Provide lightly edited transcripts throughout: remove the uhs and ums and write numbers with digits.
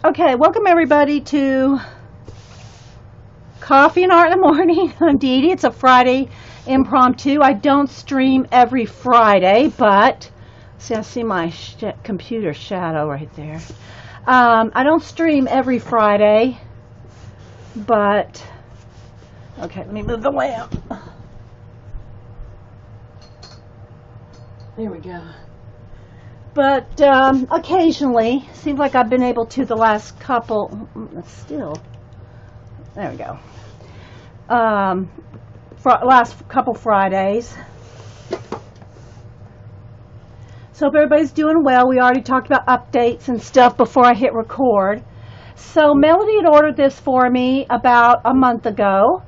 Okay, welcome everybody to Coffee and Art in the Morning. I'm Dee Dee. It's a Friday impromptu. I don't stream every Friday, but see, I see my computer shadow right there. I don't stream every Friday, but okay, let me move the lamp. There we go. But occasionally, seems like I've been able to the last couple, still, there we go, last couple Fridays. So hope everybody's doing well. We already talked about updates and stuff before I hit record. So Melody had ordered this for me about a month ago.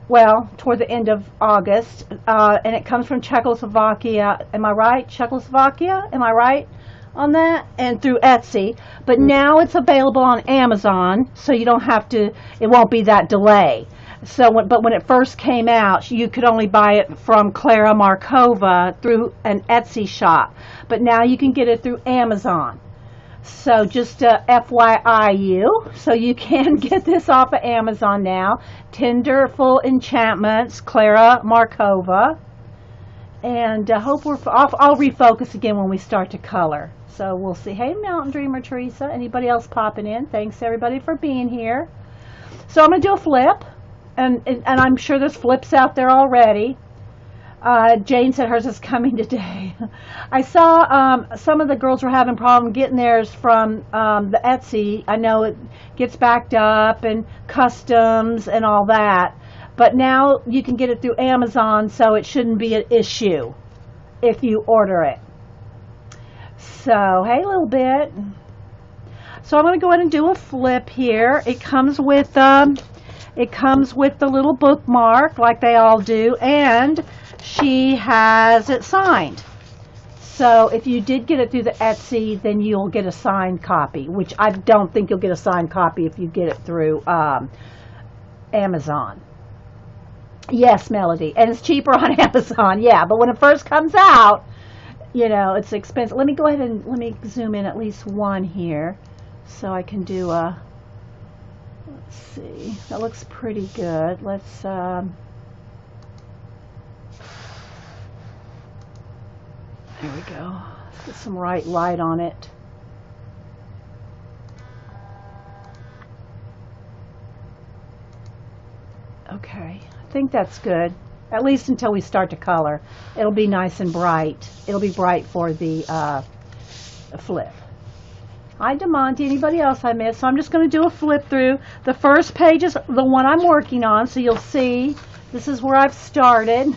Well, toward the end of August, and it comes from Czechoslovakia. Am I right? Czechoslovakia? Am I right on that? And through Etsy. But now it's available on Amazon, so you don't have to, it won't be that delay. So, but when it first came out, you could only buy it from Klara, Markova through an Etsy shop. But now you can get it through Amazon. So just FYI you, so you can get this off of Amazon now. Tenderful Enchantments, Klara, Markova. And hope I'll refocus again when we start to color. So we'll see. Hey, Mountain Dreamer Teresa. Anybody else popping in? Thanks everybody for being here. So I'm going to do a flip. And I'm sure there's flips out there already. Jane said hers is coming today. I saw some of the girls were having problem getting theirs from the Etsy. I know it gets backed up and customs and all that. But now you can get it through Amazon, so it shouldn't be an issue if you order it. So, hey, a little bit. So I'm going to go ahead and do a flip here. It comes with the little bookmark like they all do, and she has it signed. So if you did get it through the Etsy, then you'll get a signed copy, which I don't think you'll get a signed copy if you get it through Amazon. Yes, Melody. And it's cheaper on Amazon, yeah. But when it first comes out, you know, it's expensive. Let me go ahead and let me zoom in at least one here so I can do a, let's see. That looks pretty good. Let's, there we go. Let's get some right light on it. Okay, I think that's good. At least until we start to color. It'll be nice and bright. It'll be bright for the flip. Hi, DeMonte. Anybody else I missed? So I'm just going to do a flip through. The first page is the one I'm working on, so you'll see this is where I've started.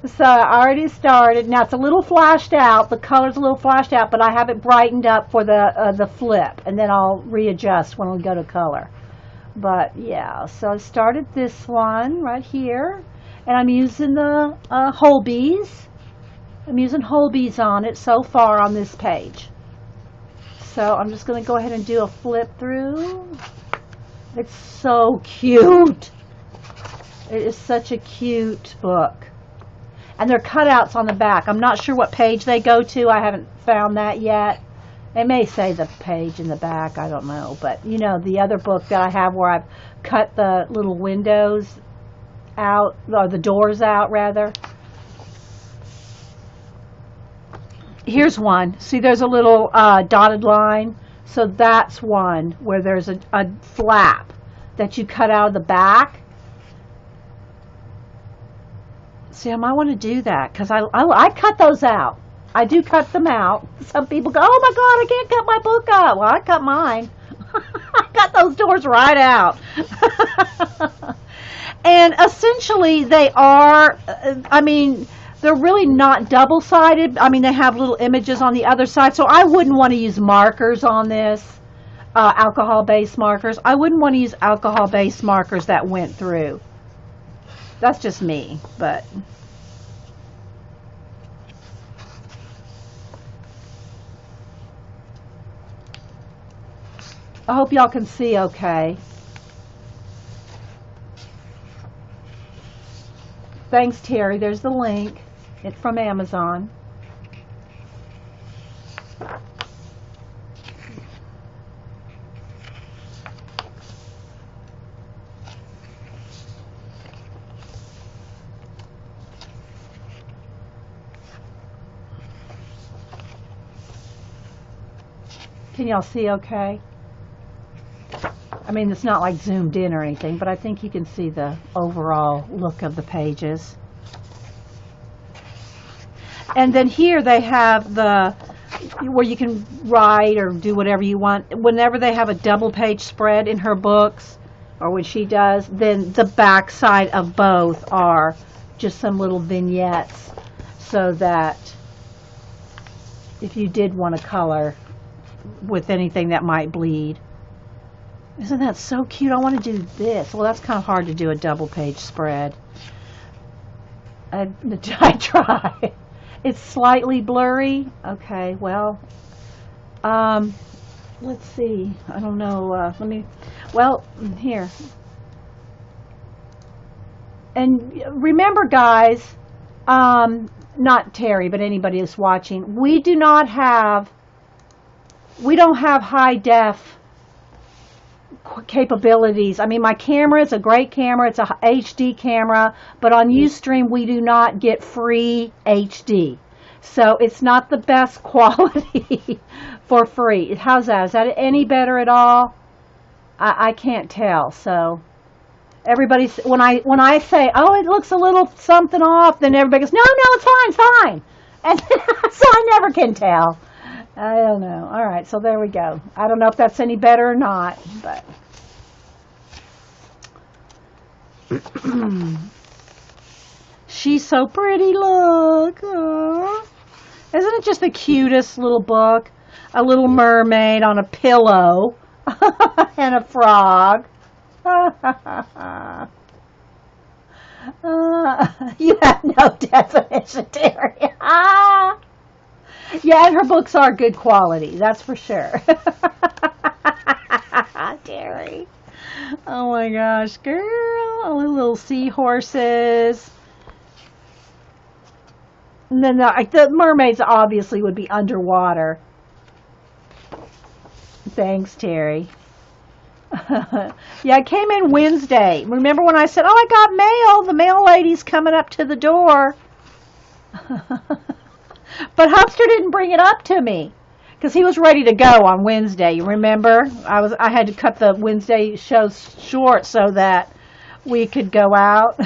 So I already started. Now it's a little flashed out. The color's a little flashed out, but I have it brightened up for the flip, and then I'll readjust when we go to color. But yeah, so I started this one right here, and I'm using the Holbees. I'm using Holbees on it so far on this page. So I'm just going to go ahead and do a flip through. It's so cute. It is such a cute book. And there are cutouts on the back. I'm not sure what page they go to. I haven't found that yet. It may say the page in the back. I don't know. But, you know, the other book that I have where I've cut the little windows out, or the doors out, rather. Here's one. See, there's a little dotted line. So that's one where there's a flap that you cut out of the back. See, I might want to do that because I cut those out. I do cut them out. Some people go, oh my God, I can't cut my book out. Well, I cut mine. I cut those doors right out. And essentially they are, I mean, they're really not double-sided. I mean, they have little images on the other side. So I wouldn't want to use markers on this, alcohol-based markers. I wouldn't want to use alcohol-based markers that went through. That's just me, but I hope y'all can see okay. Thanks, Terry. There's the link. It's from Amazon. Can y'all see okay? I mean, it's not like zoomed in or anything, but I think you can see the overall look of the pages. And then here they have the where you can write or do whatever you want. Whenever they have a double page spread in her books, or when she does, then the back side of both are just some little vignettes, so that if you did want to color with anything that might bleed. Isn't that so cute? I want to do this. Well, that's kind of hard to do a double page spread. I try. It's slightly blurry. Okay, well, let's see. I don't know. Here. And remember, guys, not Terry, but anybody who's watching, we don't have high def capabilities. I mean, my camera is a great camera. It's a HD camera, but on Ustream we do not get free HD. So it's not the best quality for free. How's that? Is that any better at all? I can't tell. So everybody, when I say, oh, it looks a little something off, then everybody goes, no, it's fine, it's fine. And so I never can tell. I don't know. All right, so there we go. I don't know if that's any better or not, but she's so pretty. Look. Aww. Isn't it just the cutest little book? A little mermaid on a pillow and a frog. You have no definition, Terry. Yeah, and her books are good quality, that's for sure. Terry. Oh my gosh, girl. All the little seahorses. And then the mermaids obviously would be underwater. Thanks, Terry. Yeah, I came in Wednesday. Remember when I said, oh, I got mail. The mail lady's coming up to the door. But Hubster didn't bring it up to me because he was ready to go on Wednesday. You remember? I had to cut the Wednesday show short so that we could go out.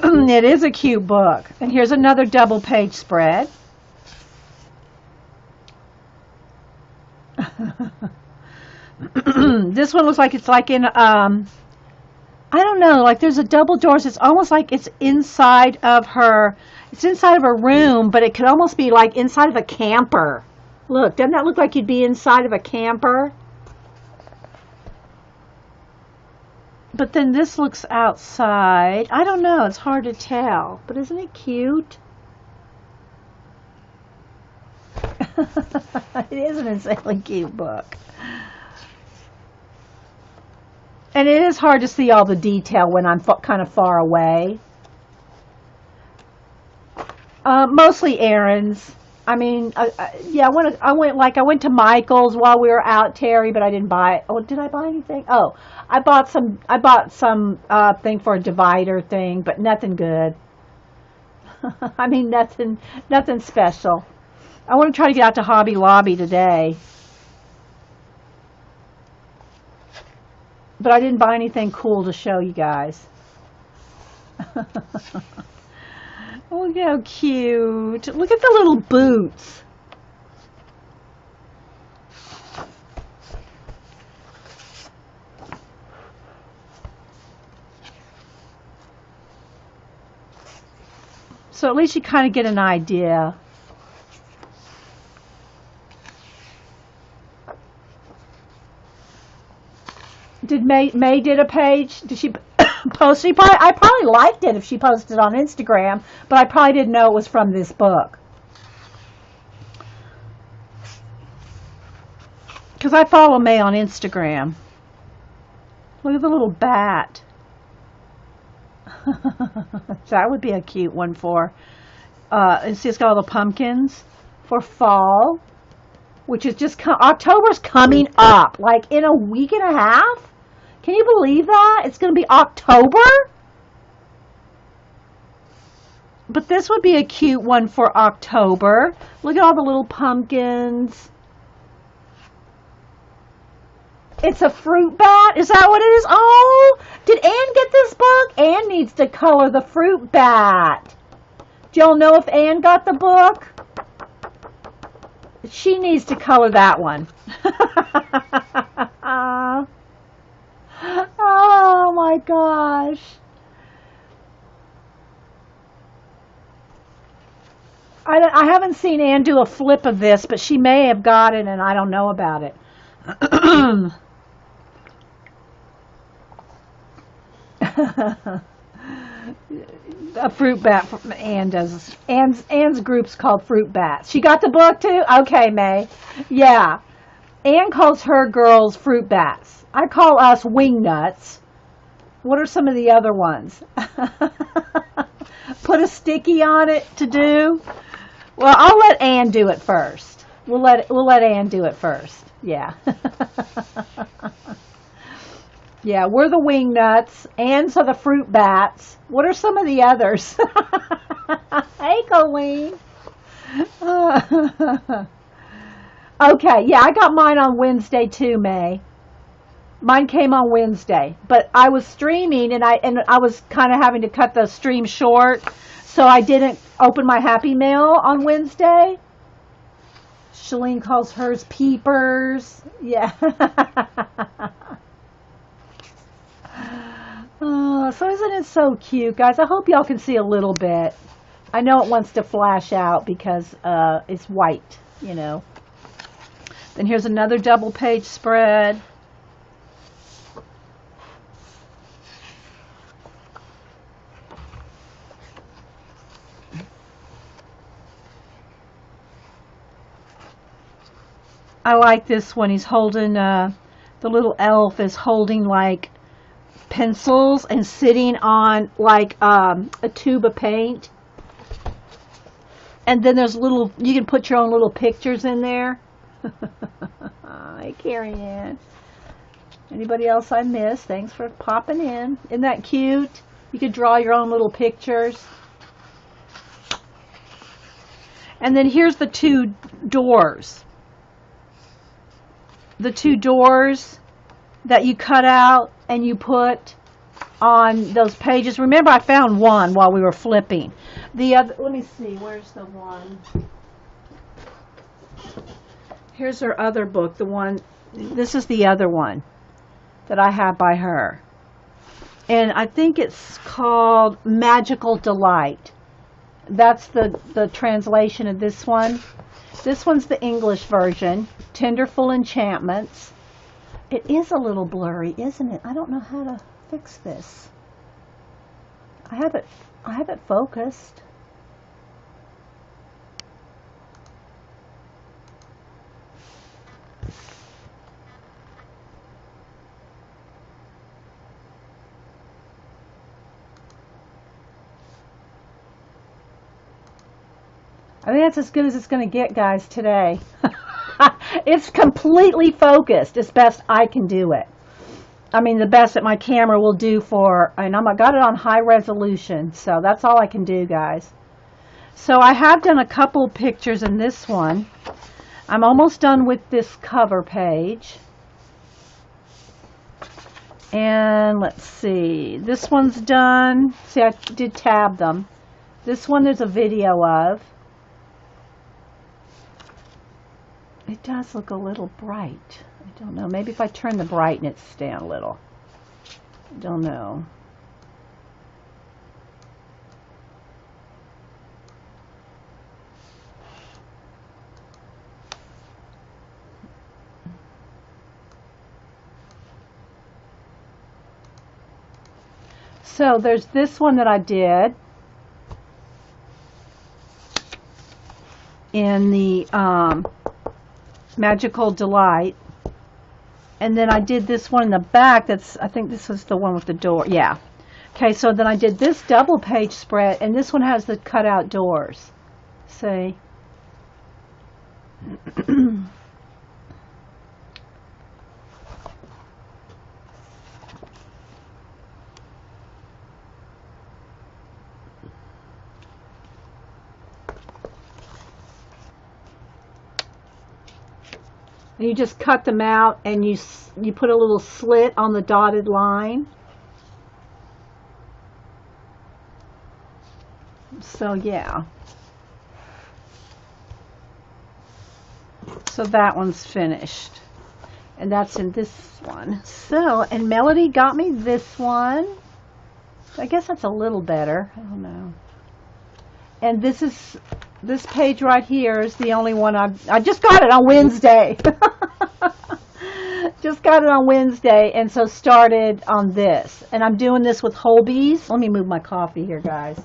It is a cute book. And here's another double page spread. This one looks like it's like in I don't know, like there's a double doors. It's almost like it's inside of her room, but it could almost be like inside of a camper. Look, doesn't that look like you'd be inside of a camper? But then this looks outside. I don't know, it's hard to tell, but isn't it cute? It is an insanely cute book. And it is hard to see all the detail when I'm kind of far away. Mostly errands. I mean, yeah, I went to Michael's while we were out, Terry, but I didn't buy. Oh, did I buy anything? Oh, I bought some thing for a divider thing, but nothing good. I mean, nothing special. I want to try to get out to Hobby Lobby today. But I didn't buy anything cool to show you guys. Oh, look how cute. Look at the little boots. So at least you kind of get an idea. Did May did a page? Did she post? I probably liked it if she posted on Instagram, but I probably didn't know it was from this book. Because I follow May on Instagram. Look at the little bat. That would be a cute one for. And see, it's got all the pumpkins for fall, which is just October's coming up, like in a week and a half. Can you believe that? It's going to be October? But this would be a cute one for October. Look at all the little pumpkins. It's a fruit bat? Is that what it is? Oh, did Anne get this book? Anne needs to color the fruit bat. Do y'all know if Anne got the book? She needs to color that one. Oh my gosh. I haven't seen Anne do a flip of this, but she may have got it and I don't know about it. A fruit bat from Anne does. Anne's group's called Fruit Bats. She got the book too? Okay, May. Yeah. Anne calls her girls fruit bats. I call us wing nuts. What are some of the other ones? Put a sticky on it to do. Well, I'll let Anne do it first. We'll let Anne do it first. Yeah. Yeah, we're the wing nuts. Anne's are the fruit bats. What are some of the others? Hey, Colleen. Okay, yeah, I got mine on Wednesday too, May. Mine came on Wednesday, but I was streaming and I was kind of having to cut the stream short, so I didn't open my Happy Mail on Wednesday. Shalene calls hers peepers. Yeah. Oh, so isn't it so cute, guys? I hope y'all can see a little bit. I know it wants to flash out because it's white, you know. Then here's another double page spread. I like this one. He's holding, the little elf is holding like pencils and sitting on like a tube of paint. And then there's little, you can put your own little pictures in there. Hi, Carrie Ann. Anybody else I missed? Thanks for popping in. Isn't that cute? You could draw your own little pictures. And then here's the two doors. The two doors that you cut out and you put on those pages. Remember, I found one while we were flipping. The other, let me see, where's the one? Here's her other book, the one, this is the other one that I have by her. And I think it's called Magical Delight. That's the translation of this one. This one's the English version, Tenderful Enchantments. It is a little blurry, isn't it? I don't know how to fix this. I have it focused. I think that's as good as it's going to get, guys, today. It's completely focused as best I can do it. I mean, the best that my camera will do for, and I got it on high resolution, so that's all I can do, guys. So I have done a couple pictures in this one. I'm almost done with this cover page. And let's see, this one's done. See, I did tab them. This one there's a video of. It does look a little bright. I don't know. Maybe if I turn the brightness down a little. I don't know. So there's this one that I did in the Magical Delight. And then I did this one in the back. That's, I think this was the one with the door. Yeah. Okay, so then I did this double page spread, and this one has the cutout doors. See? And you just cut them out and you put a little slit on the dotted line. So yeah. So that one's finished. And that's in this one. So, and Melody got me this one. I guess that's a little better. I don't know. And this page right here is the only one I just got it on Wednesday. Just got it on Wednesday, and so started on this. And I'm doing this with Holbees. Let me move my coffee here, guys.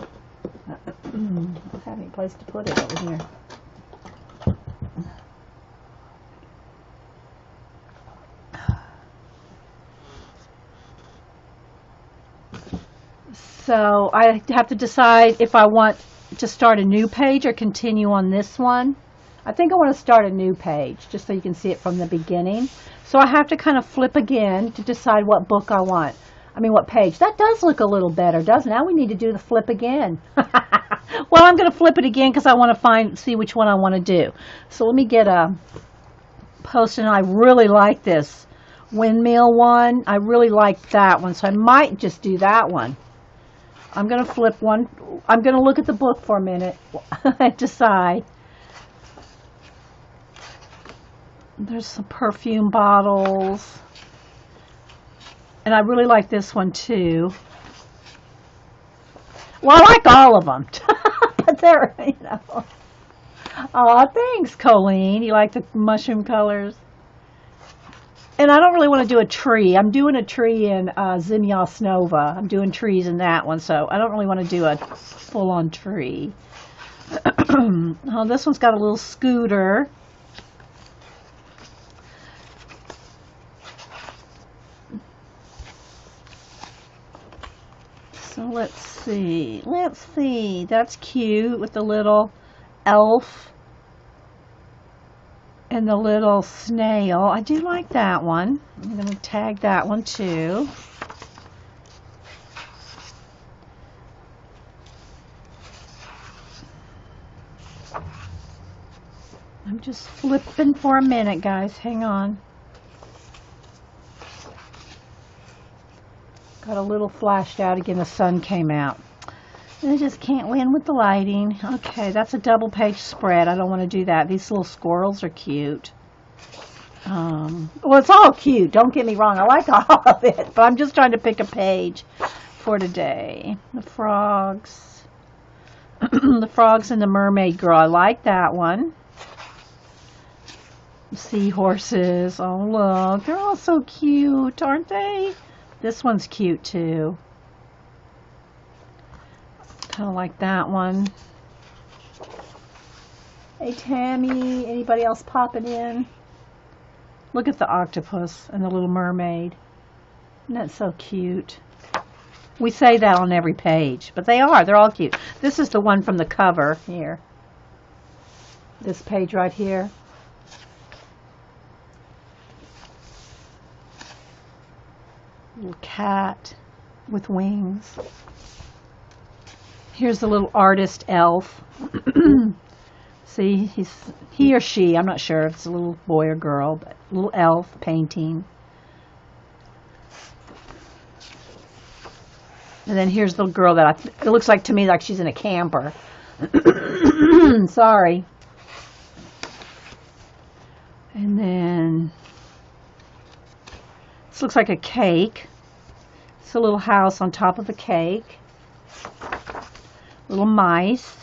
I don't have any place to put it over here. So I have to decide if I want to start a new page or continue on this one. I think I want to start a new page just so you can see it from the beginning. So I have to kind of flip again to decide what book I want. I mean, what page. That does look a little better, doesn't it? Now we need to do the flip again. Well, I'm going to flip it again because I want to see which one I want to do. So let me get a Post-it. I really like this windmill one. I really like that one. So I might just do that one. I'm going to flip one. I'm going to look at the book for a minute and decide. There's some perfume bottles. And I really like this one too. Well, I like all of them. But they're, you know. Oh, thanks, Colleen. You like the mushroom colors? And I don't really want to do a tree. I'm doing a tree in Zimyas Nova. I'm doing trees in that one, so I don't really want to do a full-on tree. Oh, this one's got a little scooter. So let's see. Let's see. That's cute with the little elf and the little snail. I do like that one. I'm going to tag that one too. I'm just flipping for a minute, guys. Hang on. Got a little flashed out again. The sun came out. I just can't win with the lighting. Okay, that's a double page spread. I don't want to do that. These little squirrels are cute. Well, it's all cute. Don't get me wrong. I like all of it. But I'm just trying to pick a page for today. The frogs. The frogs and the mermaid girl. I like that one. Seahorses. Oh, look. They're all so cute, aren't they? This one's cute, too. Kind of like that one. Hey, Tammy. Anybody else popping in? Look at the octopus and the little mermaid. Isn't that so cute? We say that on every page, but they are. They're all cute. This is the one from the cover here. This page right here. Little cat with wings. Here's the little artist elf. See, he or she, I'm not sure if it's a little boy or girl, but little elf painting. And then here's the girl that it looks like to me like she's in a camper. Sorry. And then this looks like a cake. It's a little house on top of a cake. Little mice.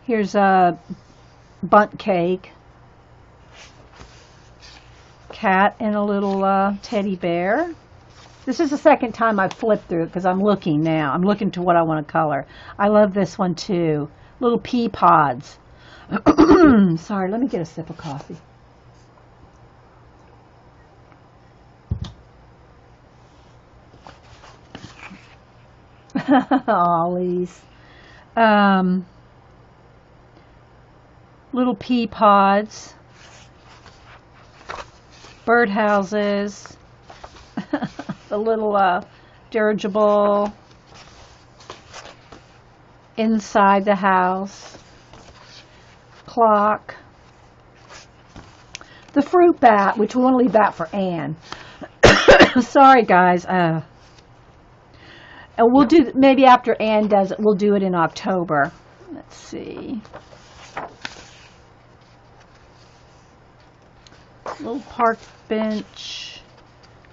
Here's a bundt cake. Cat and a little teddy bear. This is the second time I've flipped through it because I'm looking now. I'm looking to what I want to color. I love this one too. Little pea pods. Sorry, let me get a sip of coffee. Ollies. Little pea pods. Birdhouses. The little dirigible inside the house. Clock. the fruit bat, which we want to leave that for Anne. Sorry, guys. And we'll do, maybe after Anne does it, we'll do it in October. Let's see. Little park bench.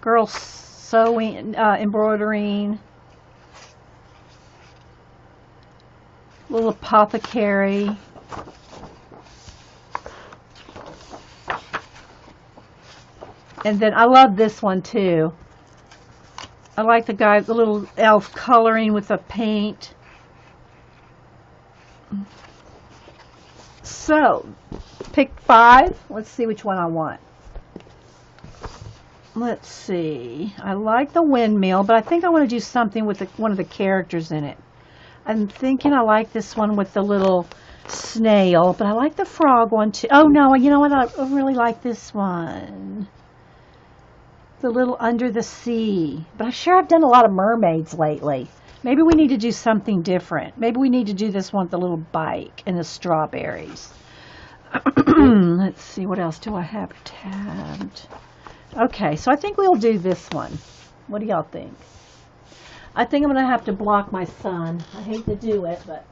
Girl sewing, embroidering. Little apothecary. And then I love this one too. I like the little elf coloring with the paint. So, pick 5. Let's see which one I want. Let's see. I like the windmill, but I think I want to do something with one of the characters in it. I'm thinking I like this one with the little snail, but I like the frog one too. Oh no, you know what? I really like this one. The little under the sea. But I'm sure I've done a lot of mermaids lately. Maybe we need to do something different. Maybe we need to do this one with the little bike and the strawberries. Let's see, what else do I have tabbed? Okay, so I think we'll do this one. What do y'all think? I think I'm going to have to block my sun. I hate to do it, but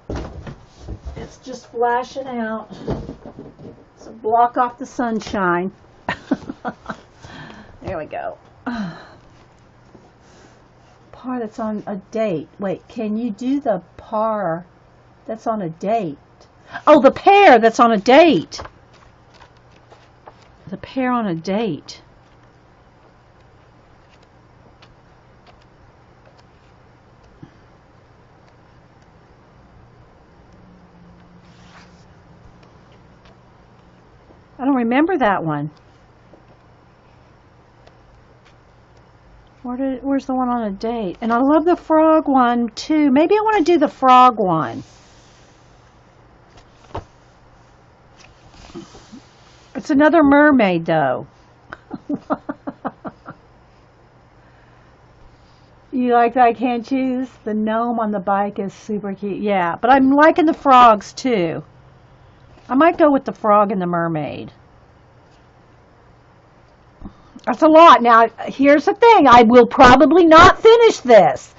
it's just flashing out. So block off the sunshine. There we go. Par that's on a date. Wait, can you do the par that's on a date? Oh, the pear that's on a date. The pear on a date. I don't remember that one. Where's the one on a date? And I love the frog one too. Maybe I want to do the frog one. It's another mermaid though. You like that I can't choose? The gnome on the bike is super cute. Yeah, but I'm liking the frogs too. I might go with the frog and the mermaid. That's a lot. Now, here's the thing. I will probably not finish this.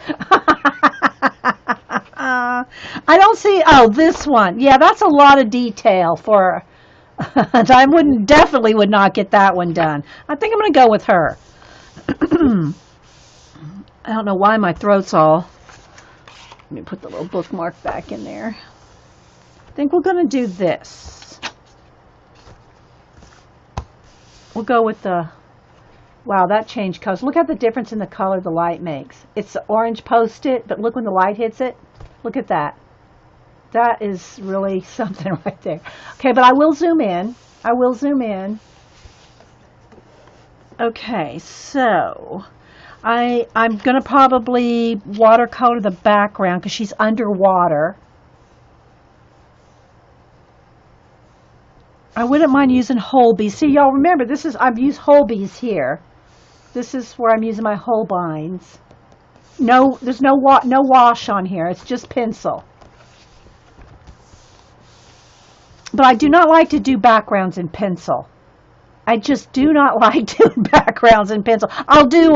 I don't see... Oh, this one. Yeah, that's a lot of detail for... I definitely would not get that one done. I think I'm going to go with her. I don't know why my throat's all... Let me put the little bookmark back in there. I think we're going to do this. We'll go with the... Wow, that changed colors. Look at the difference in the color the light makes. It's the orange Post-it, but look when the light hits it. Look at that. That is really something right there. Okay, but I will zoom in. I will zoom in. Okay, so I'm going to probably watercolor the background because she's underwater. I wouldn't mind using Holbeins. See, y'all remember, I've used Holbeins here. This is where I'm using my Holbeins. No, there's no wash on here. It's just pencil. But I do not like to do backgrounds in pencil. I just do not like doing backgrounds in pencil. I'll do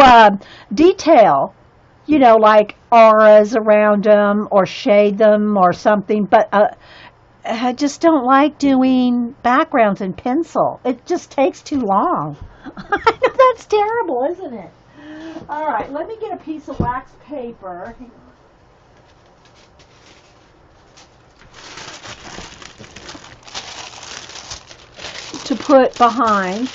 detail, you know, like auras around them or shade them or something. But I just don't like doing backgrounds in pencil. It just takes too long. I know that's terrible, isn't it? All right, let me get a piece of wax paper. To put behind.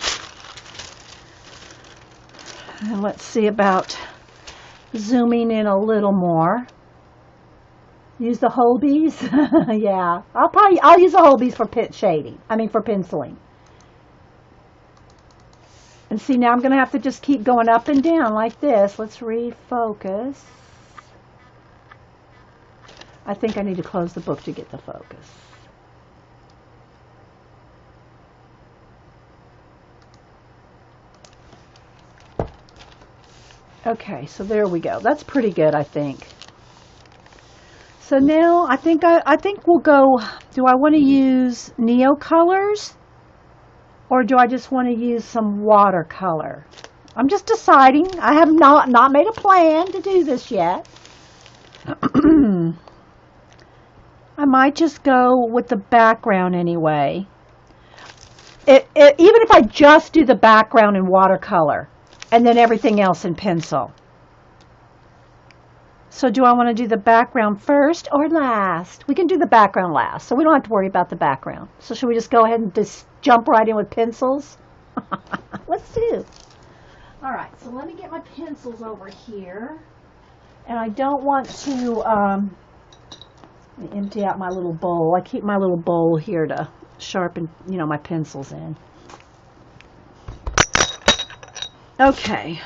And let's see about zooming in a little more. Use the Holbeins? Yeah. I'll use the Holbeins for shading. I mean for penciling. And see, now I'm going to have to just keep going up and down like this. Let's refocus. I think I need to close the book to get the focus. Okay, so there we go. That's pretty good, I think. So now I think we'll go. Do I want to use Neo colors, or do I just want to use some watercolor? I'm just deciding. I have not made a plan to do this yet. I might just go with the background anyway. Even if I just do the background in watercolor and then everything else in pencil. So do I want to do the background first or last? We can do the background last, so we don't have to worry about the background. So should we just go ahead and just jump right in with pencils? Let's do. All right, so let me get my pencils over here. And I don't want to let me empty out my little bowl. I keep my little bowl here to sharpen, my pencils in. Okay.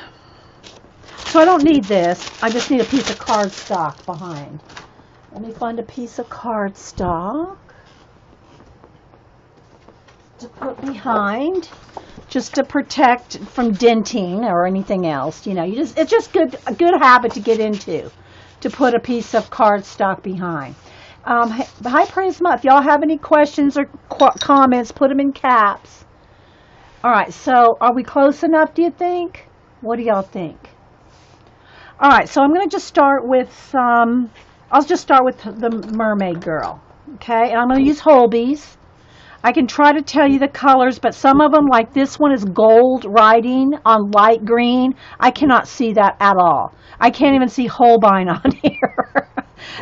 So I don't need this. I just need a piece of cardstock behind. Let me find a piece of cardstock to put behind, just to protect from denting or anything else. It's just a good habit to get into, to put a piece of cardstock behind. Hi Prisma, if y'all have any questions or comments, put them in caps. All right, so are we close enough, do you think? What do y'all think? All right, so I'm going to just start with I'll just start with the mermaid girl, okay? And I'm going to use Holbe's. I can try to tell you the colors, but some of them, like this one, is gold writing on light green. I cannot see that at all. I can't even see Holbein on here.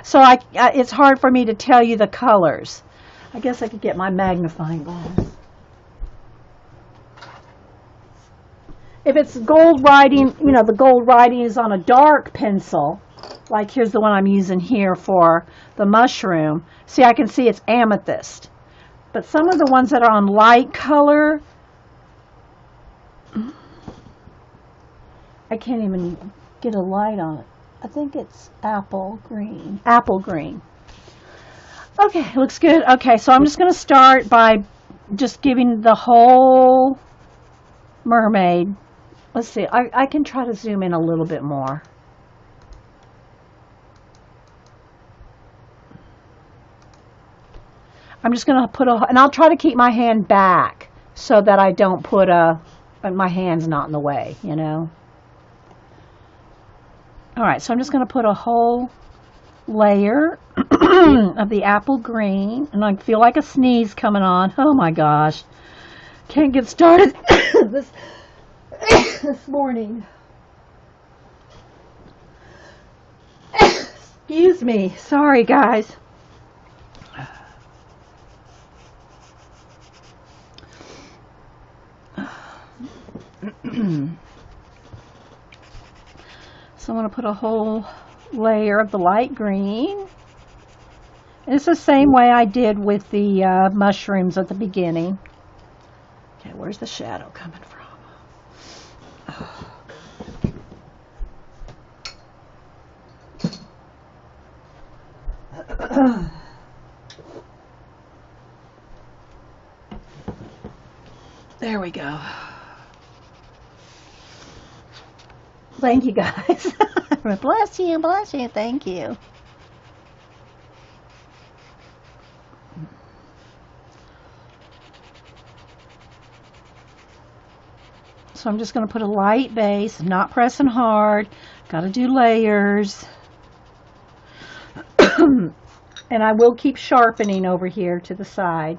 So it's hard for me to tell you the colors. I guess I could get my magnifying glass. If it's gold writing, the gold writing is on a dark pencil. Like here's the one I'm using here for the mushroom. See, I can see it's amethyst. But some of the ones that are on light color, I can't even get a light on it. I think it's apple green. Apple green. Okay, looks good. Okay, so I'm just going to start by just giving the whole mermaid. Let's see. I can try to zoom in a little bit more. I'm just going to put and I'll try to keep my hand back so that I don't put my hand's not in the way, All right, so I'm just going to put a whole layer of the apple green, and I feel like a sneeze coming on. Oh my gosh. Can't get started this morning. Excuse me. Sorry, guys. So I'm going to put a whole layer of the light green. And it's the same way I did with the mushrooms at the beginning. Okay, where's the shadow coming from? Oh. There we go. Thank you, guys. Bless you, thank you. So I'm just going to put a light base, not pressing hard. Got to do layers. And I will keep sharpening over here to the side.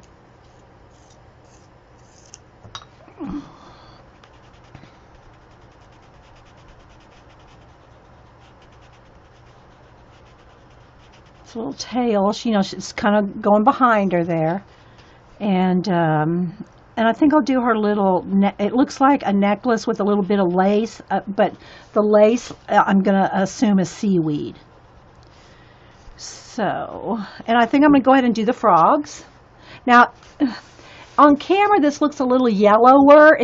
It's a little tail. She's kind of going behind her there. And I think I'll do her little, it looks like a necklace with a little bit of lace, but the lace I'm going to assume is seaweed. So, and I think I'm going to go ahead and do the frogs. Now, on camera this looks a little yellower.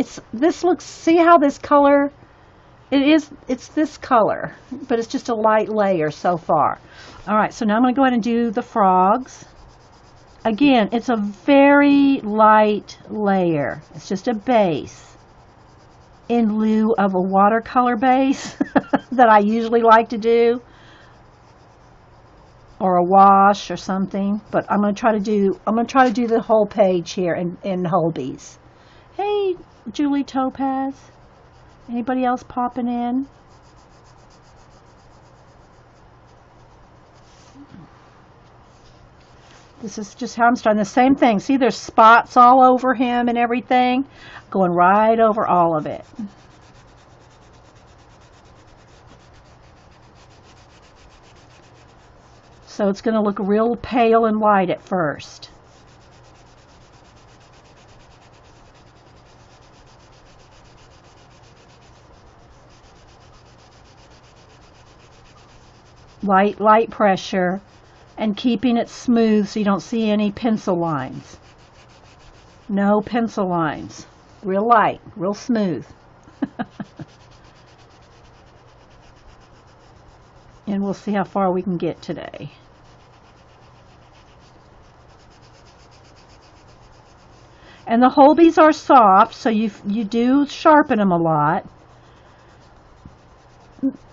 See how this color, it's this color, but it's just a light layer so far. All right, so now I'm going to go ahead and do the frogs. Again, it's a very light layer. It's just a base in lieu of a watercolor base that I usually like to do, or a wash or something. But I'm going to try to do the whole page here in Holbe's. Hey Julie Topaz? Anybody else popping in? This is just how I'm starting. The same thing. See, there's spots all over him and everything. Going right over all of it. So it's going to look real pale and light at first. Light pressure, and keeping it smooth so you don't see any pencil lines. No pencil lines. Real light, real smooth. And we'll see how far we can get today. And the Holbees are soft, so you do sharpen them a lot.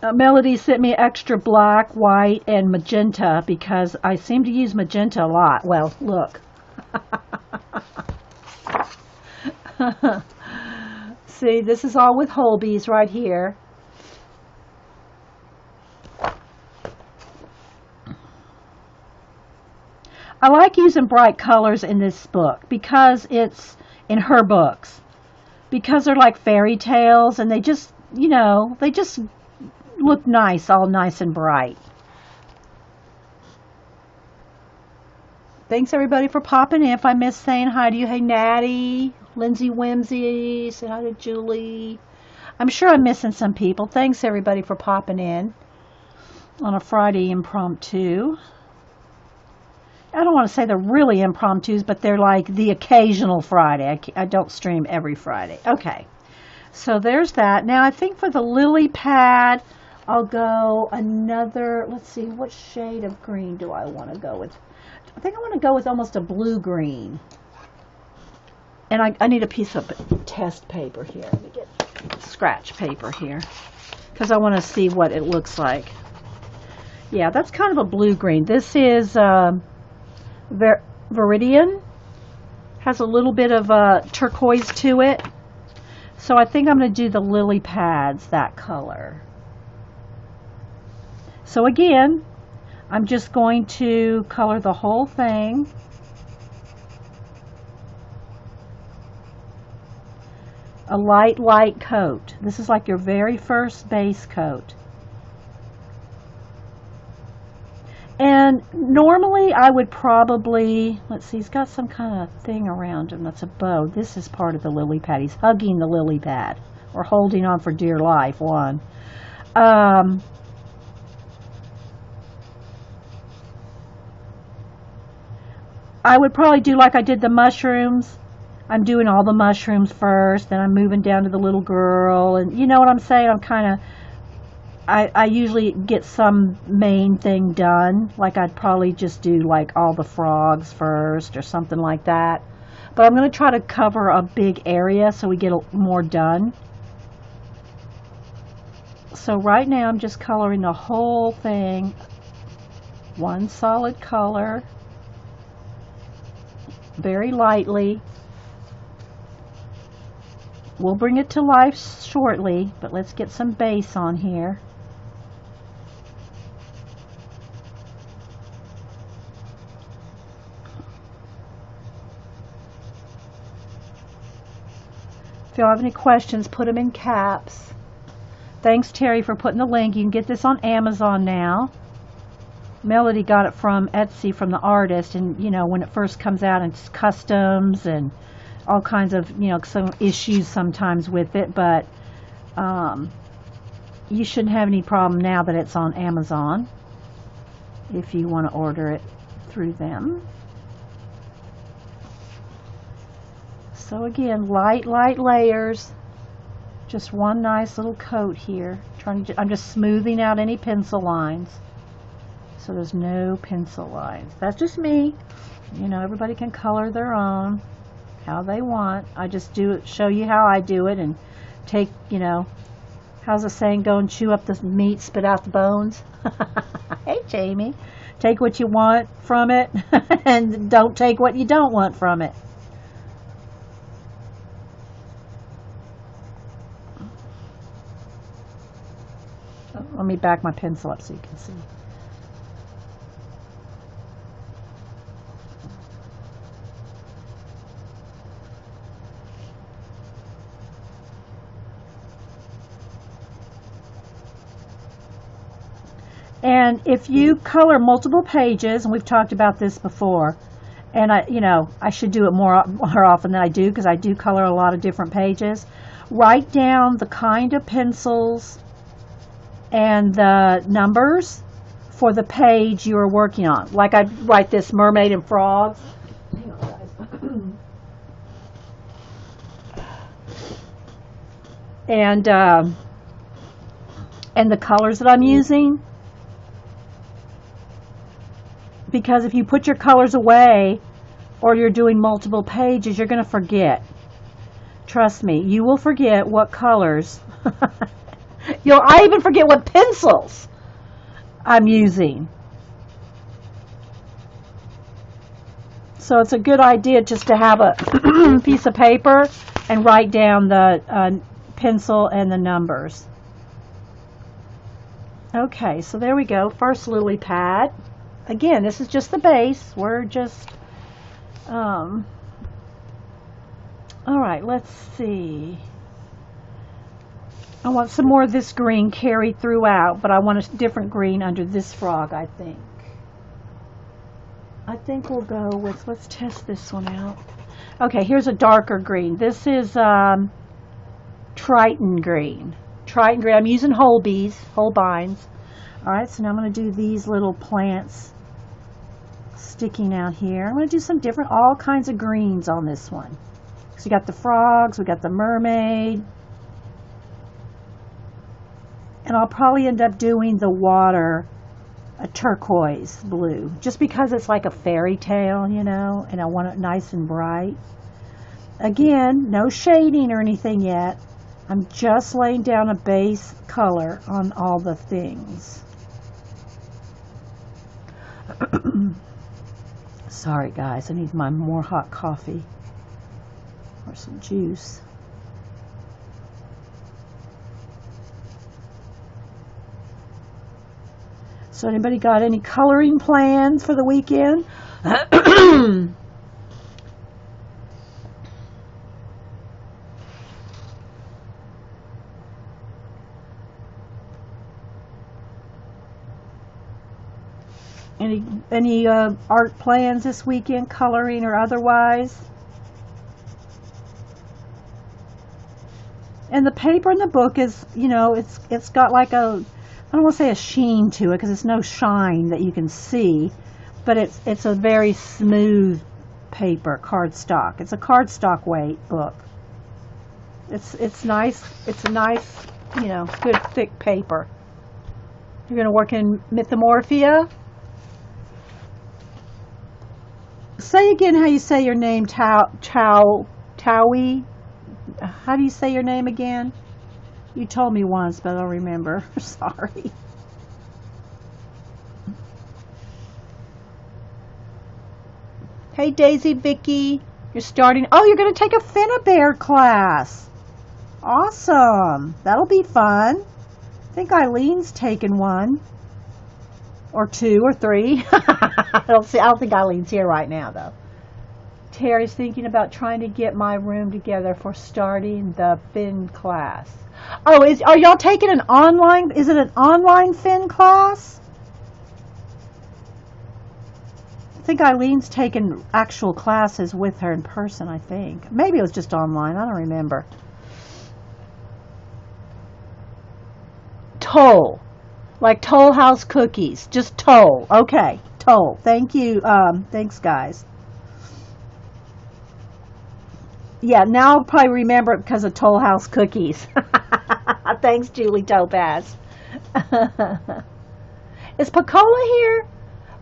Melody sent me extra black, white, and magenta because I seem to use magenta a lot. Well, look. See, this is all with Holbees right here. I like using bright colors in this book because it's in her books. Because they're like fairy tales and they just, you know, they just look nice, all nice and bright. Thanks everybody for popping in. If I missed saying hi to you, hey Natty, Lindsay Whimsy, say hi to Julie. I'm sure I'm missing some people. Thanks everybody for popping in on a Friday impromptu. I don't want to say they're really impromptus, but they're like the occasional Friday. I don't stream every Friday. Okay, so there's that. Now I think for the lily pad, I'll go another, let's see, what shade of green do I want to go with? I think I want to go with almost a blue green. And I need a piece of test paper here. Let me get scratch paper here because I want to see what it looks like. Yeah, that's kind of a blue green. This is Viridian. Has a little bit of turquoise to it. So I think I'm going to do the lily pads that color. So again, I'm just going to color the whole thing. A light coat. This is like your very first base coat. And normally I would probably, let's see, he's got some kind of thing around him that's a bow. This is part of the lily pad. He's hugging the lily pad or holding on for dear life, one. I would probably do like I did the mushrooms. I'm doing all the mushrooms first, then I'm moving down to the little girl, and you know what I'm saying? I'm kind of, I usually get some main thing done. Like I'd probably just do like all the frogs first or something like that. But I'm going to try to cover a big area so we get more done. So right now I'm just coloring the whole thing. One solid color. Very lightly. We'll bring it to life shortly, but let's get some base on here. If you have any questions, put them in caps. Thanks, Terry, for putting the link. You can get this on Amazon now. Melody got it from Etsy from the artist, and you know, when it first comes out, it's customs and all kinds of, you know, some issues sometimes with it, but you shouldn't have any problem now that it's on Amazon if you want to order it through them. So again, light layers, just one nice little coat here. I'm just smoothing out any pencil lines. So there's no pencil lines. That's just me. You know, everybody can color their own, how they want. I just do it, show you how I do it, and take, you know, how's the saying go, and chew up the meat, spit out the bones. Hey, Jamie. Take what you want from it, and don't take what you don't want from it. me back my pencil up so you can see. And if you color multiple pages, and we've talked about this before, and I should do it more often than I do because I do color a lot of different pages. Write down the kind of pencils and the numbers for the page you are working on. Like I write this mermaid and frogs. Hang on, guys. And the colors that I'm using. Because if you put your colors away or you're doing multiple pages, you're going to forget. Trust me, you will forget what colors. I even forget what pencils I'm using. So it's a good idea just to have a piece of paper and write down the pencil and the numbers. Okay, so there we go. First lily pad. Again, this is just the base. We're just, all right, let's see. I want some more of this green carried throughout, but I want a different green under this frog, I think. I think we'll go with, let's test this one out. Okay, here's a darker green. This is Triton green. Triton green. I'm using Holbeins. All right, so now I'm going to do these little plants sticking out here. I'm going to do some different, all kinds of greens on this one. So we got the frogs, we got the mermaid, and I'll probably end up doing the water a turquoise blue, just because it's like a fairy tale, and I want it nice and bright. Again, no shading or anything yet. I'm just laying down a base color on all the things. Sorry guys, I need my more hot coffee or some juice. So anybody got any coloring plans for the weekend? Any art plans this weekend, coloring or otherwise? And the paper in the book is, it's got like a, I don't want to say a sheen to it because it's no shine that you can see, but it's a very smooth paper, cardstock. It's a cardstock weight book. It's nice. It's a nice, good thick paper. You're going to work in Mythomorphia. Say again how you say your name, Towie. How do you say your name again? You told me once, but I don't remember. Sorry. Hey, Daisy, Vicky. You're starting. Oh, you're going to take a Finnabair class. Awesome. That'll be fun. I think Eileen's taken one. Or two or three. I don't think Eileen's here right now, though. Terry's thinking about trying to get my room together for starting the Finn class. Oh, are y'all taking an online? Is it an online Finn class? I think Eileen's taken actual classes with her in person, I think. Maybe it was just online. I don't remember. Toll. Like Toll House cookies. Just Toll. Okay. Toll. Thank you. Thanks, guys. Yeah, now I'll probably remember it because of Toll House cookies. Thanks, Julie Topaz. Is Pacola here?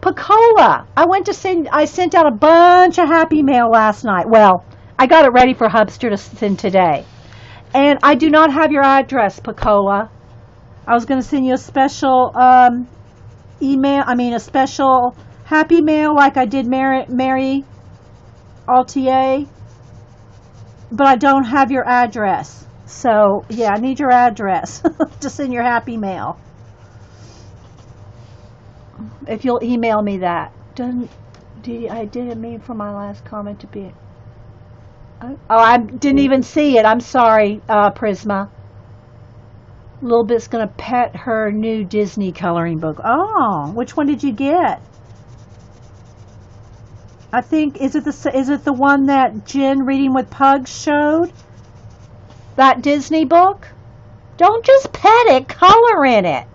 Pacola! I sent out a bunch of happy mail last night. Well, I got it ready for Hubster to send today. And I do not have your address, Pacola. I was going to send you a special a special happy mail like I did Mary Altier. But I don't have your address. So, yeah, I need your address to send your happy mail. if you'll email me that. I didn't mean for my last comment to be... Oh, I didn't even see it. I'm sorry, Prisma. Little Bit's going to pet her new Disney coloring book. Oh, which one did you get? I think, is it the one that Jen Reading with Pugs showed? That Disney book? Don't just pet it, color in it.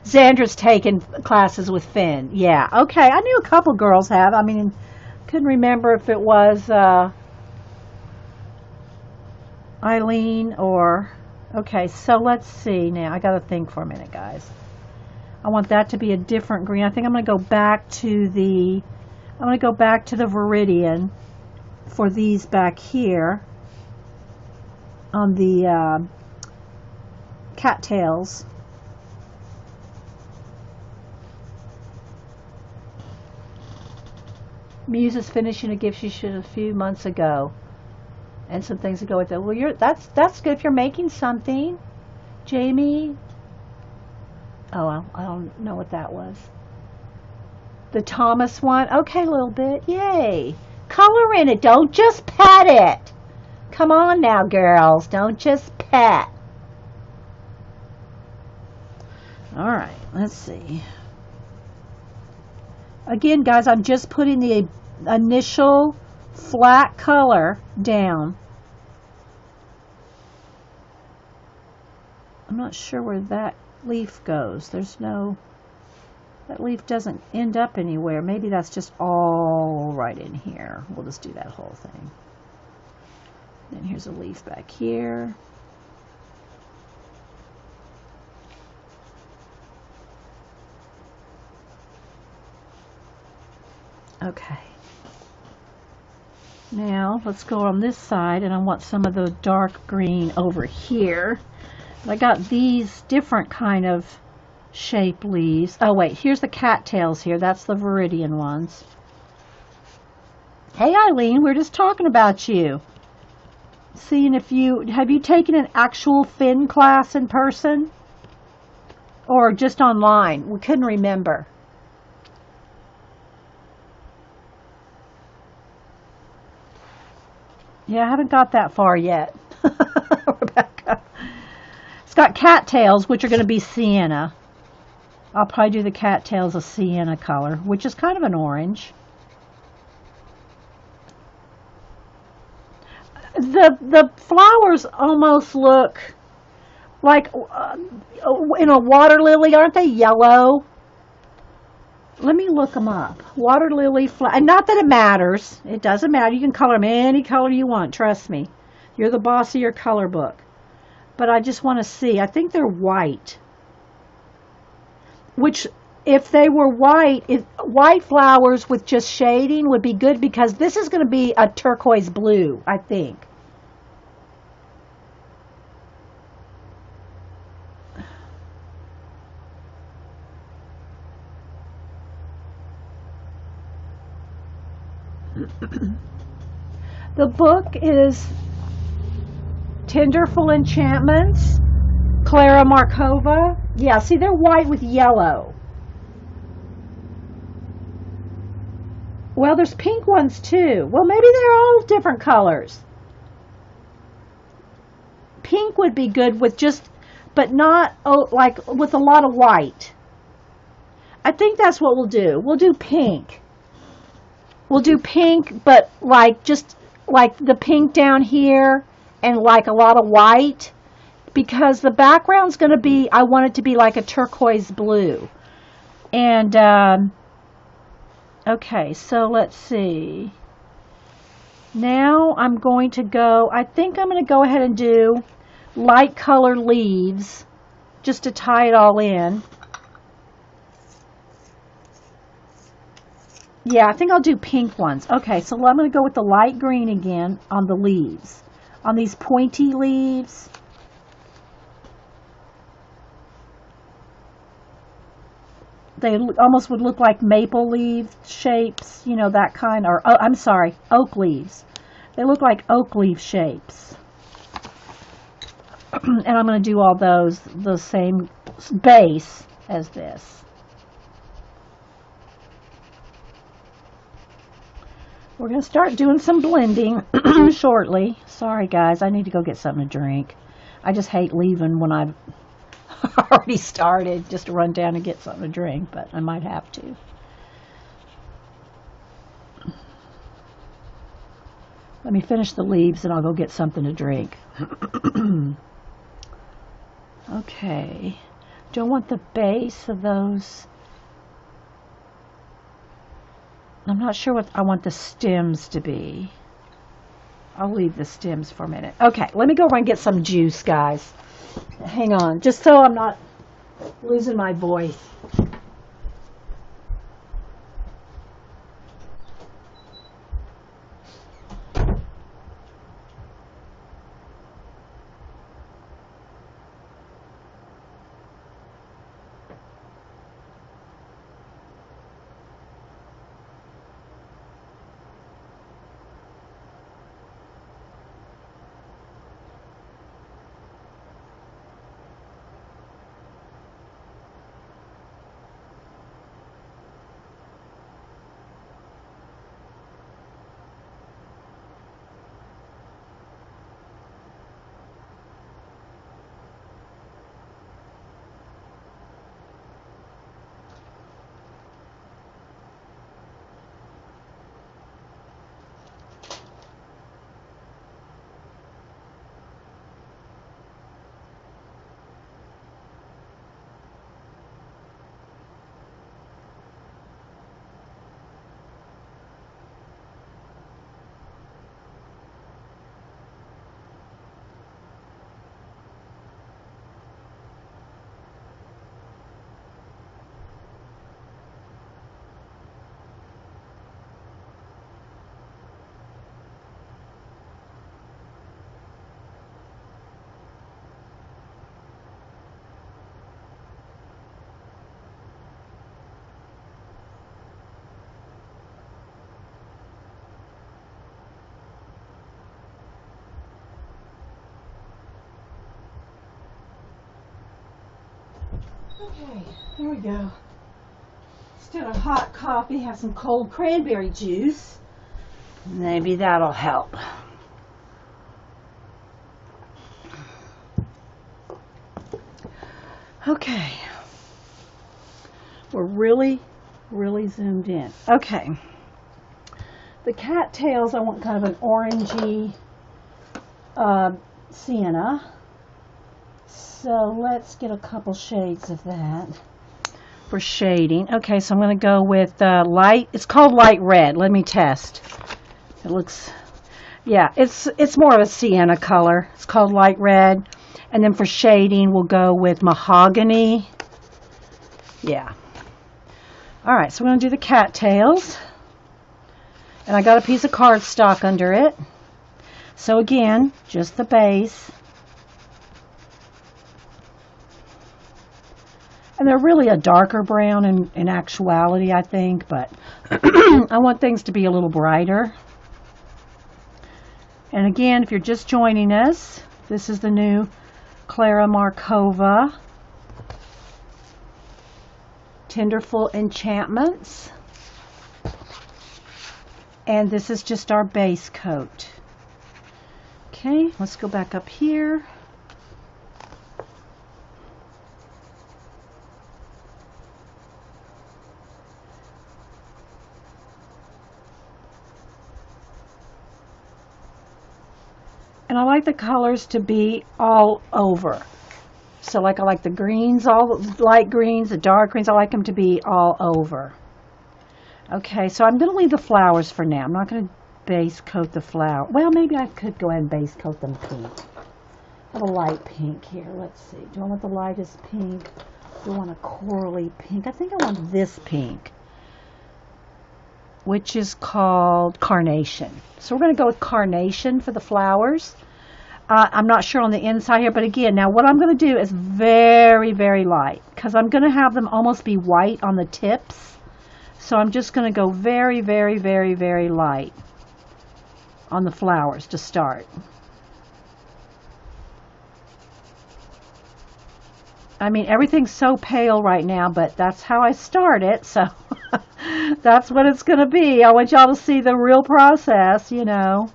Xandra's taken classes with Finn. Yeah, okay. I knew a couple girls have. I mean, couldn't remember if it was Eileen or... Okay, so let's see now. I got to think for a minute, guys. I want that to be a different green. I think I'm going to go back to the... I'm going to go back to the Viridian for these back here on the cattails. Muse is finishing a gift she should a few months ago, and some things to go with it. Well, that's good if you're making something, Jamie. Oh, I don't know what that was. The Thomas one. Okay, a little bit. Yay! Color in it. Don't just pet it. Come on now, girls. Don't just pet. All right. Let's see. Again, guys, I'm just putting the initial flat color down. I'm not sure where that leaf goes. There's no... That leaf doesn't end up anywhere. Maybe that's just all right in here. We'll just do that whole thing. Then here's a leaf back here. Okay. Now let's go on this side, and I want some of the dark green over here. I got these different kind of shape leaves. Oh wait, here's the cattails here. That's the Viridian ones. Hey Eileen, we're just talking about you. Seeing if have you taken an actual Finn class in person? Or just online? We couldn't remember. Yeah, I haven't got that far yet. Rebecca. It's got cattails, which are going to be sienna. I'll probably do the cattails a sienna color, which is kind of an orange. The flowers almost look like in a water lily. Aren't they yellow? Let me look them up. Water lily flower. And not that it matters. It doesn't matter. You can color them any color you want. Trust me. You're the boss of your color book. But I just want to see. I think they're white. Which, if they were white, white flowers with just shading would be good, because this is going to be a turquoise blue, I think. The book is Tenderful Enchantments, Klara Markova. Yeah, see, they're white with yellow. Well, there's pink ones too. Well, maybe they're all different colors. Pink would be good with just, but not like with a lot of white. I think that's what we'll do. We'll do pink. We'll do pink, but like just like the pink down here and like a lot of white, because the background's going to be, I want it to be like a turquoise blue. And, okay, so let's see. Now I'm going to go, I think I'm going to go ahead and do light color leaves just to tie it all in. Yeah, I think I'll do pink ones. Okay, so I'm going to go with the light green again on the leaves. On these pointy leaves. They almost would look like maple leaf shapes, you know, that kind. Or, oh, I'm sorry, oak leaves. They look like oak leaf shapes. And I'm going to do all those the same base. as this. We're going to start doing some blending shortly. Sorry guys, I need to go get something to drink. I just hate leaving when I've already started, just to run down and get something to drink, but I might have to. Let me finish the leaves and I'll go get something to drink. Okay. Don't want the base of those. I'm not sure what I want the stems to be. I'll leave the stems for a minute. Okay, let me go run and get some juice, guys. Hang on, just so I'm not losing my voice. Okay, here we go. Instead of hot coffee, have some cold cranberry juice. Maybe that'll help. Okay. We're really zoomed in. Okay. The cattails, I want kind of an orangey sienna. So let's get a couple shades of that for shading. Okay, so I'm going to go with light. It's called light red. Let me test. It looks, yeah, it's more of a sienna color. It's called light red. And then for shading, we'll go with mahogany. Yeah. All right, so we're going to do the cattails. And I got a piece of cardstock under it. So again, just the base. And they're really a darker brown in actuality, I think, but I want things to be a little brighter. And again, if you're just joining us, this is the new Klara Markova Tenderful Enchantments. And this is just our base coat. Okay, let's go back up here. And I like the colors to be all over. So like I like the greens, all the light greens, the dark greens, I like them to be all over. Okay, so I'm going to leave the flowers for now. I'm not going to base coat the flower. Well, maybe I could go ahead and base coat them pink. I have a light pink here. Let's see. Do I want the lightest pink? Do I want a corally pink? I think I want this pink, which is called Carnation. So we're going to go with Carnation for the flowers. I'm not sure on the inside here, but again, now what I'm going to do is very, very light, because I'm going to have them almost be white on the tips. So I'm just going to go very, very, very, very light on the flowers to start. I mean, everything's so pale right now, but that's how I start it, so that's what it's going to be. I want y'all to see the real process, you know.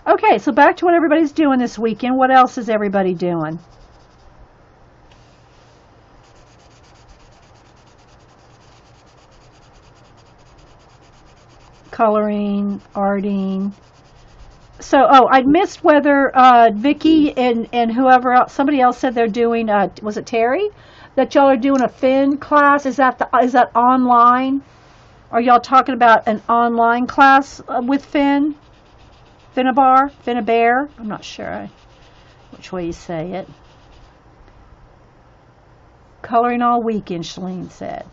Okay, so back to what everybody's doing this weekend. What else is everybody doing? Coloring, arting. So, oh, I missed whether Vicky and whoever else, somebody else said they're doing. Was it Terry? That y'all are doing a Finn class? Is that online? Are y'all talking about an online class with Finn? Finnabar? I'm not sure which way you say it. Coloring all weekend, Shalene said.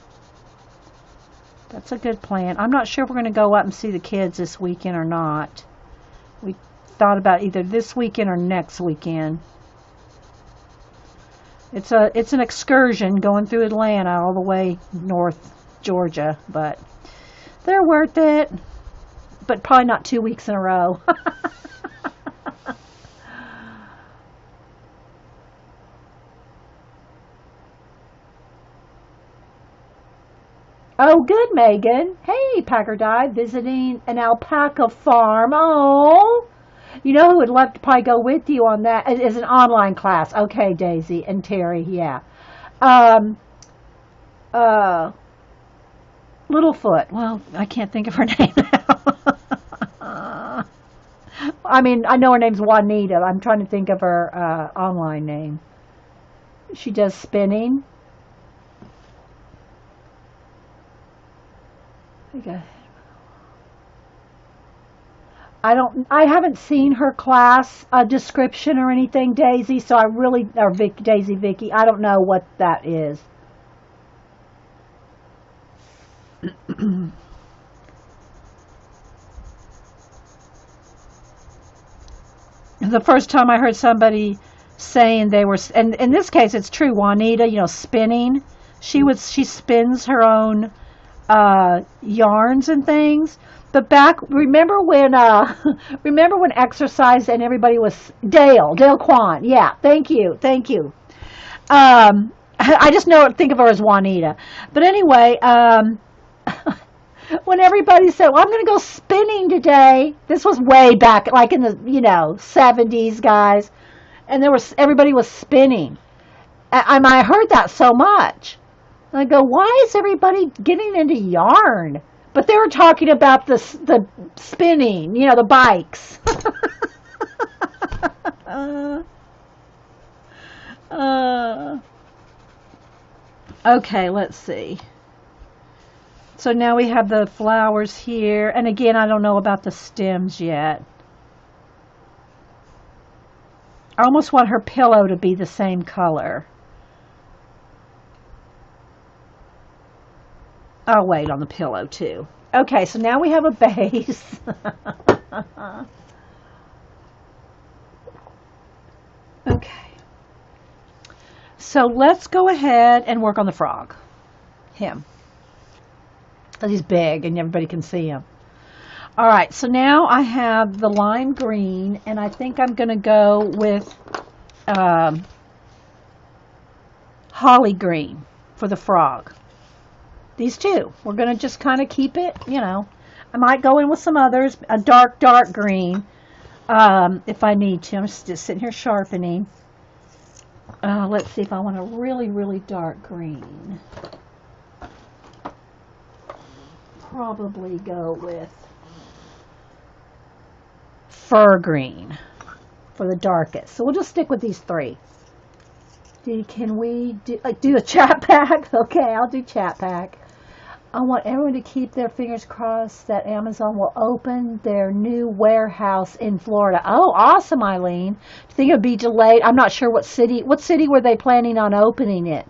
That's a good plan. I'm not sure if we're going to go up and see the kids this weekend or not. We thought about either this weekend or next weekend. It's an excursion going through Atlanta all the way north Georgia, but they're worth it. But probably not 2 weeks in a row. Oh, good, Megan. Hey, Packer Dive, visiting an alpaca farm. Oh, you know who would love to probably go with you on that? It is an online class. Okay, Daisy and Terry, yeah. Um, Littlefoot. Well, I can't think of her name now. I mean, I know her name's Juanita. I'm trying to think of her online name. She does spinning. Okay. I haven't seen her class description or anything, Daisy, so Vicky, I don't know what that is. The first time I heard somebody saying they were, and in this case it's true, Juanita, spinning. She spins her own yarns and things. But remember when exercise and everybody was Dale Kwan. Yeah, thank you. I just think of her as Juanita. But anyway, when everybody said, "Well, I'm going to go spinning today," this was way back, like in the 70s, guys, and everybody was spinning. I heard that so much. And I go, why is everybody getting into yarn? But they were talking about the spinning, the bikes. Okay, let's see. So now we have the flowers here. And again, I don't know about the stems yet. I almost want her pillow to be the same color. I'll wait on the pillow too. Okay, so now we have a base. Okay. So let's go ahead and work on the frog. Him. Because he's big and everybody can see him. Alright, so now I have the lime green, and I think I'm going to go with holly green for the frog. These two. We're going to just kind of keep it, I might go in with some others, a dark green, if I need to. I'm just sitting here sharpening. Let's see if I want a really, really dark green. Probably go with fur green for the darkest. So we'll just stick with these three. Can we do a chat pack? Okay, I'll do chat pack. I want everyone to keep their fingers crossed that Amazon will open their new warehouse in Florida. Oh, awesome, Eileen. Do you think it would be delayed? I'm not sure what city were they planning on opening it?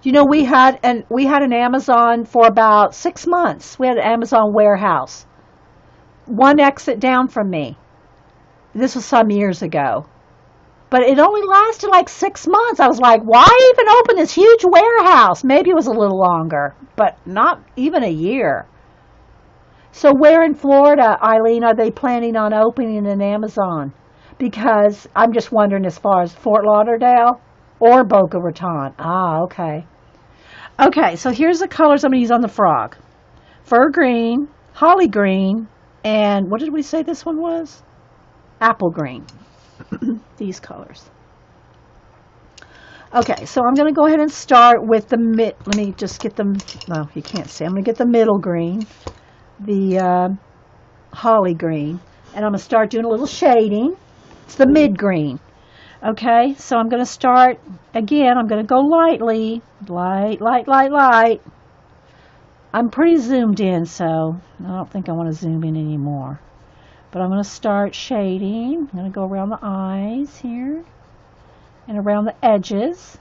We had an Amazon for about 6 months. We had an Amazon warehouse. One exit down from me. This was some years ago. But it only lasted like 6 months. I was like, why even open this huge warehouse? Maybe it was a little longer, but not even a year. So where in Florida, Eileen, are they planning on opening an Amazon? because I'm just wondering as far as Fort Lauderdale or Boca Raton. Ah, okay. Okay, so here's the colors I'm going to use on the frog. Fur green, holly green, and what did we say this one was? Apple green. These colors. Okay, so I'm going to go ahead and start with the mid. Let me just get them. No, you can't see. I'm going to get the middle green, the holly green, and I'm going to start doing a little shading. It's the mid green. Okay, so I'm going to start again. I'm going to go lightly, light. I'm pretty zoomed in, so I don't think I want to zoom in anymore. But I'm going to start shading. I'm going to go around the eyes here and around the edges.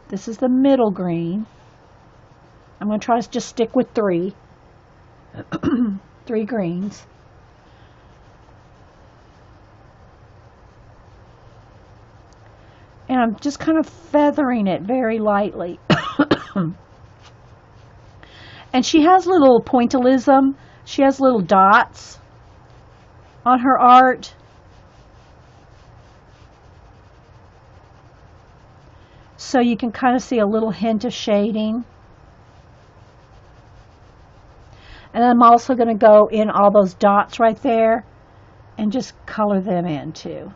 This is the middle green. I'm going to try to just stick with three. 3 greens. And I'm just kind of feathering it very lightly. And she has little pointillism. She has little dots on her art. So you can kind of see a little hint of shading. And I'm also going to go in all those dots right there and just color them in too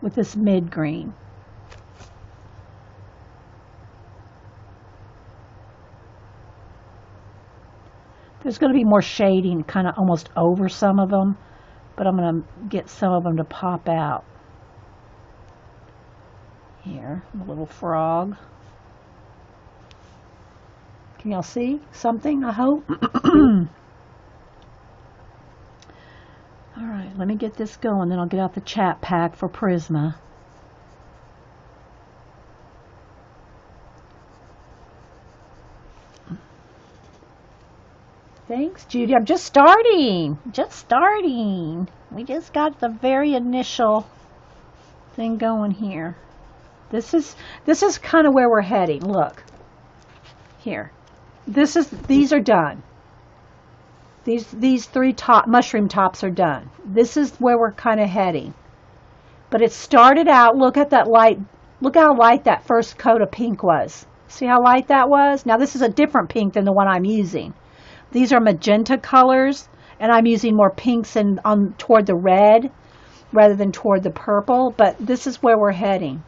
with this mid green. There's going to be more shading kind of almost over some of them, but I'm going to get some of them to pop out. Here, the little frog. Can y'all see something, I hope? Alright, let me get this going, then I'll get out the chat pack for Prisma. Thanks, Judy. I'm just starting. We just got the very initial thing going here. This is kind of where we're heading. Look. Here. These are done. These 3 mushroom tops are done. This is where we're kind of heading. But it started out, look at that light. Look how light that first coat of pink was. See how light that was? Now this is a different pink than the one I'm using. These are magenta colors, and I'm using more pinks and toward the red rather than toward the purple, but this is where we're heading.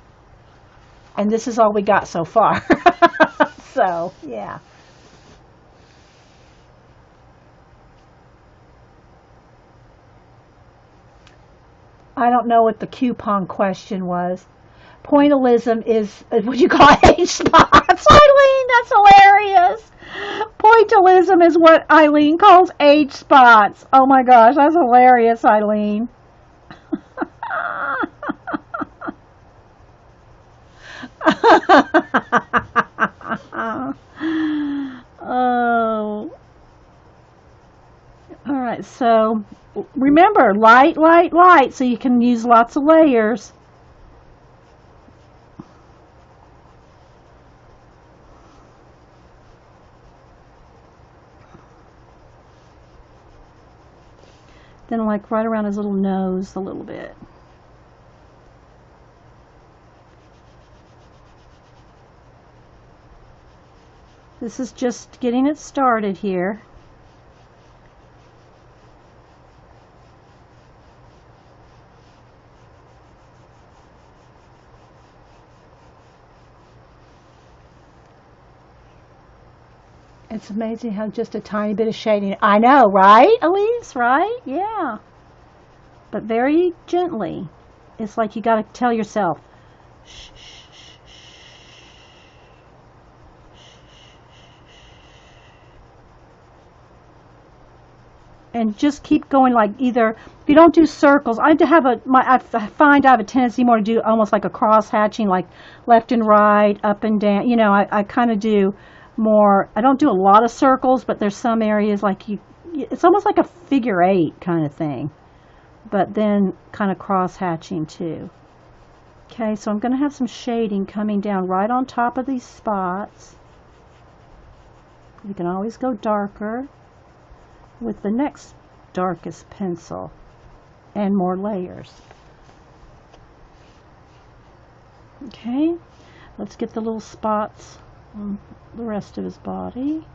And this is all we got so far. So, yeah. I don't know what the coupon question was. Pointillism is what you call age spots. Eileen, that's hilarious. Pointillism is what Eileen calls age spots. Oh my gosh, that's hilarious, Eileen. Oh. All right, so remember, light, so you can use lots of layers. Then like right around his little nose a little bit. This is just getting it started here. It's amazing how just a tiny bit of shading. I know, right, Elise? Right? Yeah. But very gently. It's like you got to tell yourself, shh, shh, shh, and just keep going. Like either if you don't do circles, I find I have a tendency more to do almost like a cross hatching, like left and right, up and down. You know, I kind of do more. I don't do a lot of circles, but there's some areas like it's almost like a figure 8 kind of thing, but then kind of cross hatching too. Okay, so I'm going to have some shading coming down right on top of these spots. You can always go darker with the next darkest pencil and more layers. Okay, let's get the little spots on the rest of his body.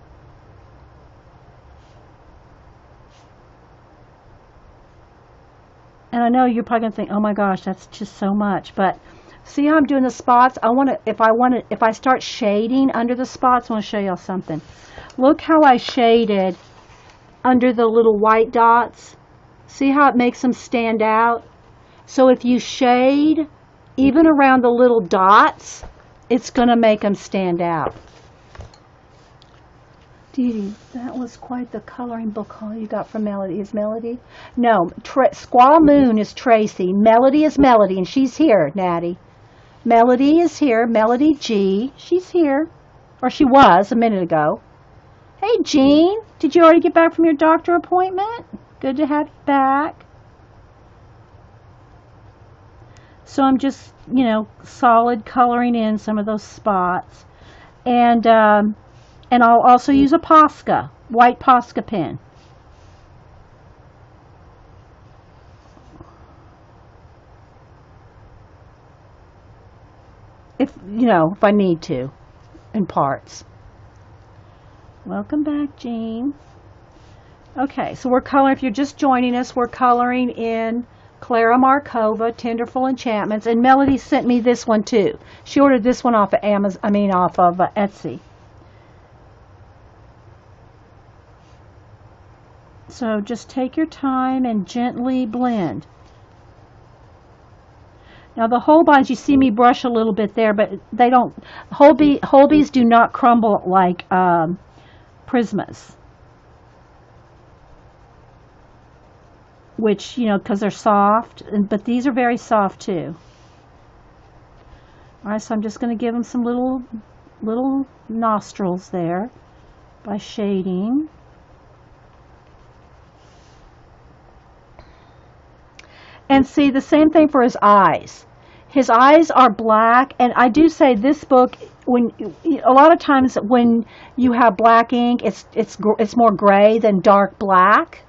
And I know you're probably gonna think, oh my gosh, that's just so much. But see how I'm doing the spots? If I start shading under the spots, I want to show y'all something. Look how I shaded under the little white dots. See how it makes them stand out? So if you shade even around the little dots, it's going to make them stand out. Dee Dee, that was quite the coloring book haul you got from Melody. Is Melody? No, Squaw Moon is Tracy. Melody is Melody, and she's here, Natty. Melody is here. Melody G. She's here. Or she was a minute ago. Hey, Jean. Did you already get back from your doctor appointment? Good to have you back. So I'm just, solid coloring in some of those spots. And I'll also use a Posca, white Posca pen. If I need to, in parts. Welcome back, Jean. Okay, so we're coloring, if you're just joining us, we're coloring in Klara Markova, Tenderful Enchantments, and Melody sent me this one too. She ordered this one off of Etsy. So just take your time and gently blend. Now the Holbeins, you see me brush a little bit there, but they don't, Holbeins do not crumble like Prismas. Which, because they're soft, but these are very soft too. Alright, so I'm just going to give them some little nostrils there by shading. And see, the same thing for his eyes. His eyes are black, and I do say this book, a lot of times when you have black ink, it's more gray than dark black.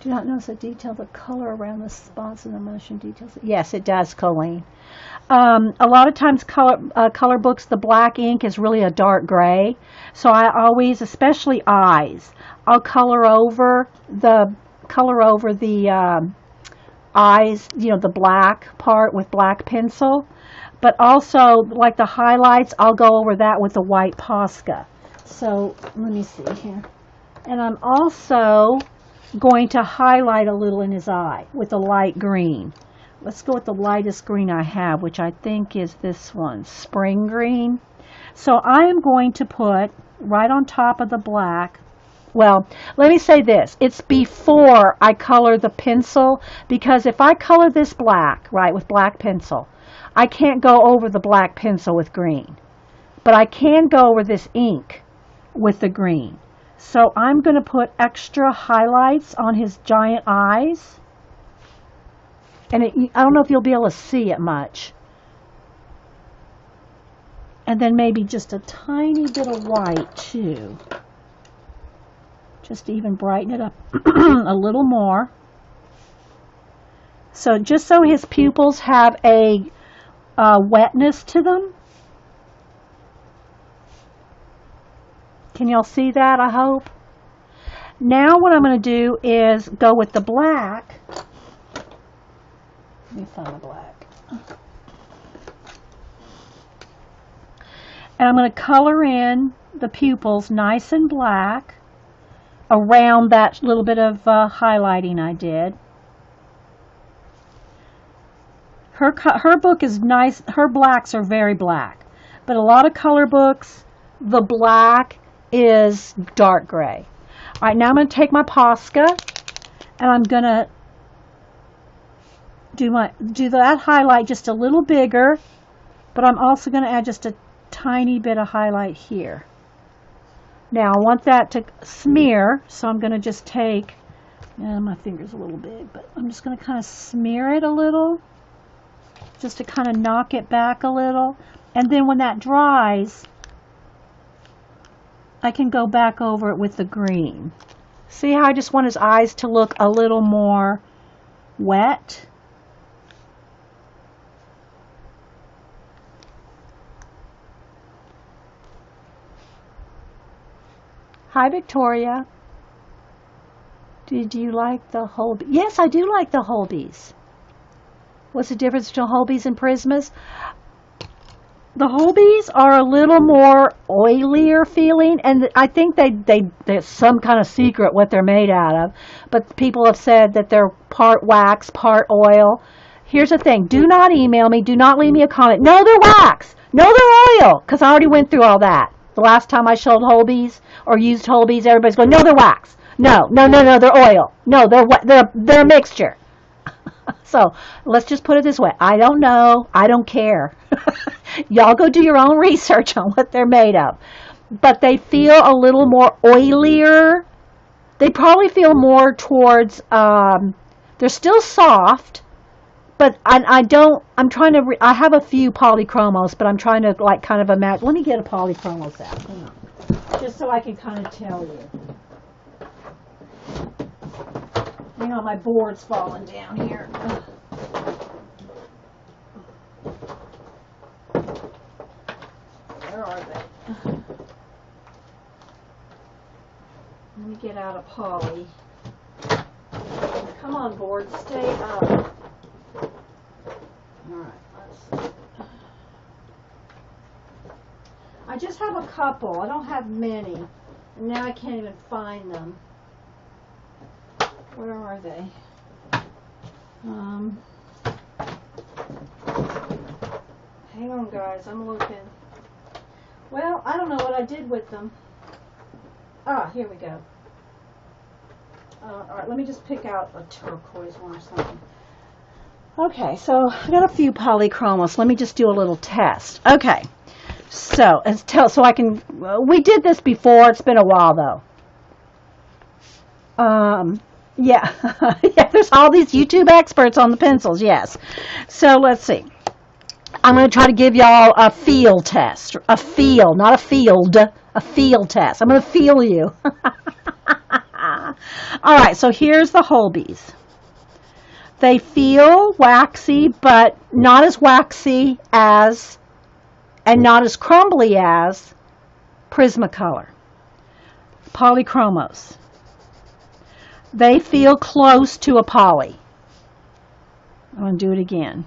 Do not notice the detail, the color around the spots and the motion details. Yes, it does, Colleen. A lot of times color books, the black ink is really a dark gray. So I always, especially eyes, I'll color over the eyes, the black part with black pencil. But also, like the highlights, I'll go over that with the white Posca. So, let me see here. And I'm also going to highlight a little in his eye with a light green. Let's go with the lightest green I have, which I think is this one, spring green. So I am going to put right on top of the black. Well, let me say this. It's before I color the pencil, because if I color this black, right, with black pencil, I can't go over the black pencil with green. But I can go over this ink with the green. So I'm going to put extra highlights on his giant eyes. And I don't know if you'll be able to see it much. And then maybe just a tiny bit of white too. Just to even brighten it up a little more. So just so his pupils have a wetness to them. Can y'all see that, I hope? Now what I'm going to do is go with the black. Let me find the black. And I'm going to color in the pupils nice and black around that little bit of highlighting I did. Her book is nice. Her blacks are very black. But a lot of color books, the black is dark gray. All right, now I'm going to take my Posca and I'm going to do that highlight just a little bigger, but I'm also going to add just a tiny bit of highlight here. Now I want that to smear, so I'm going to just take, my finger's a little big, but I'm just going to kind of smear it a little, just to kind of knock it back a little. And then when that dries, I can go back over it with the green. See how I just want his eyes to look a little more wet? Hi, Victoria. Did you like the Holbees? Yes, I do like the Holbees. What's the difference between Holbees and Prismas? The Holbees are a little more oilier feeling, and I think there's some kind of secret what they're made out of. But people have said that they're part wax, part oil. Here's the thing. Do not email me. Do not leave me a comment. No, they're wax. No, they're oil. Because I already went through all that. The last time I showed Holbees or used Holbees, everybody's going, no, they're wax. No, they're oil. No, they're a mixture. So let's just put it this way. I don't know. I don't care. Y'all go do your own research on what they're made of. But they feel a little more oilier. They probably feel more towards, they're still soft, but I have a few polychromos, but I'm trying to like kind of imagine. Let me get a polychromos out. Hang on. Just so I can kind of tell you. Hang on, my board's falling down here. Where are they? Let me get out a poly. Come on, board, stay up. Alright, let's see. I just have a couple. I don't have many. And now I can't even find them. Where are they? Hang on, guys. I'm looking. Well, I don't know what I did with them. Ah, here we go. Alright, let me just pick out a turquoise one or something. Okay, so I got a few polychromos. Let me just do a little test. Okay, so I can. We did this before. It's been a while though. Yeah, yeah. There's all these YouTube experts on the pencils. Yes. So let's see. I'm going to try to give y'all a feel test. A feel, not a field. A feel test. I'm going to feel you. All right. So here's the Holbees. They feel waxy, but not as waxy as, and not as crumbly as, Prismacolor. Polychromos. They feel close to a poly. I'm going to do it again.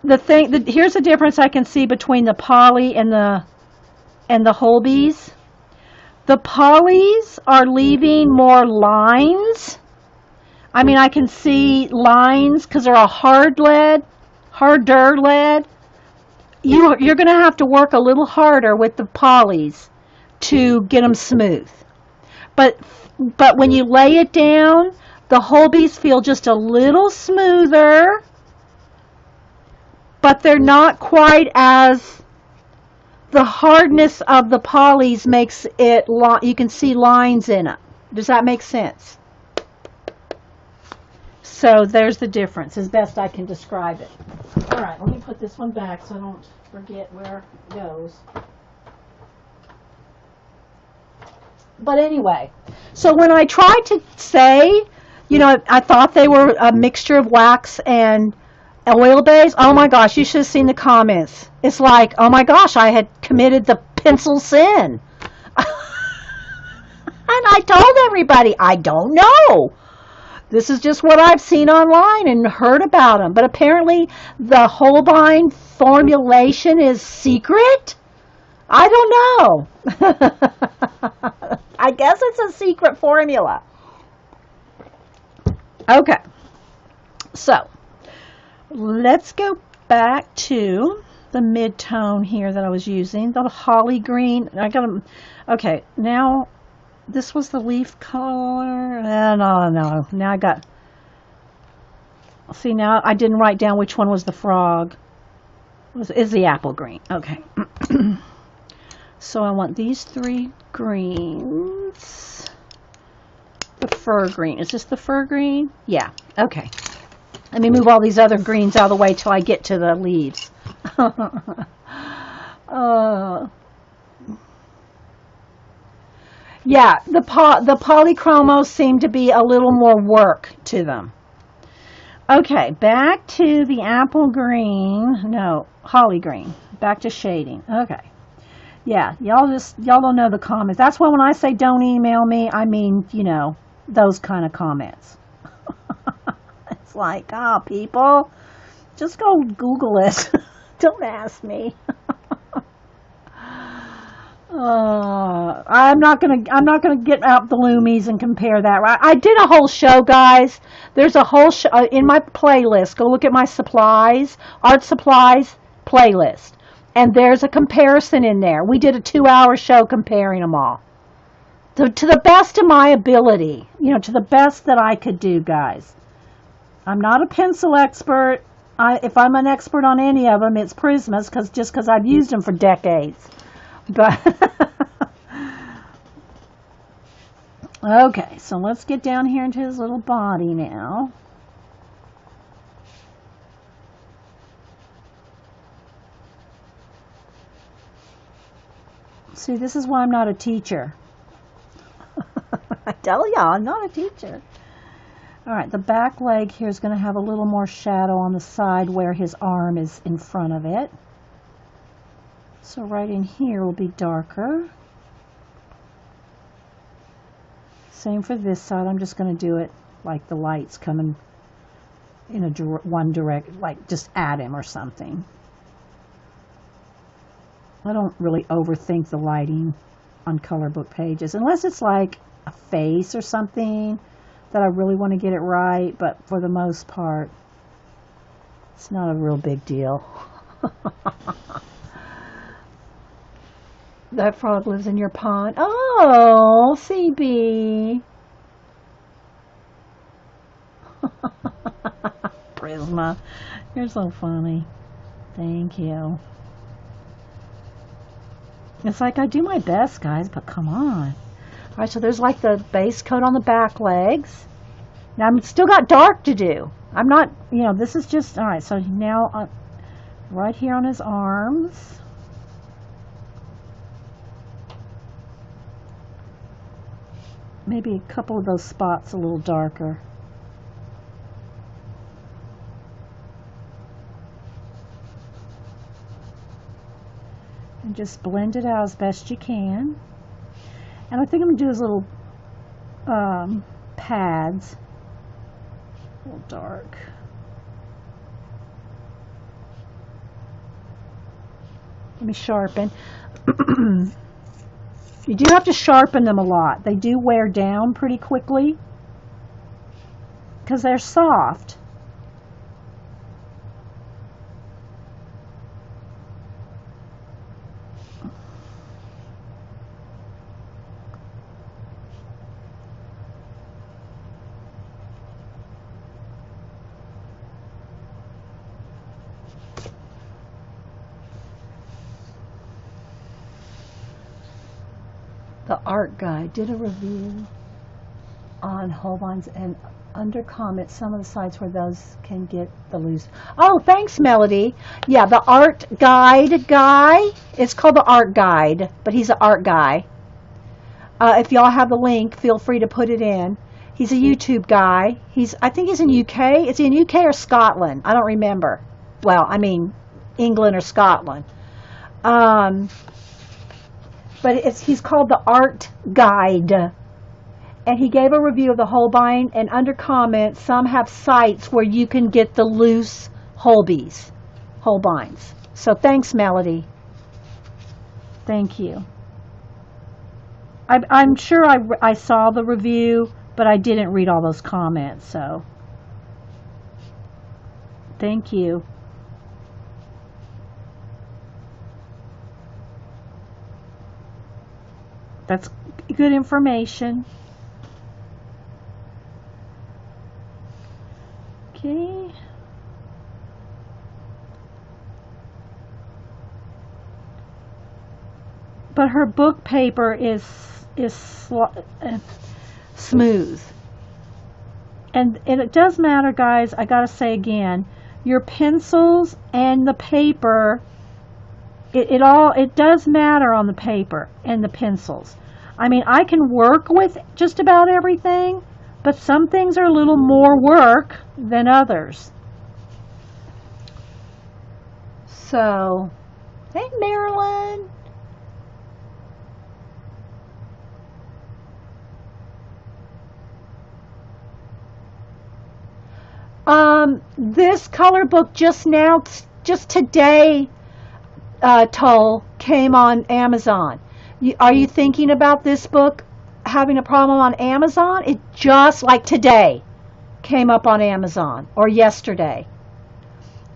Here's the difference I can see between the poly and the Holbees. The polys are leaving more lines. I mean, I can see lines because they're a harder lead. You're going to have to work a little harder with the polys to get them smooth. But when you lay it down, the Holbees feel just a little smoother, but they're not quite as, the hardness of the polys makes it, you can see lines in it. Does that make sense? So there's the difference, as best I can describe it. All right, let me put this one back so I don't forget where it goes. But anyway, so when I tried to say, you know, I thought they were a mixture of wax and oil base. Oh my gosh, you should have seen the comments. It's like, oh my gosh, I had committed the pencil sin. And I told everybody, I don't know. This is just what I've seen online and heard about them. But apparently the Holbein formulation is secret. I don't know. I guess it's a secret formula. Okay. So, let's go back to the mid-tone here that I was using. The holly green. I got them. Okay, now this was the leaf color. No. Now I got. See, now I didn't write down which one was the frog. Is the apple green. Okay. So I want these three greens. The fir green. Is this the fir green? Yeah. Okay. Let me move all these other greens out of the way till I get to the leaves. Yeah, the polychromos seem to be a little more work to them. Okay, back to the apple green. No, holly green. Back to shading. Okay. Yeah, y'all don't know the comments. That's why when I say don't email me, I mean, those kind of comments. It's like, people, just go Google it. Don't ask me. I'm not gonna get out the Loomies and compare that. Right? I did a whole show, guys. There's a whole show in my playlist. Go look at my supplies, art supplies playlist, and there's a comparison in there. We did a 2-hour show comparing them all. To the best of my ability, to the best that I could do, guys. I'm not a pencil expert. If I'm an expert on any of them, it's Prismas, because I've used them for decades. But okay, so let's get down here into his little body now. See, this is why I'm not a teacher. I tell y'all, I'm not a teacher. All right, the back leg here is going to have a little more shadow on the side where his arm is in front of it. So right in here will be darker. Same for this side. I'm just going to do it like the light's coming in one direct, like just at him or something. I don't really overthink the lighting on color book pages, unless it's like a face or something that I really want to get it right, but for the most part, it's not a real big deal. That frog lives in your pond. Oh, CB. Prisma, you're so funny. Thank you. It's like I do my best, guys, but come on. All right, so there's like the base coat on the back legs. Now I'm still got dark to do. I'm not, this is just, all right, so now right here on his arms. Maybe a couple of those spots a little darker. And just blend it out as best you can. And I think I'm going to do his little pads. A little dark. Let me sharpen. You do have to sharpen them a lot. They do wear down pretty quickly because they're soft. The art guy did a review on Holbein's, and under comments some of the sites where those can get the loose. Oh, thanks, Melody. Yeah, the art guide guy. It's called the art guide, but he's an art guy. If y'all have the link, feel free to put it in. He's a YouTube guy. I think he's in UK. Is he in UK or Scotland? I don't remember. Well, I mean, England or Scotland. But he's called the Art Guide. And he gave a review of the Holbein, and under comments, some have sites where you can get the loose Holbeins. So thanks, Melody. Thank you. I'm sure I saw the review, but I didn't read all those comments, so thank you. That's good information. Okay. But her book paper is smooth. And it does matter, guys. I gotta say again, your pencils and the paper, it does matter on the paper and the pencils. I mean, I can work with just about everything, but some things are a little more work than others. So, hey, Marilyn. This color book just now, just today, Toll, came on Amazon. Are you thinking about this book having a problem on Amazon? It just like today came up on Amazon, or yesterday.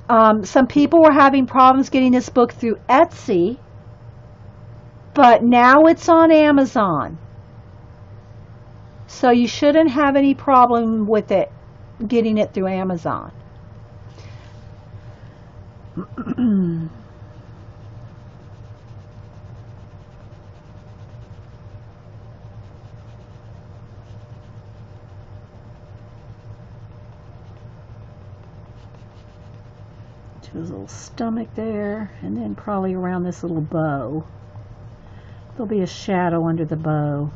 Some people were having problems getting this book through Etsy, but now it's on Amazon. So you shouldn't have any problem with it, getting it through Amazon. To his little stomach there, and then probably around this little bow. There'll be a shadow under the bow.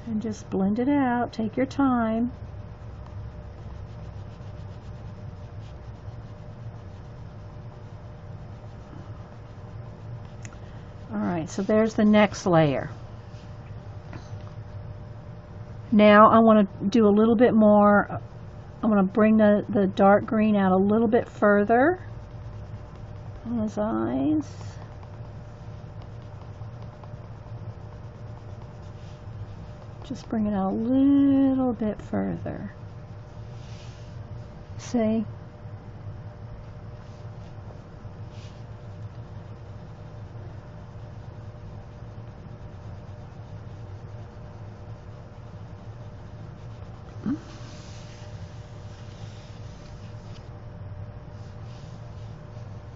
And just blend it out. Take your time. Alright, so there's the next layer. Now I want to do a little bit more. I'm going to bring the dark green out a little bit further on his eyes. Just bring it out a little bit further. See?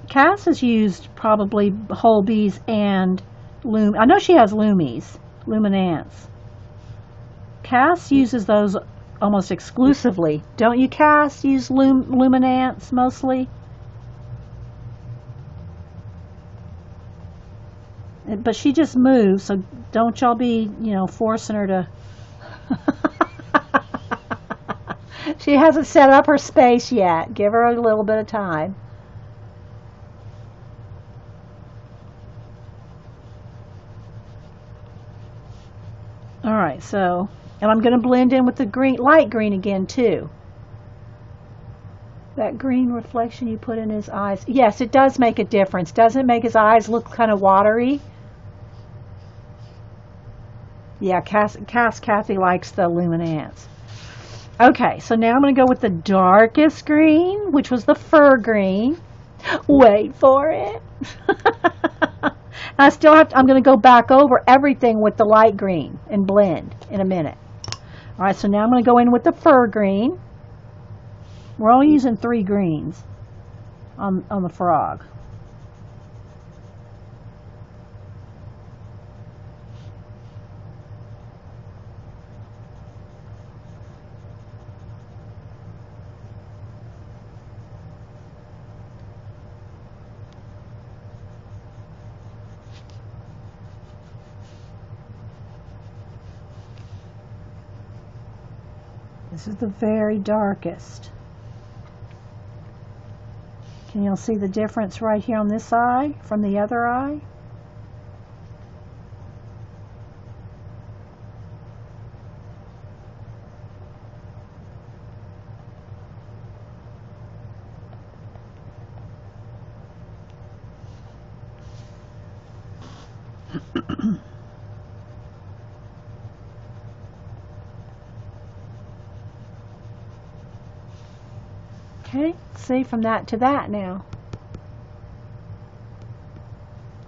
Cass has used probably whole bees and I know she has luminance. Cass uses those almost exclusively. Don't you, Cass, use luminance mostly? But she just moves, so don't y'all be, forcing her to... She hasn't set up her space yet. Give her a little bit of time. Alright, so, and I'm going to blend in with the green, light green again too. That green reflection you put in his eyes. Yes, it does make a difference. Doesn't it make his eyes look kind of watery? Yeah, Kathy likes the luminance. Okay, so now I'm going to go with the darkest green, which was the fur green. Wait for it. I still have to, I'm going to go back over everything with the light green and blend in a minute. All right, so now I'm going to go in with the fur green. We're only using 3 greens on the frog. This is the very darkest. Can you see the difference right here on this eye from the other eye? Okay, see from that to that now.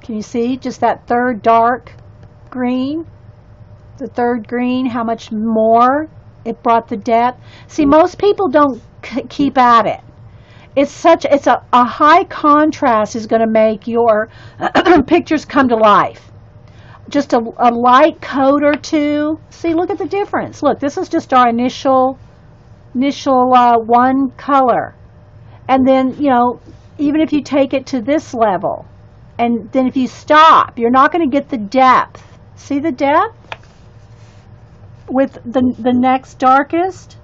Can you see just that third dark green? The third green, how much more it brought the depth. See, most people don't keep at it. It's a high contrast is going to make your pictures come to life. Just a light coat or two. See, look at the difference. Look, this is just our initial one color, and then even if you take it to this level, and then if you stop, you're not going to get the depth. See the depth with the next darkest.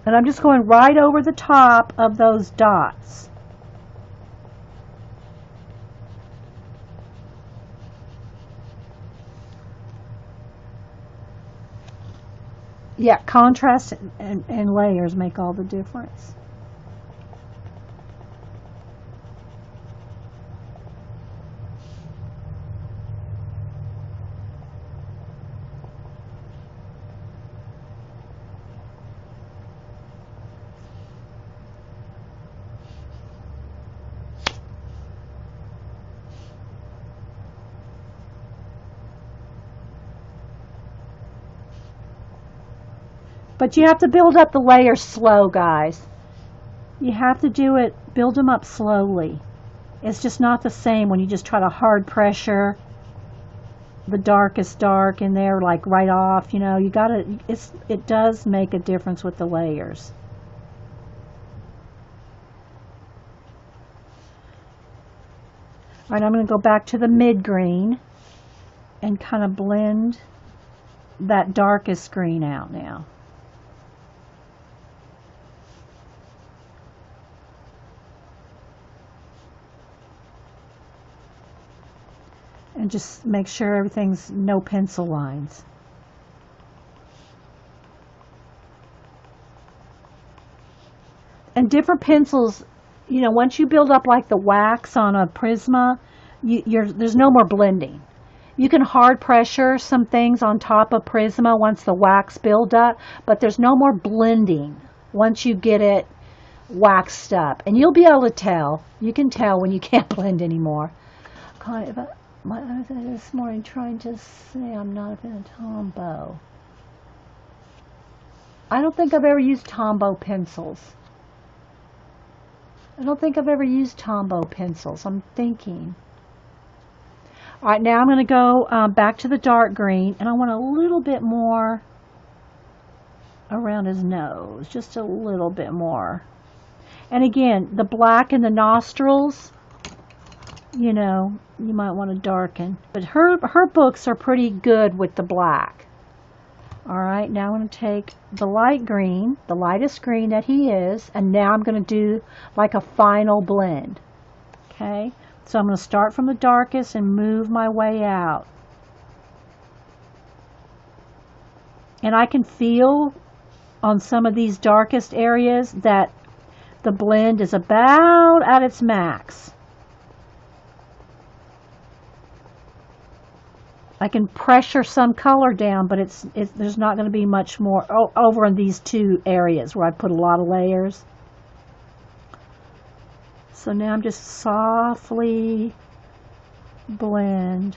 And I'm just going right over the top of those dots. Yeah, contrast and layers make all the difference. But you have to build up the layers slow, guys. You have to build them up slowly. It's just not the same when you just try to hard pressure the darkest dark in there, like right off. You know, you gotta, it does make a difference with the layers. All right, I'm going to go back to the mid green and kind of blend that darkest green out now. And just make sure everything's no pencil lines. And different pencils, you know, once you build up like the wax on a Prisma, there's no more blending. You can hard pressure some things on top of Prisma once the wax builds up, but there's no more blending once you get it waxed up. And you'll be able to tell. You can tell when you can't blend anymore. I was this morning trying to say I'm not a fan of Tombow. I don't think I've ever used Tombow pencils. I don't think I've ever used Tombow pencils. I'm thinking. All right, now I'm going to go back to the dark green, and I want a little bit more around his nose, just a little bit more. And again, the black in the nostrils, you know, you might want to darken. But her books are pretty good with the black. All right, now I'm going to take the light green, the lightest green that he is, and now I'm going to do like a final blend. Okay, so I'm going to start from the darkest and move my way out. And I can feel on some of these darkest areas that the blend is about at its max. I can pressure some color down, but there's not going to be much more over in these two areas where I put a lot of layers. So now I'm just softly blend.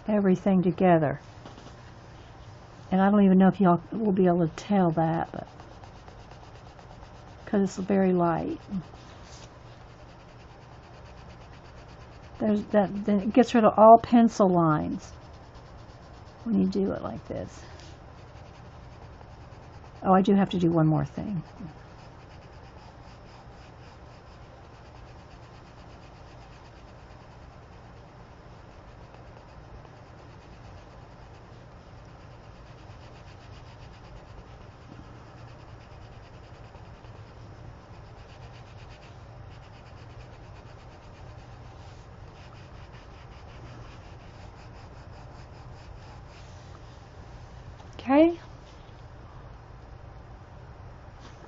Everything together. And I don't even know if y'all will be able to tell that, but because it's very light. There's that. Then it gets rid of all pencil lines when you do it like this. Oh, I do have to do one more thing. Okay.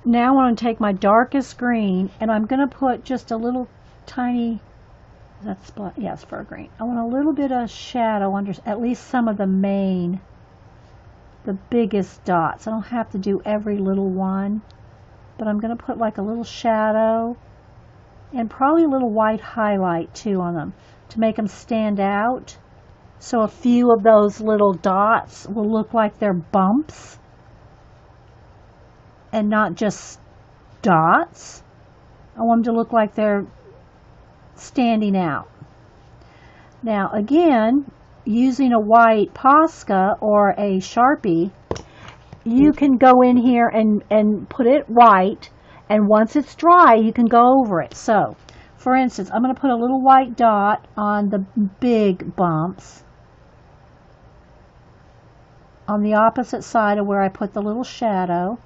Now I'm going to take my darkest green and I'm going to put just a little tiny, that's, yeah, it's fur green. I want a little bit of shadow under at least some of the biggest dots. I don't have to do every little one, but I'm going to put like a little shadow and probably a little white highlight too on them to make them stand out. So a few of those little dots will look like they're bumps and not just dots. I want them to look like they're standing out. Now again, using a white Posca or a Sharpie, you can go in here and put it white And once it's dry, you can go over it. So, for instance, I'm going to put a little white dot on the big bumps on the opposite side of where I put the little shadow.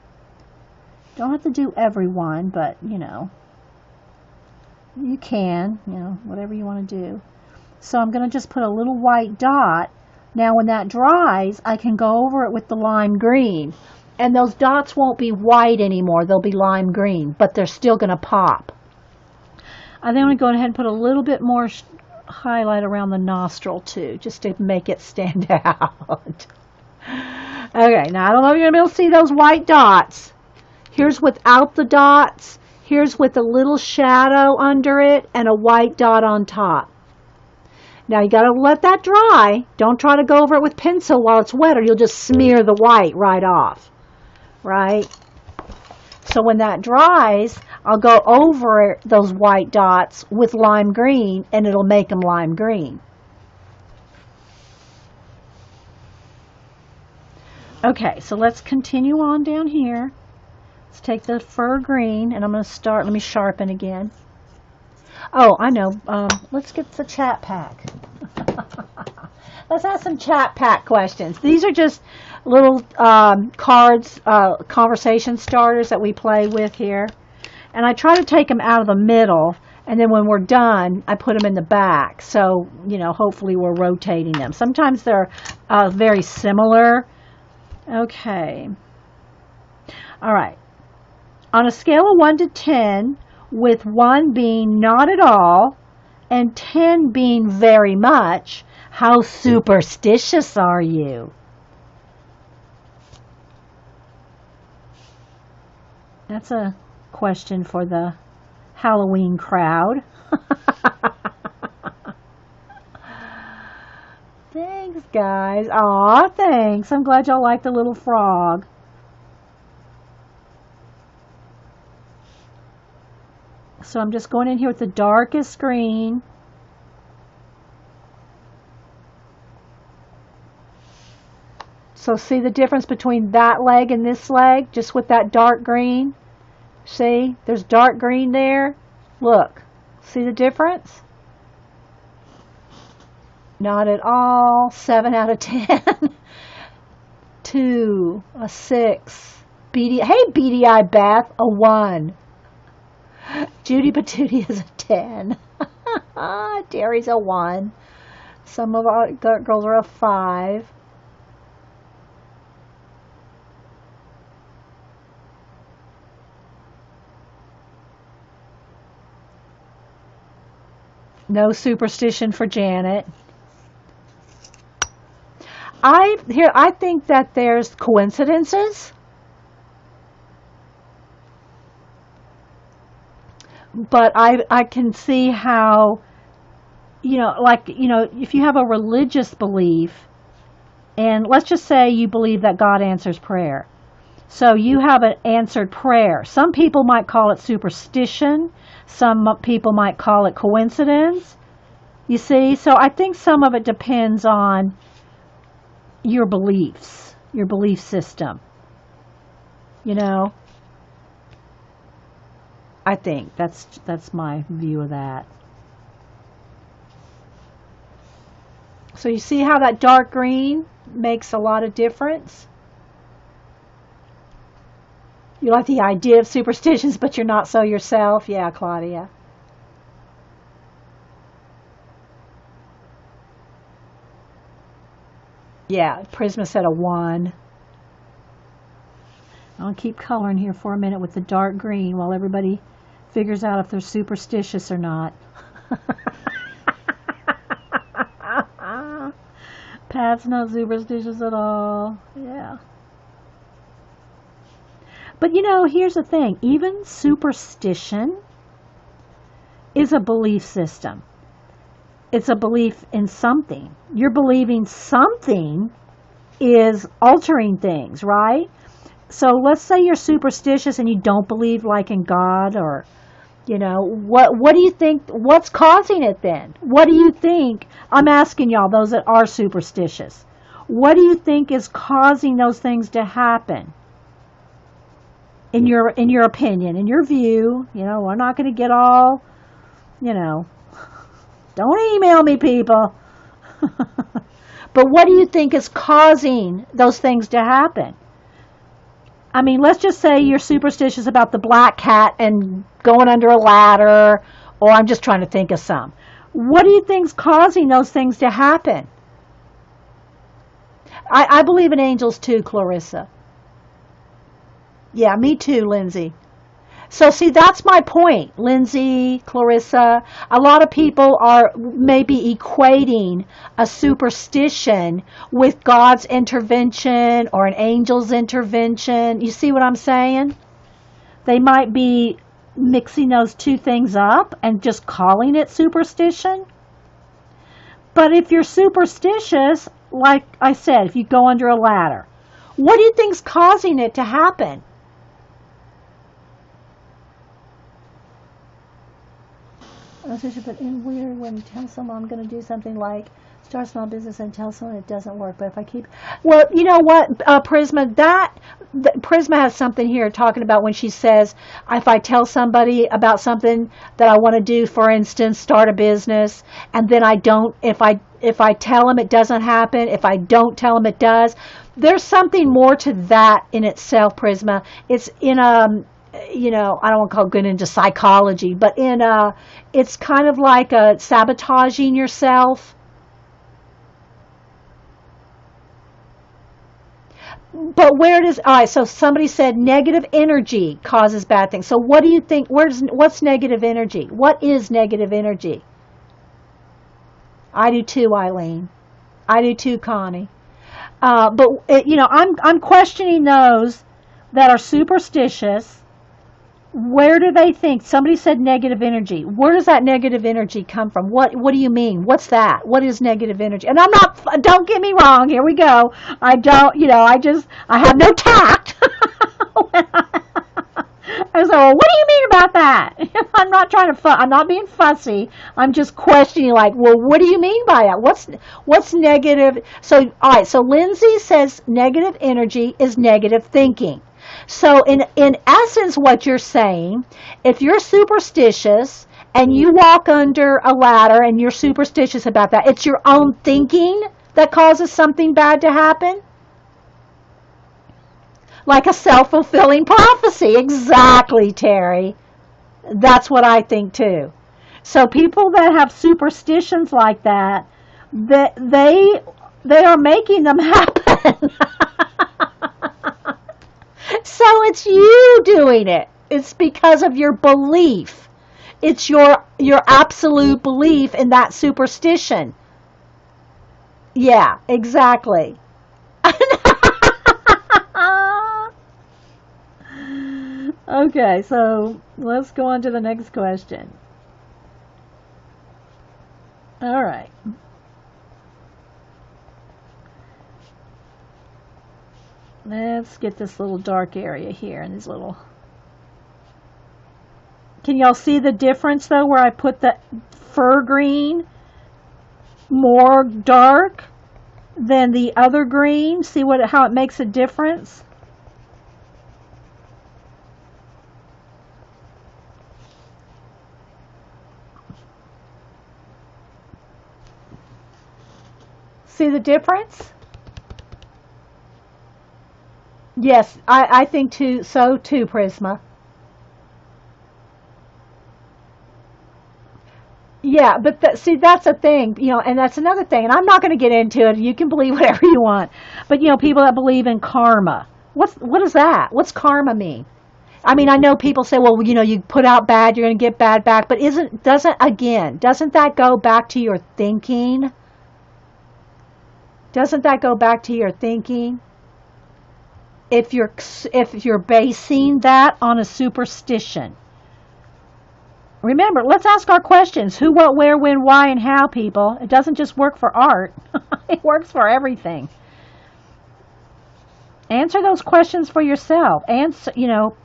Don't have to do every one, but, you know, you can, you know, whatever you want to do. So I'm going to just put a little white dot. Now when that dries, I can go over it with the lime green. And those dots won't be white anymore. They'll be lime green, but they're still going to pop. I then want to go ahead and put a little bit more highlight around the nostril too, just to make it stand out. Okay, now I don't know if you're going to be able to see those white dots. Here's without the dots. Here's with a little shadow under it and a white dot on top. Now you got to let that dry. Don't try to go over it with pencil while it's wet or you'll just smear the white right off. Right? So when that dries, I'll go over those white dots with lime green and it'll make them lime green. Okay, so let's continue on down here. Let's take the fur green and I'm going to start, let me sharpen again. Oh, I know, let's get the chat pack. Let's ask some chat pack questions. These are just little cards, conversation starters that we play with here. And I try to take them out of the middle, and then when we're done, I put them in the back. So, you know, hopefully we're rotating them. Sometimes they're very similar. Okay. All right. On a scale of 1 to 10, with 1 being not at all and 10 being very much, how superstitious are you? That's a question for the Halloween crowd. Thanks, guys. Aw, thanks. I'm glad y'all like the little frog. So I'm just going in here with the darkest green. So see the difference between that leg and this leg, just with that dark green? See, there's dark green there. Look, see the difference? Not at all. 7 out of 10. 2, a 6. Hey, Beady Eye Beth, a 1. Judy Patootie is a 10. Terry's a 1. Some of our girls are a 5. No superstition for Janet. I think that there's coincidences. But I can see how, if you have a religious belief, and let's just say you believe that God answers prayer. So you have an answered prayer. Some people might call it superstition. Some people might call it coincidence. You see? So I think some of it depends on your beliefs, your belief system. I think that's my view of that. So you see how that dark green makes a lot of difference? You like the idea of superstitions, but you're not so yourself? Yeah, Claudia. Yeah, Prisma said a 1. I'll keep coloring here for a minute with the dark green while everybody figures out if they're superstitious or not. Pat's not superstitious at all. Yeah. But here's the thing. Even superstition is a belief system. It's a belief in something. You're believing something is altering things, right? So let's say you're superstitious and you don't believe like in God or, what do you think, what's causing it then? What do you think, I'm asking y'all, those that are superstitious, what do you think is causing those things to happen? in your opinion, in your view. We're not going to get all, you know, don't email me, people. But what do you think is causing those things to happen? I mean, let's just say you're superstitious about the black cat and going under a ladder, or I'm just trying to think of some. What do you think's causing those things to happen? I believe in angels too, Clarissa. Yeah, me too, Lindsay. So see, that's my point, Lindsay, Clarissa. A lot of people are maybe equating a superstition with God's intervention or an angel's intervention. You see what I'm saying? They might be mixing those two things up and just calling it superstition. But if you're superstitious, like I said, if you go under a ladder, what do you think's causing it to happen? But in weird when you tell someone I'm going to do something like start a small business and tell someone it doesn't work. But if I keep, well, you know what, Prisma, Prisma has something here talking about when she says if I tell somebody about something that I want to do, for instance, start a business, and then I don't, if I tell them it doesn't happen, if I don't tell them it does, there's something more to that in itself, Prisma. It's in a, I don't want to call it good into psychology, but it's kind of like sabotaging yourself. But where does, all right, so somebody said negative energy causes bad things. So what do you think, what's negative energy? What is negative energy? I do too, Eileen. I do too, Connie. But I'm questioning those that are superstitious. Where do they think? Somebody said negative energy. Where does that negative energy come from? What do you mean? What's that? What is negative energy? And I'm not, don't get me wrong, here we go. I don't, I have no tact. I was like, well, what do you mean about that? I'm not trying to, I'm not being fussy. I'm just questioning, like, well, what do you mean by that? What's negative? So, all right, so Lindsay says negative energy is negative thinking. So in essence, what you're saying, if you're superstitious and you walk under a ladder and you're superstitious about that, it's your own thinking that causes something bad to happen? Like a self-fulfilling prophecy. Exactly, Terry. That's what I think too. So people that have superstitions like that, they are making them happen. So it's you doing it. It's because of your belief. It's your absolute belief in that superstition. Yeah, exactly. Okay, so let's go on to the next question. All right. Let's get this little dark area here and these little... Can y'all see the difference though where I put the fur green more dark than the other green? See how it makes a difference? See the difference? Yes, I think too, so too, Prisma. Yeah, but see, that's a thing, and that's another thing, and I'm not going to get into it. You can believe whatever you want. But, people that believe in karma, what is that? What's karma mean? I mean, I know people say, well, you put out bad, you're going to get bad back, but doesn't that go back to your thinking? Doesn't that go back to your thinking? If you're basing that on a superstition. Remember, let's ask our questions. Who, what, where, when, why, and how, people. It doesn't just work for art. It works for everything. Answer those questions for yourself.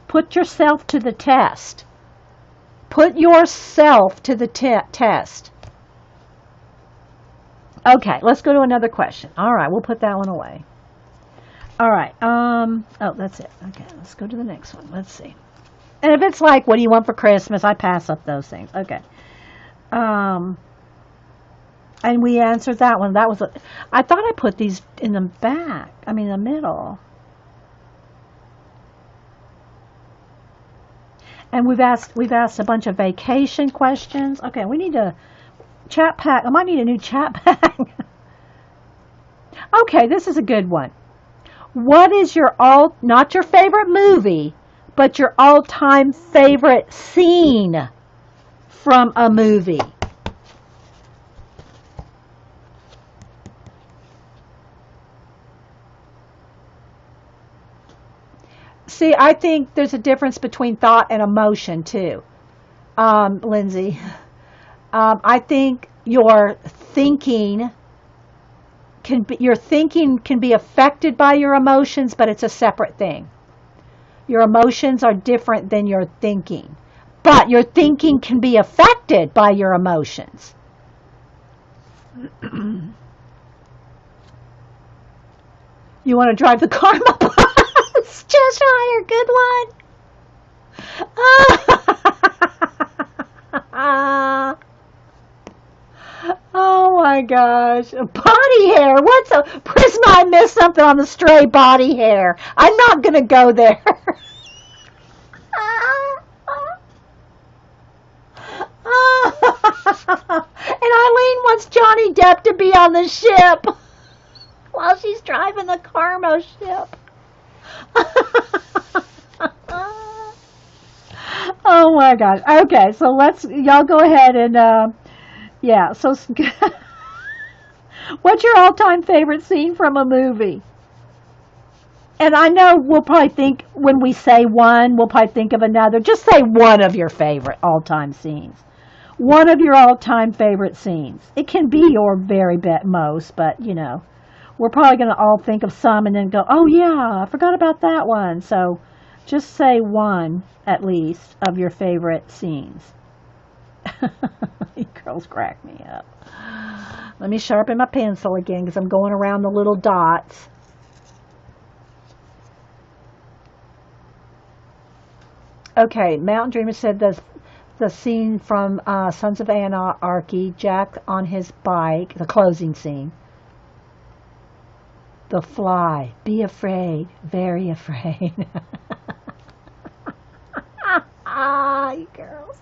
Put yourself to the test. Put yourself to the test. Okay, let's go to another question. All right, we'll put that one away. All right. Oh, that's it. Okay, let's go to the next one. Let's see. And if it's like, what do you want for Christmas? I pass up those things. Okay. Um, and we answered that one. That was. I thought I put these in the back. I mean, the middle. And we've asked a bunch of vacation questions. Okay, we need a chat pack. I might need a new chat pack. Okay, this is a good one. What is your not your favorite movie, but your all-time favorite scene from a movie? See, I think there's a difference between thought and emotion too, Lindsay. I think your thinking can be affected by your emotions, but it's a separate thing. Your emotions are different than your thinking, but your thinking can be affected by your emotions. You want to drive the karma bus? Cheshire, good one. Oh my gosh. Body hair. What's a Prisma? I missed something on the stray body hair. I'm not going to go there. And Eileen wants Johnny Depp to be on the ship while she's driving the Carmo ship. Oh my gosh. Okay, so y'all go ahead and, yeah, so what's your all-time favorite scene from a movie? And I know we'll probably think, when we say one, we'll probably think of another. Just say one of your favorite all-time scenes. One of your all-time favorite scenes. It can be your very most, but, we're probably going to all think of some and then go, oh yeah, I forgot about that one. So just say one, at least, of your favorite scenes. You girls crack me up. Let me sharpen my pencil again because I'm going around the little dots. Okay, Mountain Dreamer said the scene from Sons of Anarchy, Jack on his bike, the closing scene. The Fly, be afraid, very afraid. You girls.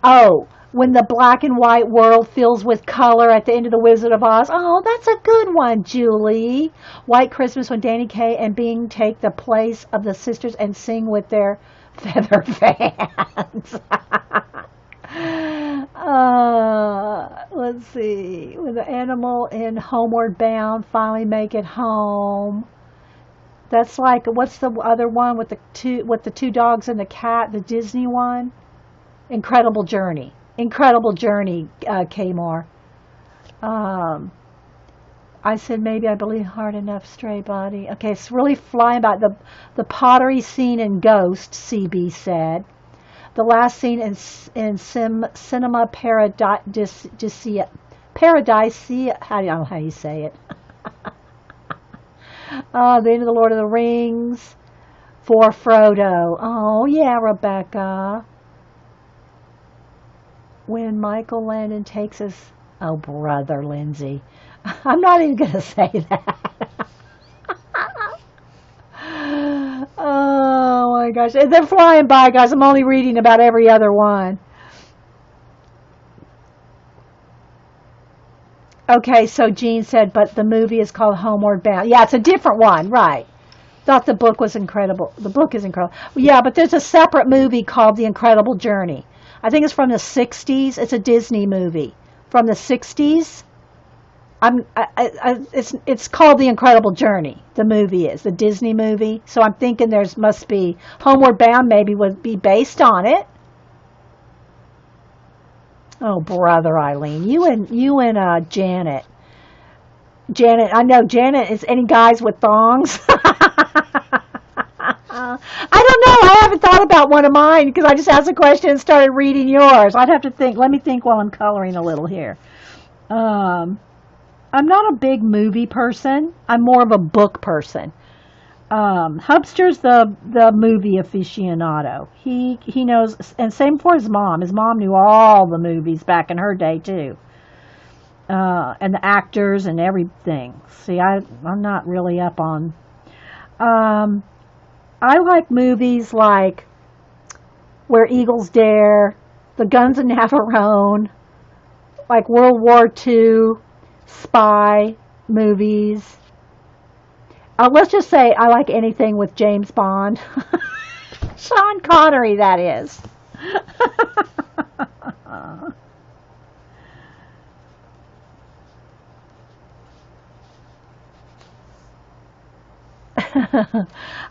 Oh, when the black and white world fills with color at the end of The Wizard of Oz. Oh, that's a good one, Julie. White Christmas, when Danny Kaye and Bing take the place of the sisters and sing with their feather fans. Let's see. When the animal in Homeward Bound finally make it home. That's like, what's the other one with the two dogs and the cat, the Disney one? Incredible Journey. Incredible Journey, Kmore. I said maybe I believe hard enough, stray body. Okay, it's really flying by. The pottery scene in Ghost, CB said. The last scene in Cinema Paradise, I don't know how you say it. The end of the Lord of the Rings for Frodo. Oh, yeah, Rebecca. When Michael Landon takes his... Oh, brother, Lindsay. I'm not even going to say that. Oh, my gosh. They're flying by, guys. I'm only reading about every other one. Okay, so Jean said, but the movie is called Homeward Bound. Yeah, it's a different one, right. Thought the book was incredible. The book is incredible. Yeah, but there's a separate movie called The Incredible Journey. I think it's from the 60s. It's a Disney movie from the 60s. It's called The Incredible Journey. The movie is the Disney movie. So I'm thinking must be Homeward Bound. Maybe would be based on it. Oh, brother, Eileen, you and Janet. Janet, I know Janet is any guys with thongs. I don't know. I haven't thought about one of mine because I just asked a question and started reading yours. I'd have to think. Let me think while I'm coloring a little here. I'm not a big movie person. I'm more of a book person. Hubster's the movie aficionado. He knows, and same for his mom. His mom knew all the movies back in her day too, and the actors and everything. See, I'm not really up on. I like movies like Where Eagles Dare, The Guns of Navarone, like World War II, spy movies. Let's just say I like anything with James Bond. Sean Connery, that is.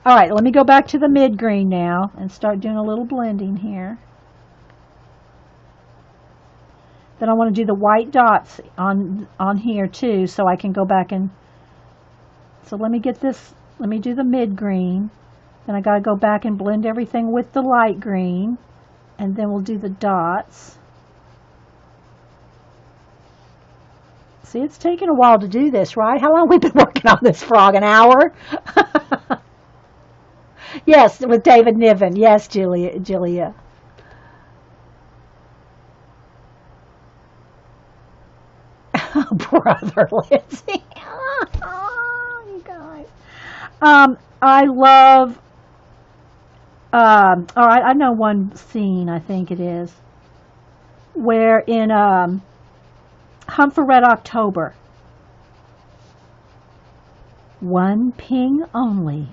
All right, let me go back to the mid-green now and start doing a little blending here. Then I want to do the white dots on here too, so I can go back and... So let me get this, let me do the mid-green. Then I got to go back and blend everything with the light green. And then we'll do the dots. See, it's taken a while to do this, right? How long have we been working on this frog? An hour? Yes, with David Niven. Yes, Julia. Brother Lindsay. You guys. I love, all right, I know one scene, I think it is, where in Hunt for Red October, one ping only.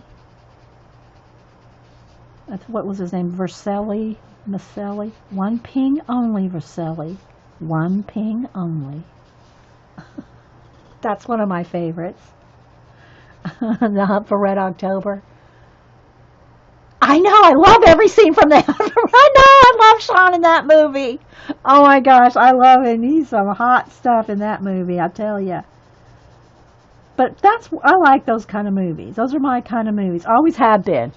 That's, what was his name? Vercelli? Maselli? One ping only, Vercelli. One ping only. That's one of my favorites. The Hunt for Red October. I know, I love every scene from that. I know, I love Sean in that movie. Oh my gosh, I love him. He's some hot stuff in that movie, I tell you. But I like those kind of movies. Those are my kind of movies. Always have been.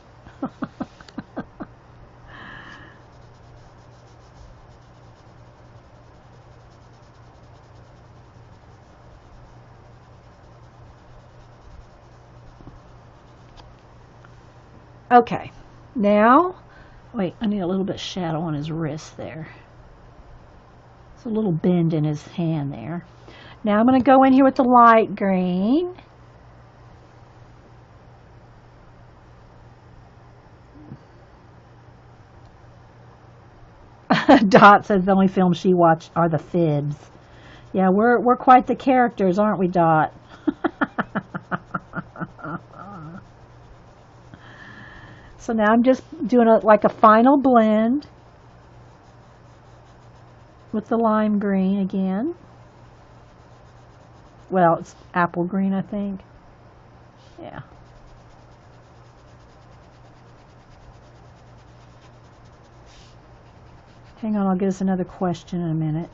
Okay, now, wait, I need a little bit of shadow on his wrist there. It's a little bend in his hand there. Now I'm going to go in here with the light green. Dot says the only films she watched are the fibs. Yeah, we're quite the characters, aren't we, Dot? So now I'm just doing like a final blend with the lime green again. Well, it's apple green, I think. Yeah. Hang on, I'll get us another question in a minute.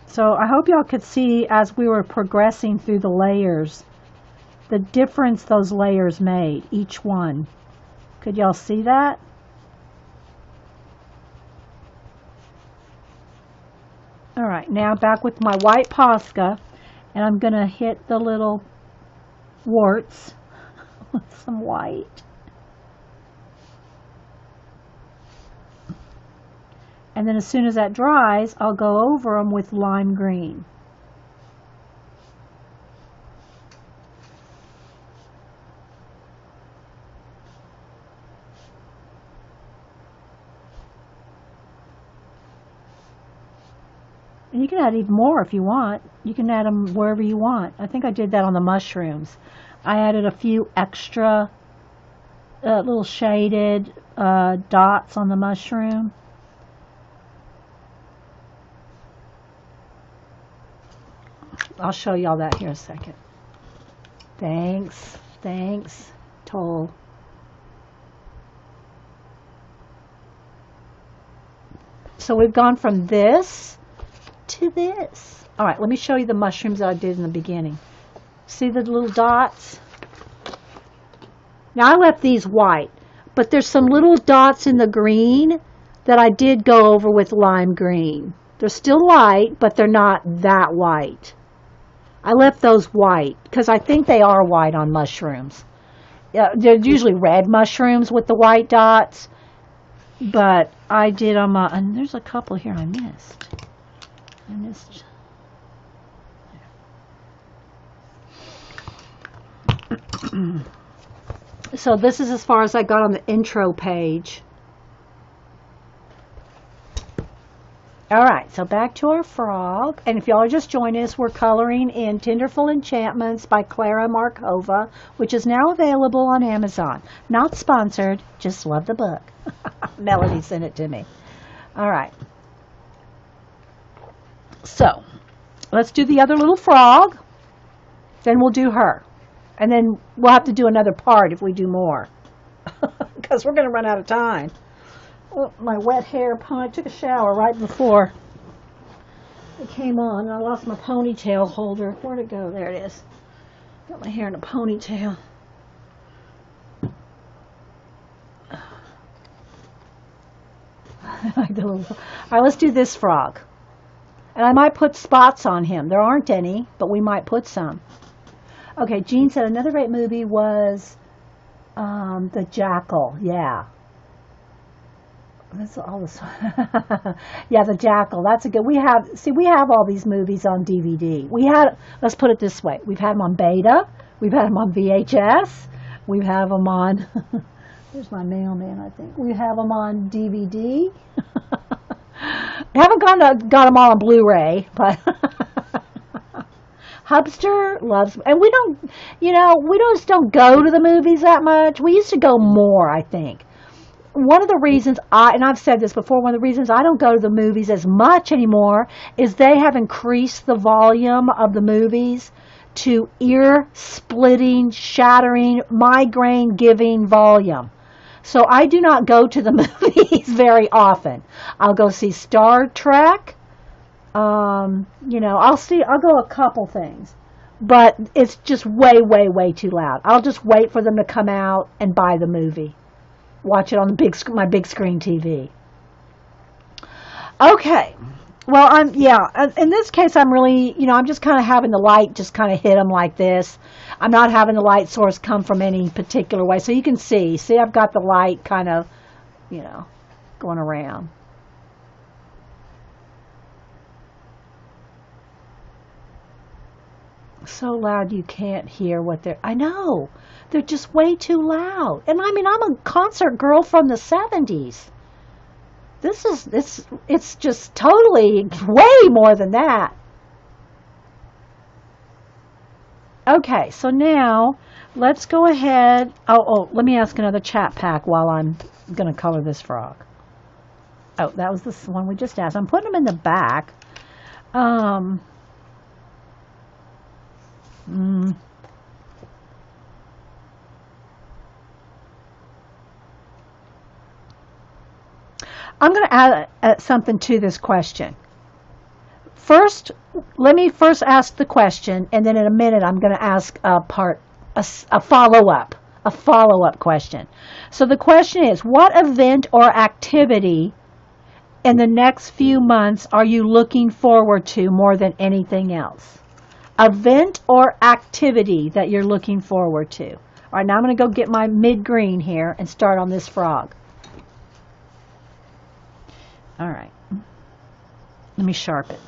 So I hope y'all could see as we were progressing through the layers, the difference those layers made, each one. Could y'all see that? All right, now back with my white Posca, and I'm going to hit the little warts with some white. And then as soon as that dries, I'll go over them with lime green. And you can add even more if you want. You can add them wherever you want. I think I did that on the mushrooms. I added a few extra little shaded dots on the mushroom. I'll show y'all that here in a second. Thanks, Toll. So we've gone from this to this. All right, let me show you the mushrooms that I did in the beginning. See the little dots? Now I left these white, but there's some little dots in the green that I did go over with lime green. They're still light, but they're not that white. I left those white because I think they are white on mushrooms. They're usually red mushrooms with the white dots, but I did them, and there's a couple here I missed. So this is as far as I got on the intro page. Alright, so back to our frog. And if y'all are just joining us, we're coloring in Tenderful Enchantments by Klara Markova, which is now available on Amazon. Not sponsored, just love the book. Melody sent it to me. Alright. So, let's do the other little frog. Then we'll do her. And then we'll have to do another part if we do more. Because we're going to run out of time. Oh, my wet hair pony. I took a shower right before it came on. I lost my ponytail holder. Where'd it go? There it is. Got my hair in a ponytail. All right, let's do this frog. And I might put spots on him. There aren't any, but we might put some. Okay, Jean said another great movie was The Jackal. Yeah. That's all this. Yeah, The Jackal. That's a good. We have all these movies on DVD. Let's put it this way. We've had them on beta. We've had them on VHS. We have them on. There's my mailman, I think. We have them on DVD. We haven't got them all on Blu-ray, but Hubster loves, and we just don't go to the movies that much. We used to go more, I think. One of the reasons and I've said this before, one of the reasons I don't go to the movies as much anymore is they have increased the volume of the movies to ear-splitting, shattering, migraine-giving volume. So I do not go to the movies very often. I'll go see Star Trek. I'll go a couple things. But it's just way, way, way too loud. I'll just wait for them to come out and buy the movie. Watch it on my big screen TV. Okay. Well, in this case, I'm really, I'm just kind of having the light just kind of hit them like this. I'm not having the light source come from any particular way. So you can see, I've got the light kind of, going around. So loud you can't hear what I know. They're just way too loud. And I'm a concert girl from the 70s. It's just totally way more than that. Okay, so now let's go ahead. Let me ask another chat pack while I'm going to color this frog. Oh, that was the one we just asked. I'm putting them in the back. I'm going to add something to this question. Let me first ask the question, and then in a minute I'm going to ask a follow-up question. So the question is, what event or activity in the next few months are you looking forward to more than anything else? Event or activity that you're looking forward to. All right, now I'm going to go get my mid-green here and start on this frog. All right. Let me sharpen it.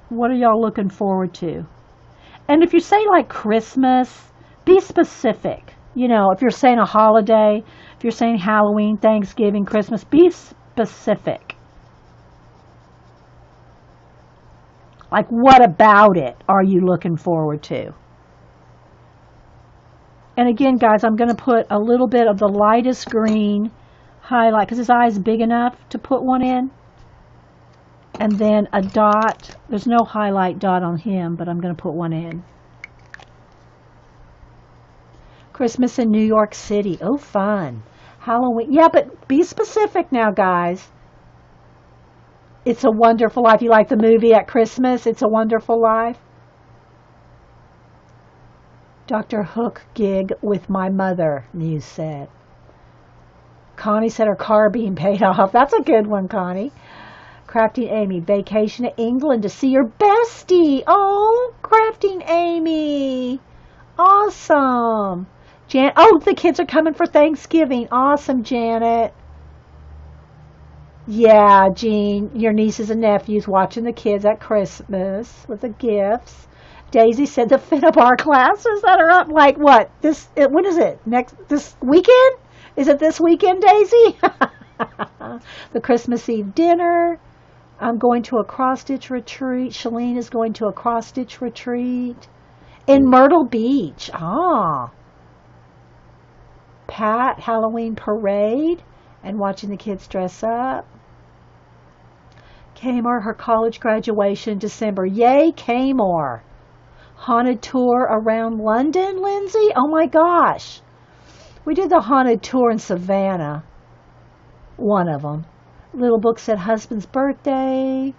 What are y'all looking forward to? And if you say like Christmas, be specific. If you're saying a holiday, if you're saying Halloween, Thanksgiving, Christmas, be specific. Like, what about it are you looking forward to? And again, guys, I'm going to put a little bit of the lightest green highlight, because his eye is big enough to put one in. And then a dot. There's no highlight dot on him, but I'm going to put one in. Christmas in New York City. Oh, fun. Halloween. Yeah, but be specific now, guys. It's a Wonderful Life. You like the movie at Christmas, It's a Wonderful Life? Dr. Hook gig with my mother, Muse said. Connie said her car being paid off. That's a good one, Connie. Crafting Amy, vacation to England to see your bestie. Oh, Crafting Amy. Awesome. Oh, the kids are coming for Thanksgiving. Awesome, Janet. Yeah, Jean, your nieces and nephews watching the kids at Christmas with the gifts. Daisy said the fit of our classes that are up like what? When is it? This weekend? Is it this weekend, Daisy? The Christmas Eve dinner. I'm going to a cross-stitch retreat. Shalene is going to a cross-stitch retreat in Myrtle Beach. Ah. Pat, Halloween parade and watching the kids dress up. Kmore, her college graduation in December. Yay, Kmore. Haunted tour around London, Lindsay? Oh my gosh. We did the haunted tour in Savannah. One of them. Little book said husband's birthday.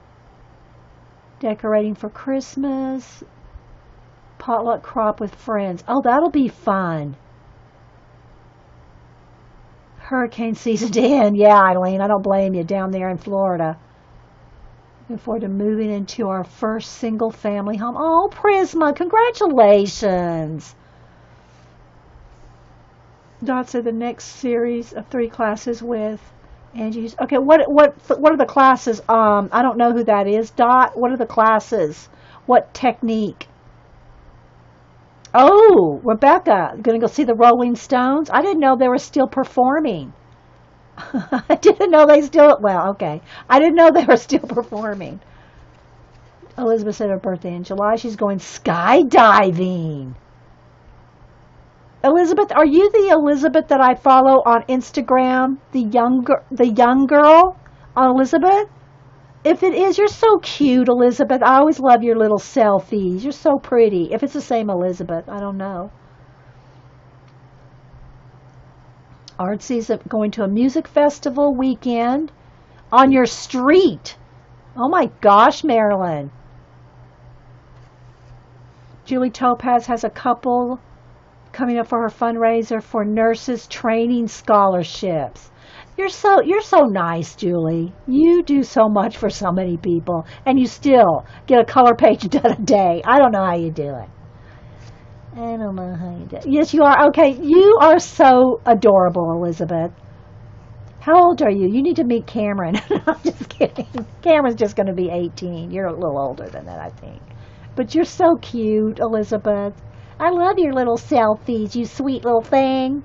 Decorating for Christmas. Potluck crop with friends. Oh, that'll be fun. Hurricane season to end. Yeah, Eileen, I don't blame you down there in Florida. Looking forward to moving into our first single family home. Oh, Prisma, congratulations. Dot said the next series of 3 classes with Angie's. Okay, what are the classes? I don't know who that is. Dot, what are the classes? What technique? Oh, Rebecca, gonna go see the Rolling Stones? I didn't know they were still performing. I didn't know they still, well, okay. I didn't know they were still performing. Elizabeth said her birthday in July. She's going skydiving. Elizabeth, are you the Elizabeth that I follow on Instagram? The young girl on Elizabeth? If it is, you're so cute, Elizabeth. I always love your little selfies. You're so pretty. If it's the same Elizabeth, I don't know. Artsy's going to a music festival weekend on your street. Oh my gosh, Marilyn. Julie Topaz has a couple coming up for her fundraiser for nurses training scholarships. You're so nice, Julie. You do so much for so many people, and you still get a color page done a day. I don't know how you do it. I don't know how you do it. Yes, you are. Okay, you are so adorable, Elizabeth. How old are you? You need to meet Cameron. I'm just kidding. Cameron's just going to be 18. You're a little older than that, I think. But you're so cute, Elizabeth. I love your little selfies, you sweet little thing.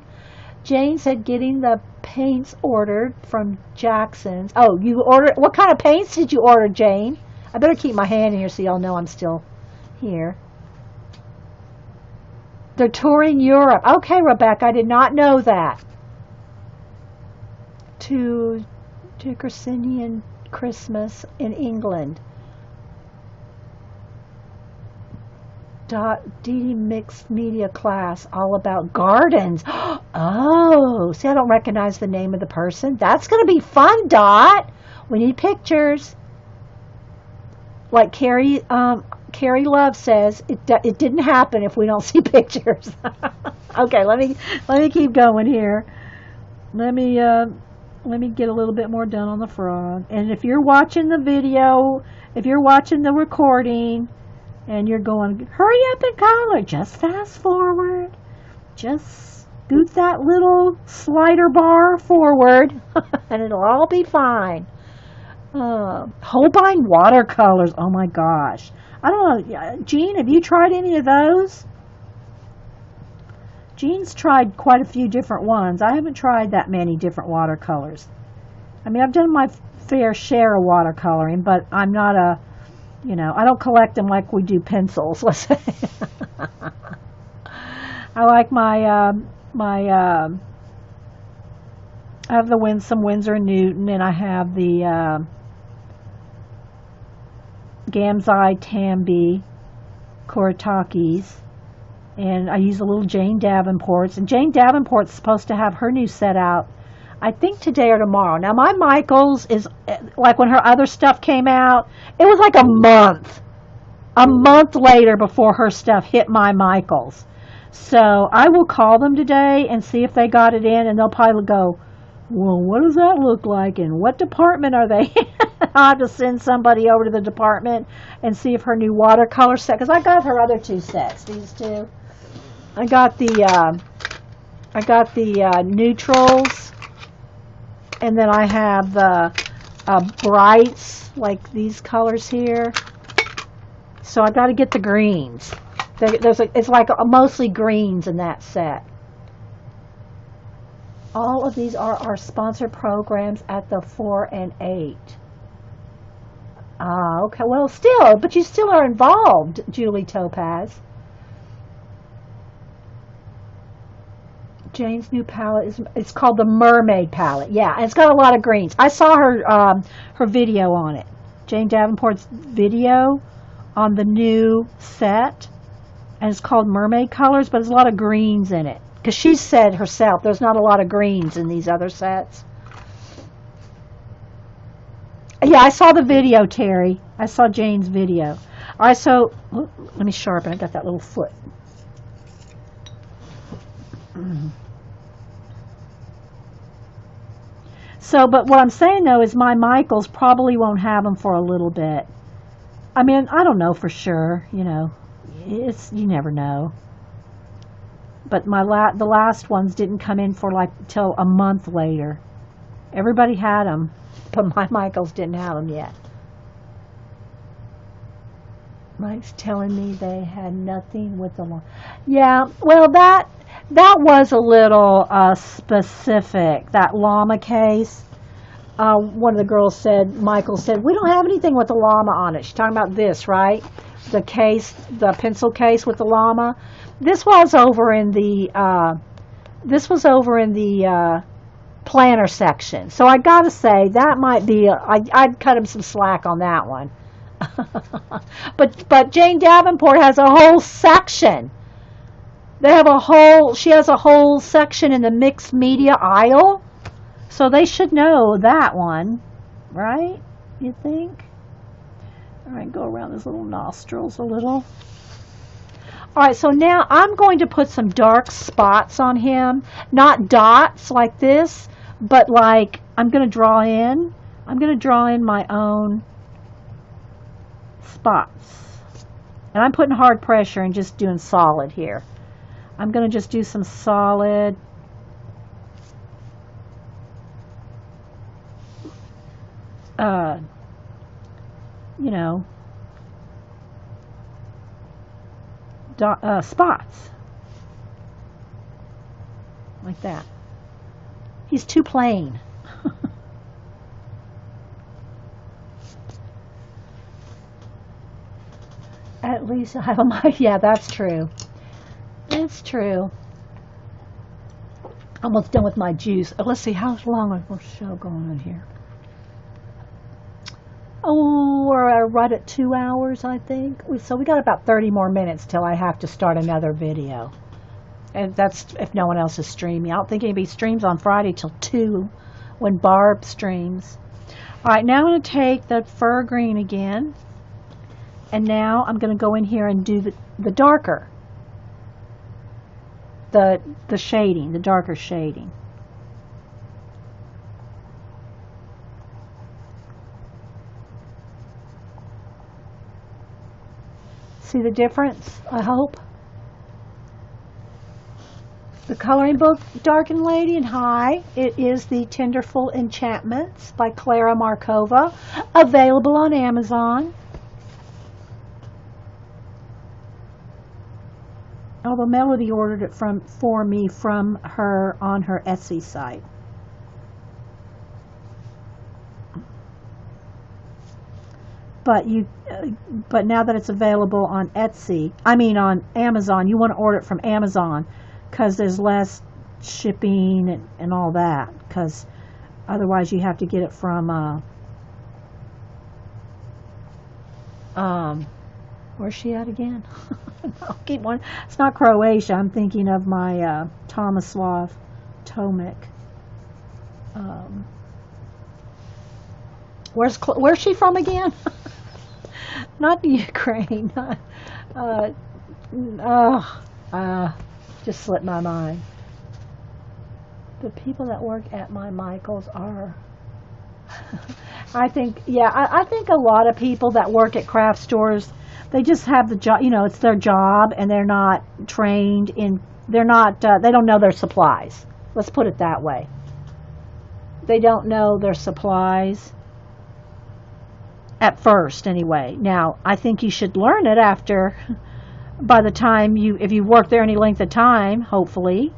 Jane said getting the paints ordered from Jackson's. Oh, you ordered? What kind of paints did you order, Jane? I better keep my hand in here so y'all know I'm still here. They're touring Europe. Okay, Rebecca, I did not know that. To Dickersonian Christmas in England. DD Mixed Media class all about gardens. Oh, see, I don't recognize the name of the person. That's going to be fun, Dot. We need pictures. Like Carrie Love says, it didn't happen if we don't see pictures. Okay, let me keep going here. Let me get a little bit more done on the frog. And if you're watching the video, if you're watching the recording, and you're going, hurry up and color, just fast forward. Just scoot that little slider bar forward, and it'll all be fine. Holbein watercolors, oh my gosh. I don't know, Jean, have you tried any of those? Jean's tried quite a few different ones. I haven't tried that many different watercolors. I mean, I've done my fair share of watercoloring, but I'm not a, I don't collect them like we do pencils, let's say. I like I have some Winsor & Newton, and I have the Gamzai Tambi Kuritakis, and I use a little Jane Davenport's, and Jane Davenport's supposed to have her new set out, I think today or tomorrow. Now, my Michaels is, like when her other stuff came out, it was like a month later before her stuff hit my Michaels. So I will call them today and see if they got it in, and they'll probably go, Well, what does that look like, and what department are they in? I'll have to send somebody over to the department and see if her new watercolor set, because I got her other two sets, these two. I got the neutrals, and then I have the brights, like these colors here. So I got to get the greens. It's like mostly greens in that set. All of these are our sponsored programs at the 4 and 8. Okay. Well, still, but you still are involved, Julie Topaz. Jane's new palette it's called the Mermaid palette. Yeah, and it's got a lot of greens. I saw her video on it. Jane Davenport's video on the new set, and it's called Mermaid Colors, but there's a lot of greens in it. Because she said herself, there's not a lot of greens in these other sets. Yeah, I saw the video, Terry. I saw Jane's video. All right, so let me sharpen. I got that little foot. So, but what I'm saying though is my Michaels probably won't have them for a little bit. I mean, I don't know for sure. You know, you never know. But the last ones didn't come in for like till a month later. Everybody had them, but my Michaels didn't have them yet. Mike's telling me they had nothing with the llama. Yeah, well that was a little specific. That llama case. One of the girls said, Michael said, we don't have anything with the llama on it. She's talking about this, right? The case, the pencil case with the llama. This was over in the planner section. So I gotta say that might be I'd cut him some slack on that one. but Jane Davenport has a whole section. She has a whole section in the mixed media aisle. So they should know that one, right? You think? All right, go around his little nostrils a little. All right, so now I'm going to put some dark spots on him. Not dots like this, but like I'm going to draw in my own spots. And I'm putting hard pressure and just doing solid here. I'm going to just do some solid. You know, spots like that. He's too plain. At least I have a mic. Yeah, that's true. It's true. Almost done with my juice. Let's see how long is our show going on here. Oh, we're right at 2 hours, I think. So we got about 30 more minutes till I have to start another video. And that's if no one else is streaming. I don't think anybody streams on Friday till 2 when Barb streams. All right, now I'm going to take the fur green again. And now I'm going to go in here and do the darker. The shading, the darker shading. See the difference, I hope? The coloring book, Darkened Lady, and hi, it is the Tenderful Enchantments by Klara Markova, available on Amazon. Although Melody ordered it for me from her on her Etsy site. But now that it's available on on Amazon, you want to order it from Amazon because there's less shipping and all that. Because otherwise, you have to get it from where's she at again? I'll keep one. It's not Croatia. I'm thinking of my Tomislav Tomic. Where's she from again? Not the Ukraine. Just slipped my mind. The people that work at my Michael's are... I think a lot of people that work at craft stores, they just have the job, it's their job, and they're not trained in, they don't know their supplies. Let's put it that way. They don't know their supplies at first, anyway. Now, I think you should learn it after, by the time if you work there any length of time, hopefully,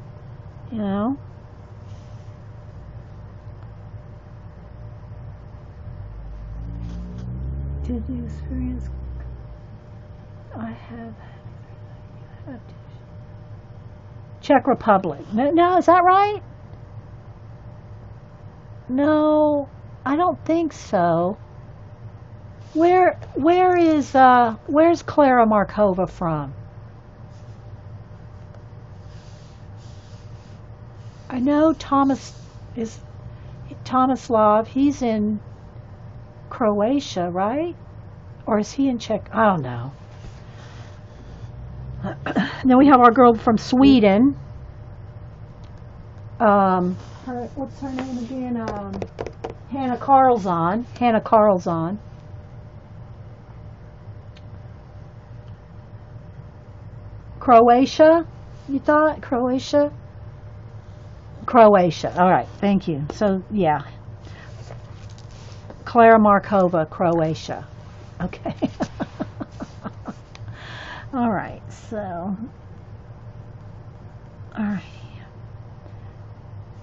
Did you experience? I have. Czech Republic. No, is that right? No, I don't think so. Where's Klara Markova from? I know Tomislav. He's in Croatia, right? Or is he in Czech? I don't know. Then we have our girl from Sweden. What's her name again? Hannah Carlzon. Croatia? You thought? Croatia? Croatia. All right. Thank you. So, yeah. Klara Markova, Croatia. Okay. All right. So, all right.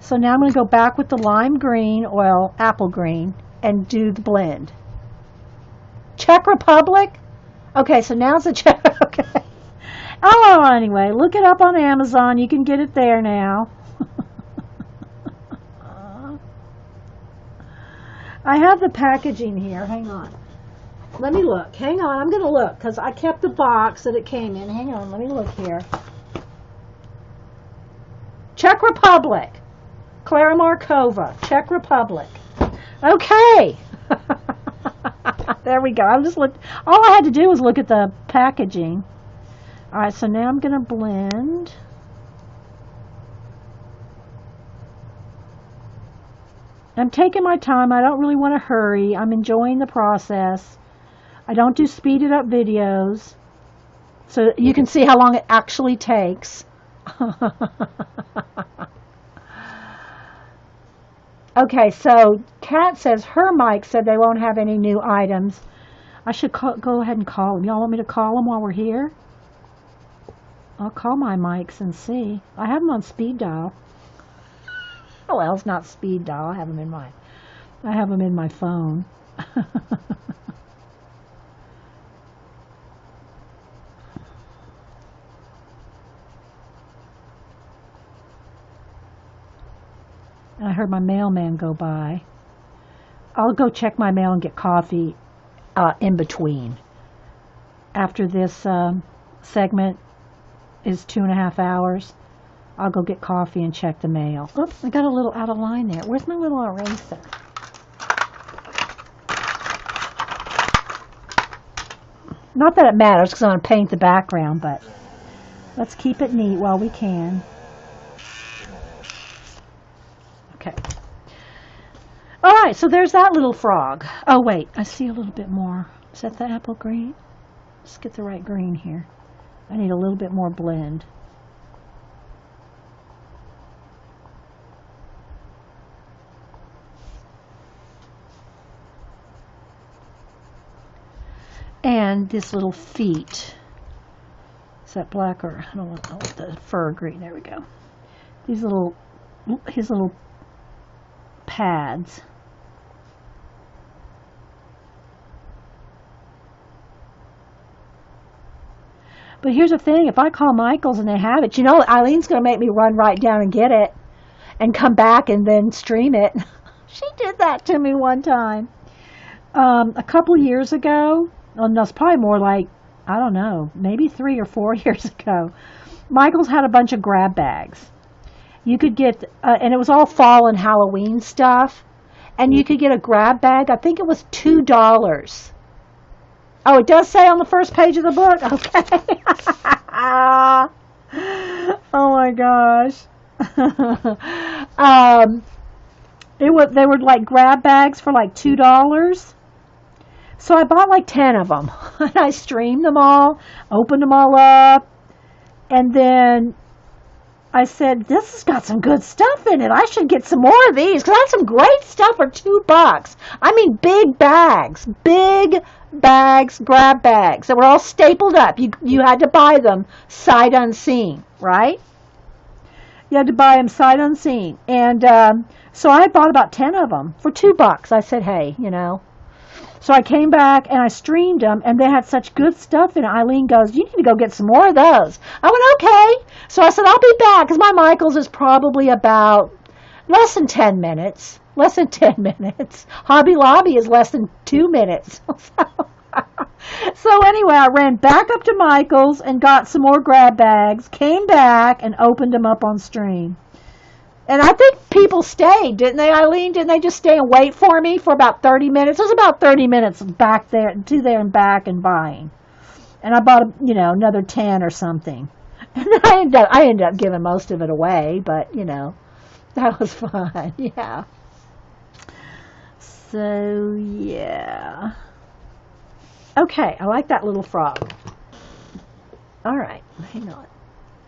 So now I'm going to go back with the lime green, apple green, and do the blend. Czech Republic? Okay, so now's the Czech. Okay. Oh, anyway, look it up on Amazon. You can get it there now. I have the packaging here. Hang on. Let me look. Hang on. I'm going to look because I kept the box that it came in. Hang on. Let me look here. Czech Republic. Klara Markova. Czech Republic. Okay. There we go. All I had to do was look at the packaging. All right. So now I'm going to blend. I'm taking my time. I don't really want to hurry. I'm enjoying the process. I don't do speeded up videos. So you can see how long it actually takes. Okay, so Kat says her mic said they won't have any new items. I should go ahead and call them. Y'all want me to call them while we're here? I'll call my mics and see. I have them on speed dial. Oh, well, it's not speed dial. I have them in my phone. And I heard my mailman go by. I'll go check my mail and get coffee in between. After this segment is 2.5 hours, I'll go get coffee and check the mail. Oops, I got a little out of line there. Where's my little eraser? Not that it matters because I'm going to paint the background, but let's keep it neat while we can. Okay. All right, so there's that little frog. Oh, wait, I see a little bit more. Is that the apple green? Let's get the right green here. I need a little bit more blend. And this little feet. Is that black or I don't want the fur green? There we go. His little pads. But here's the thing, if I call Michael's and they have it, Eileen's going to make me run right down and get it and come back and then stream it. She did that to me one time. A couple years ago, no, it's probably more like, I don't know, maybe 3 or 4 years ago, Michael's had a bunch of grab bags. You could get, and it was all fall and Halloween stuff, and you could get a grab bag. I think it was $2. Oh, it does say on the first page of the book? Okay. Oh, my gosh. They were like grab bags for like $2. So I bought like 10 of them. And I streamed them all, opened them all up, and then I said, this has got some good stuff in it. I should get some more of these because I had some great stuff for $2. I mean, big bags, grab bags that were all stapled up. You had to buy them sight unseen, right? You had to buy them sight unseen. And so I bought about 10 of them for $2. I said, hey, So I came back and I streamed them, and they had such good stuff in it. Eileen goes, you need to go get some more of those. I went, okay. So I said, I'll be back, because my Michael's is probably about less than 10 minutes. Less than 10 minutes. Hobby Lobby is less than 2 minutes. So anyway, I ran back up to Michael's and got some more grab bags, came back and opened them up on stream. And I think people stayed, didn't they, Eileen? Didn't they just stay and wait for me for about 30 minutes? It was about 30 minutes back there, to there and back and buying. And I bought, another 10 or something. And I ended up giving most of it away, but, that was fun. Yeah. So, yeah. Okay, I like that little frog. All right, hang on.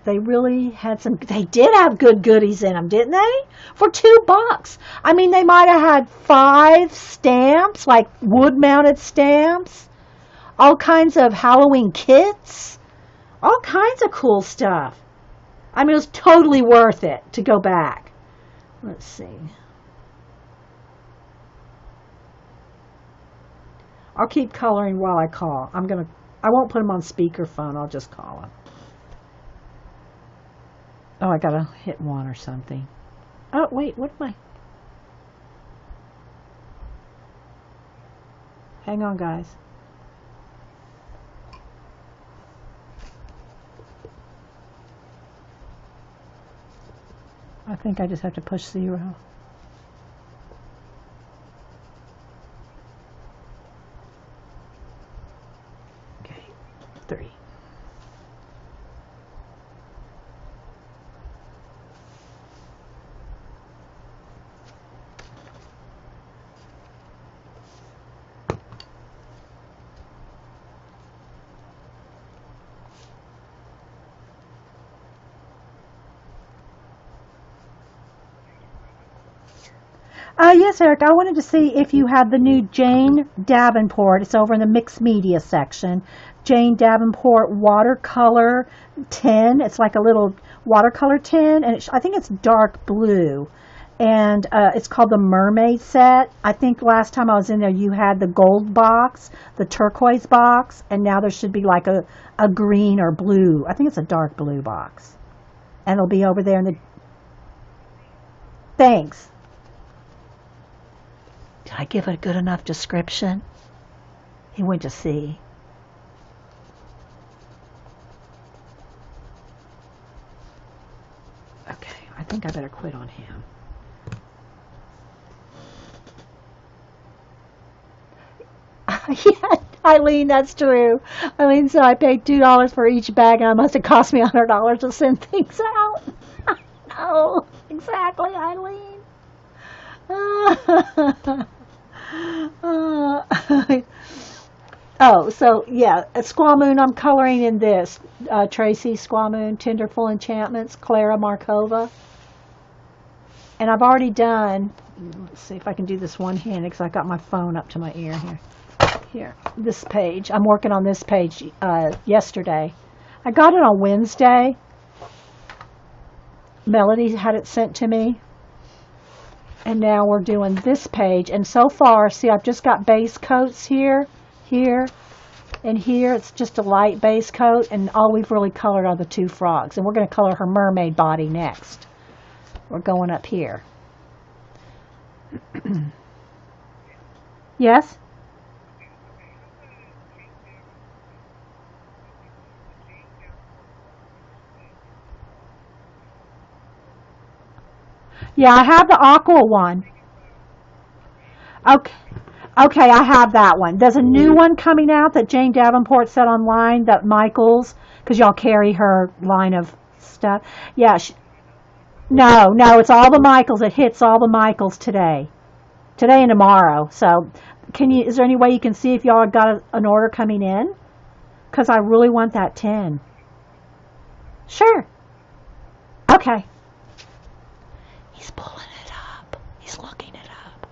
They really had they did have good goodies in them, didn't they? For $2. I mean, they might have had 5 stamps, like wood-mounted stamps, all kinds of Halloween kits, all kinds of cool stuff. I mean, it was totally worth it to go back. Let's see. I'll keep coloring while I call. I won't put them on speakerphone. I'll just call them. Oh, I gotta hit 1 or something. Oh, wait, what am I? Hang on, guys. I think I just have to push 0. Okay, 3. Yes, Eric, I wanted to see if you had the new Jane Davenport. It's over in the mixed media section. Jane Davenport watercolor tin. It's like a little watercolor tin, and I think it's dark blue. And it's called the Mermaid Set. I think last time I was in there, you had the gold box, the turquoise box, and now there should be like a green or blue. I think it's a dark blue box. And it'll be over there in the... Thanks. Did I give a good enough description? He went to sea. Okay, I think I better quit on him. Yeah, Eileen, that's true. Eileen said I paid $2 for each bag, and it must have cost me $100 to send things out. No, exactly, Eileen. Oh, so yeah, Squaw Moon, I'm coloring in this. Tracy Squaw Moon, Tenderful Enchantments, Klara Markova. And I've already done, let's see if I can do this one-handed because I got my phone up to my ear here. Here, this page. I'm working on this page yesterday. I got it on Wednesday. Melody had it sent to me. And now we're doing this page. And so far, see, I've just got base coats here, here, and here. It's just a light base coat. And all we've really colored are the 2 frogs. And we're going to color her mermaid body next. We're going up here. Yes? Yeah, I have the aqua one. Okay. Okay, I have that one. There's a new one coming out that Jane Davenport said online, that Michael's, because y'all carry her line of stuff. Yeah. No, no, it's all the Michaels. It hits all the Michaels today. Today and tomorrow. So, is there any way you can see if y'all got an order coming in? Because I really want that 10. Sure. Okay. He's pulling it up. He's looking it up.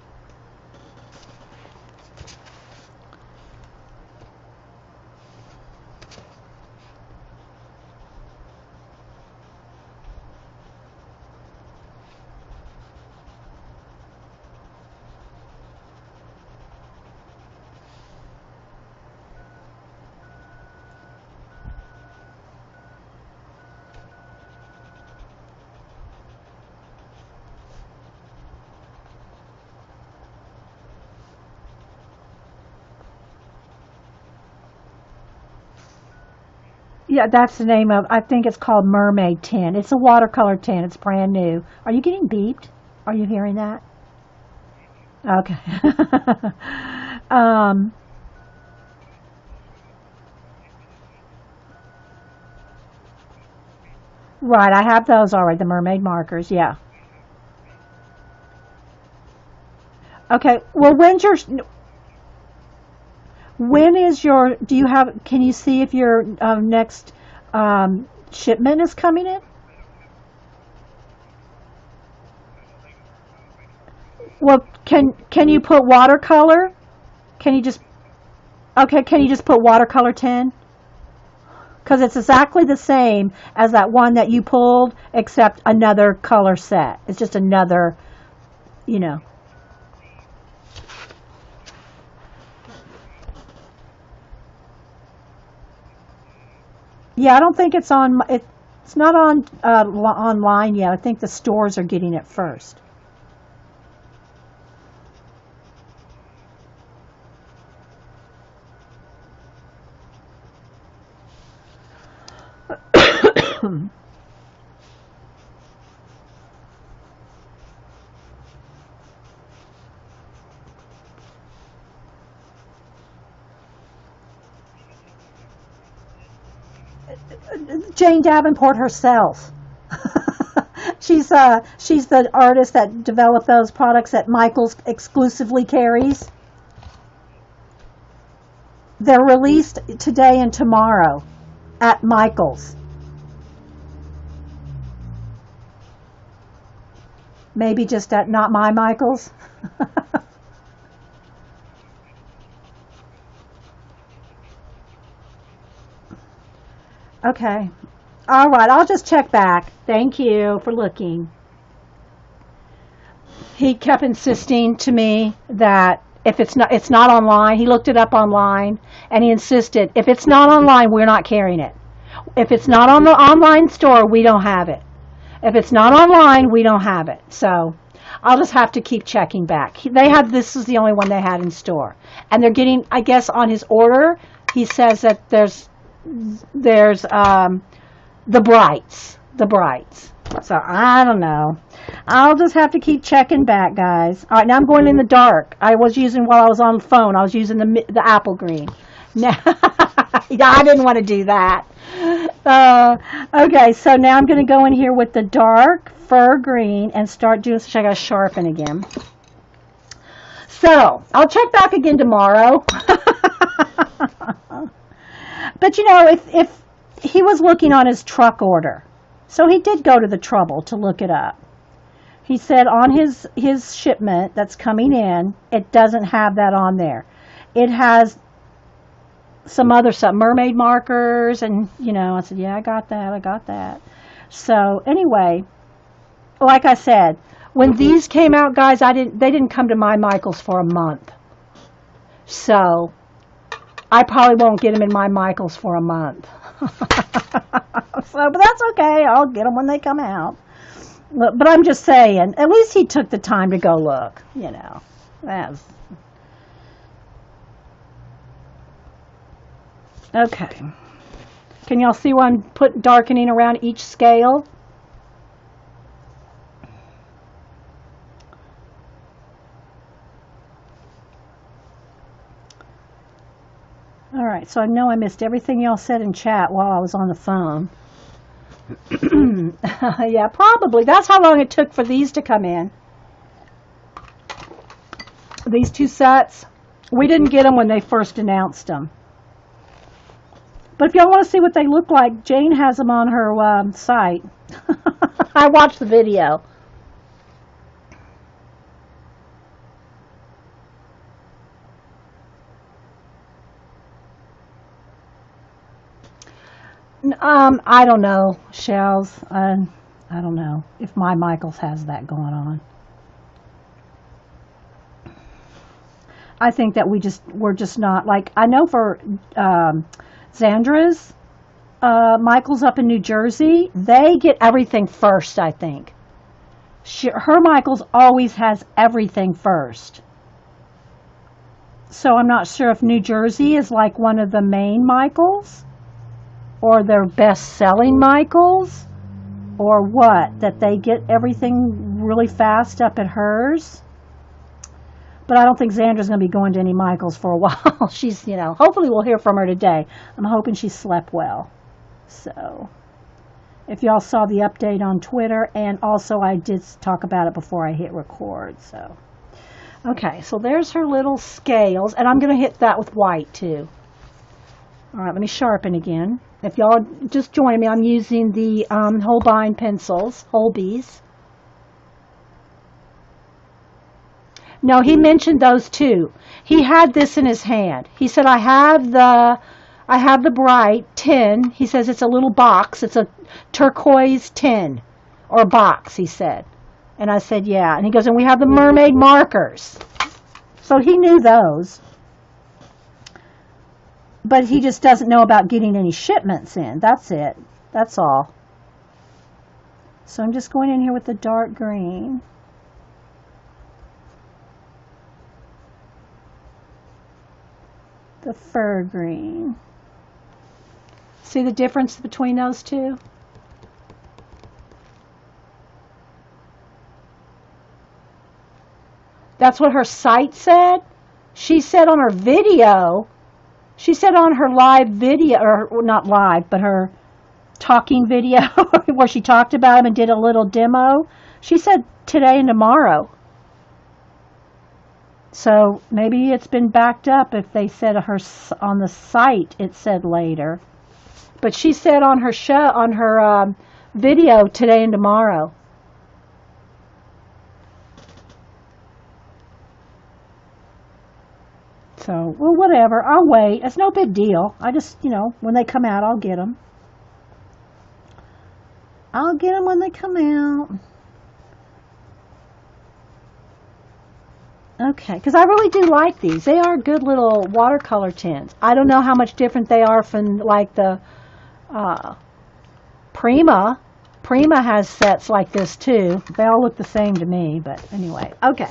Yeah, that's the name of, I think it's called Mermaid Tin. It's a watercolor tin. It's brand new. Are you getting beeped? Are you hearing that? Okay. um, right, I have those already, the mermaid markers, yeah. Okay, well, when is your, do you have, can you see if your next shipment is coming in? Well, can you put watercolor? Can you just, okay, can you just put watercolor 10? Because it's exactly the same as that one that you pulled, except another color set. It's just another, you know. Yeah, I don't think it's on, it's not on online yet. I think the stores are getting it first. Jane Davenport herself. She's the artist that developed those products that Michaels exclusively carries. They're released today and tomorrow at Michaels. Maybe just at not my Michaels. Okay. All right, I'll just check back. Thank you for looking. He kept insisting to me that if it's not online. He looked it up online and he insisted if it's not online, we're not carrying it. If it's not on the online store, we don't have it. If it's not online, we don't have it. So I'll just have to keep checking back. They had this is the only one they had in store, and they're getting. I guess on his order, he says that there's the brights. So I don't know. I'll just have to keep checking back, guys. All right, now I'm going in the dark. I was using while I was on the phone. I was using the apple green. Now, yeah, I didn't want to do that. Okay, so now I'm going to go in here with the dark fur green and start doing. So I got to sharpen again. So I'll check back again tomorrow. But if he was looking on his truck order, so he did go to the trouble to look it up. He said on his shipment that's coming in, it doesn't have that on there. It has some other stuff, mermaid markers, and I said, yeah, I got that. So anyway, like I said, when these came out, guys, they didn't come to my Michaels for a month. So I probably won't get them in my Michaels for a month. But that's okay. I'll get them when they come out. But I'm just saying, at least he took the time to go look, That's okay. Can y'all see what I'm darkening around each scale? All right, so I know I missed everything y'all said in chat while I was on the phone. Yeah, probably. That's how long it took for these to come in. These two sets. We didn't get them when they first announced them. But if y'all want to see what they look like, Jane has them on her site. I watched the video. I don't know, Shells. I don't know if my Michaels has that going on. I think that we're just not like, I know for Xandra's Michaels up in New Jersey, they get everything first, I think. Her Michaels always has everything first. So I'm not sure if New Jersey is like one of the main Michaels or their best-selling Michaels or what, that they get everything really fast up at hers. But I don't think Xandra's going to be going to any Michaels for a while. She's, hopefully we'll hear from her today. I'm hoping she slept well. So, if y'all saw the update on Twitter, and also I did talk about it before I hit record, so. Okay, so there's her little scales, and I'm going to hit that with white too. All right, let me sharpen again. If y'all just join me, I'm using the Holbein pencils, Holbeis. No, he mentioned those too. He had this in his hand. He said, I have the bright tin. He says it's a little box. It's a turquoise tin or box, he said. And I said, yeah. And he goes, and we have the mermaid markers. So he knew those. But he just doesn't know about getting any shipments in. That's it. That's all. So I'm just going in here with the dark green. The fur green. See the difference between those two? That's what her site said. She said on her video, she said on her live video, or not live, but her talking video where she talked about them and did a little demo. She said today and tomorrow. So maybe it's been backed up if they said her on the site it said later. But she said on her show, on her video today and tomorrow. So, well, whatever. I'll wait. It's no big deal. I just, when they come out, I'll get them. I'll get them when they come out. Okay, because I really do like these. They are good little watercolor tins. I don't know how much different they are from like the Prima. Prima has sets like this too. They all look the same to me, but anyway. Okay.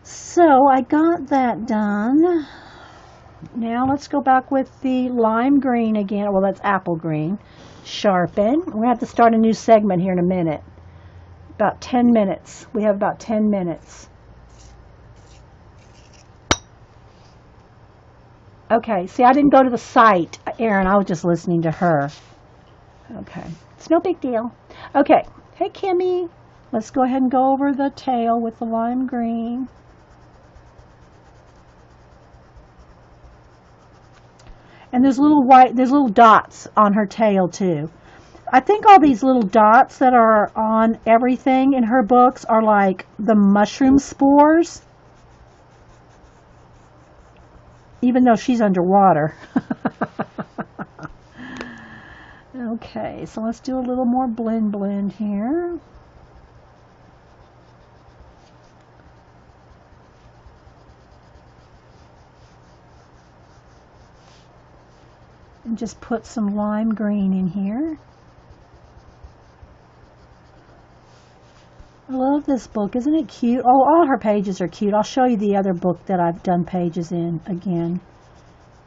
So I got that done. Now let's go back with the lime green again. Well, that's apple green. Sharpen. We're going to have to start a new segment here in a minute. About 10 minutes. We have about 10 minutes. Okay, see, I didn't go to the site, Erin. I was just listening to her. Okay, it's no big deal. Okay, hey, Kimmy. Let's go ahead and go over the tail with the lime green. And there's little dots on her tail too. I think all these little dots that are on everything in her books are like the mushroom spores. Even though she's underwater. Okay, so let's do a little more blend here. And just put some lime green in here. I love this book. Isn't it cute? Oh, all her pages are cute. I'll show you the other book that I've done pages in again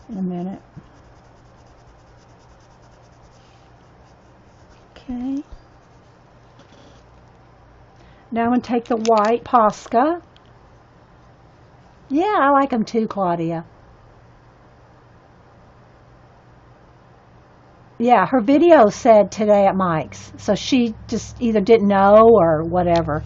in a minute. Okay. Now I'm going to take the white Posca. Yeah, I like them too, Claudia. Yeah, her video said today at Mike's. So she just either didn't know or whatever.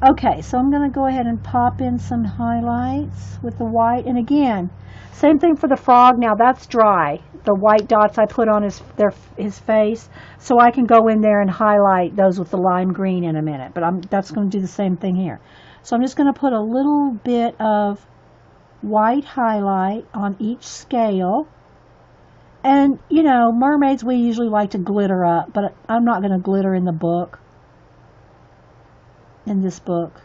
Okay, so I'm going to go ahead and pop in some highlights with the white. And again, same thing for the frog. Now that's dry. The white dots I put on his face. So I can go in there and highlight those with the lime green in a minute. But that's going to do the same thing here. So I'm just going to put a little bit of white highlight on each scale. And, you know, mermaids we usually like to glitter up, but I'm not going to glitter in the book, in this book.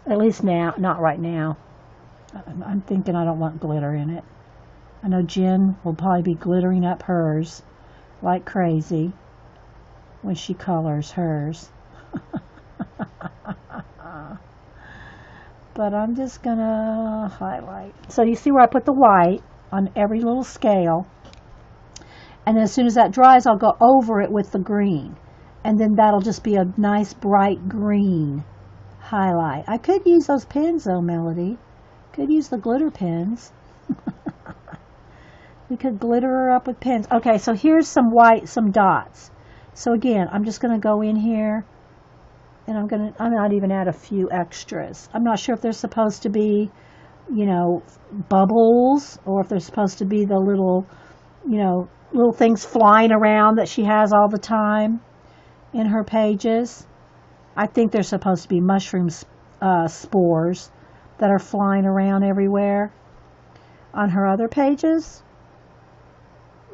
At least now, not right now. I'm thinking I don't want glitter in it. I know Jen will probably be glittering up hers like crazy when she colors hers. But I'm just going to highlight. So you see where I put the white on every little scale, and then as soon as that dries I'll go over it with the green, and then that'll just be a nice bright green highlight. I could use those pens though, Melody. Could use the glitter pens. We could glitter her up with pens. Okay, so here's some white, some dots. So again, I'm just going to go in here and I might even add a few extras. I'm not sure if they're supposed to be, you know, bubbles, or if they're supposed to be the little, you know, little things flying around that she has all the time in her pages. I think they're supposed to be mushroom spores that are flying around everywhere on her other pages.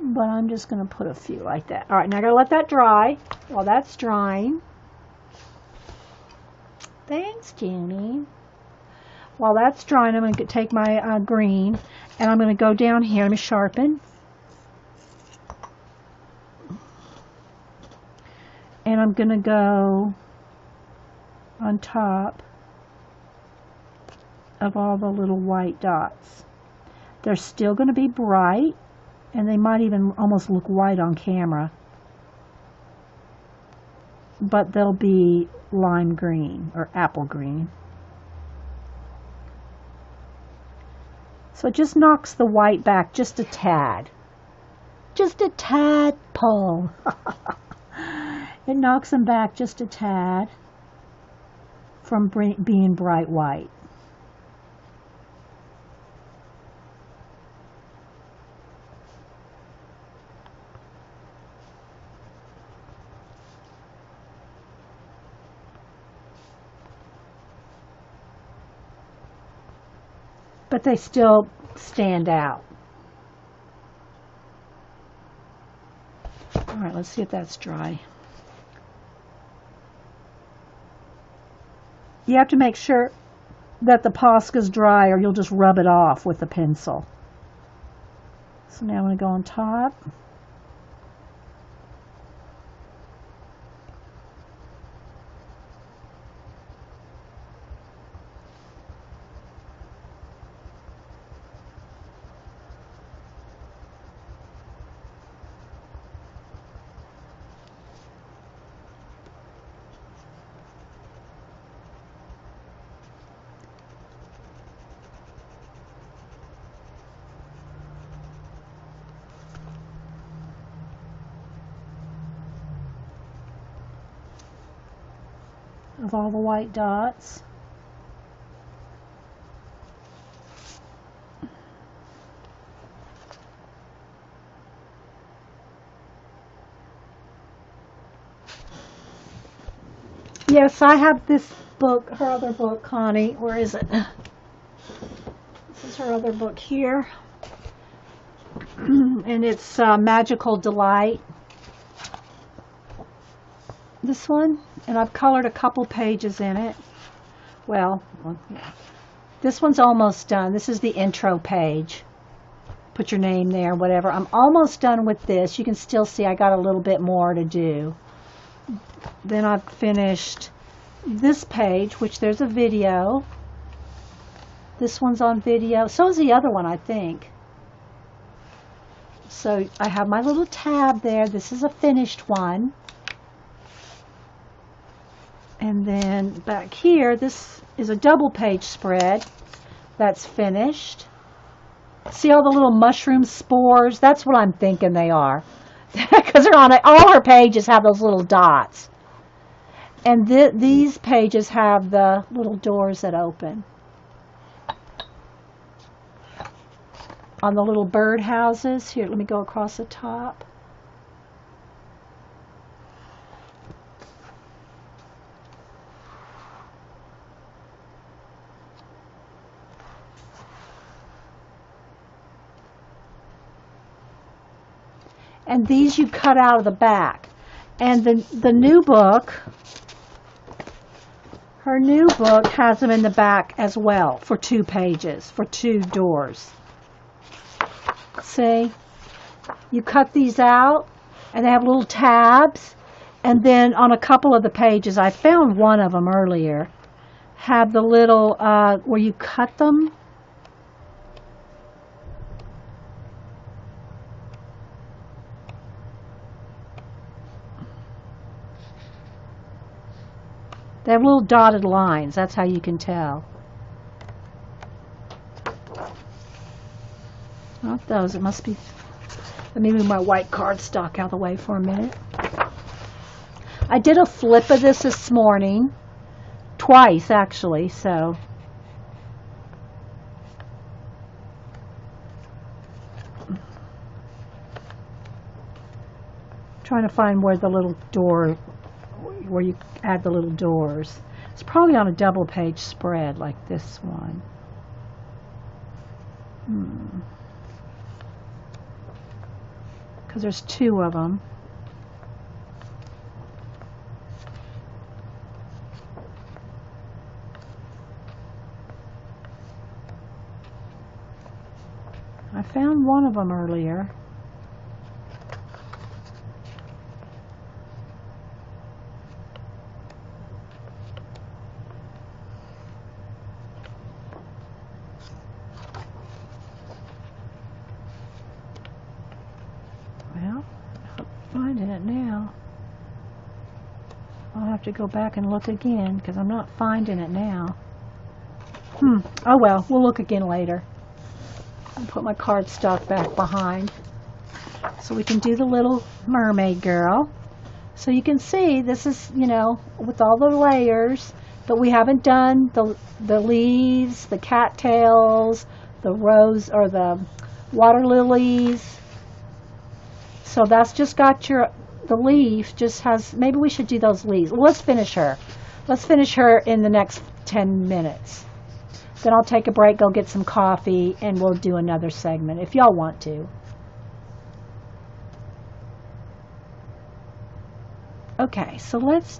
But I'm just going to put a few like that. All right, now I got to let that dry. While that's drying. Thanks, Jenny. While that's drying, I'm going to take my green, and I'm going to go down here. Let me sharpen. And I'm going to go on top of all the little white dots. They're still going to be bright, and they might even almost look white on camera. But they'll be lime green or apple green. So it just knocks the white back just a tad. Just a tadpole. It knocks them back just a tad from being bright white. But they still stand out. All right, let's see if that's dry. You have to make sure that the Posca's dry, or you'll just rub it off with the pencil. So now I'm going to go on top. Of all the white dots. Yes, I have this book, her other book, Connie. Where is it? This is her other book here. And it's Magical Delight. This one. And I've colored a couple pages in it. Well, yeah. This one's almost done. This is the intro page. Put your name there, whatever. I'm almost done with this. You can still see I got a little bit more to do. Then I've finished this page, which there's a video. This one's on video. So is the other one, I think. So I have my little tab there. This is a finished one. And then back here, this is a double page spread that's finished. See all the little mushroom spores? That's what I'm thinking they are. Because they're on it. All her pages have those little dots. And these pages have the little doors that open. On the little bird houses. Here, let me go across the top. And these you cut out of the back. And the new book, her new book has them in the back as well for 2 pages, for 2 doors. See? You cut these out, and they have little tabs. And then on a couple of the pages, I found one of them earlier, have the little, where you cut them. They have little dotted lines. That's how you can tell. Not those. It must be. Let me move my white cardstock out of the way for a minute. I did a flip of this morning. Twice, actually. So. Trying to find where the little door, where you add the little doors. It's probably on a double page spread like this one. Because there's 2 of them. I found one of them earlier. Finding it now. I'll have to go back and look again because I'm not finding it now. Oh well, we'll look again later. I'll put my cardstock back behind so we can do the little mermaid girl. So you can see this is, you know, with all the layers, but we haven't done the leaves, the cattails, the rose or the water lilies. So that's just got the leaf just has, maybe we should do those leaves. Well, let's finish her. Let's finish her in the next 10 minutes. Then I'll take a break, go get some coffee, and we'll do another segment if y'all want to. Okay, so let's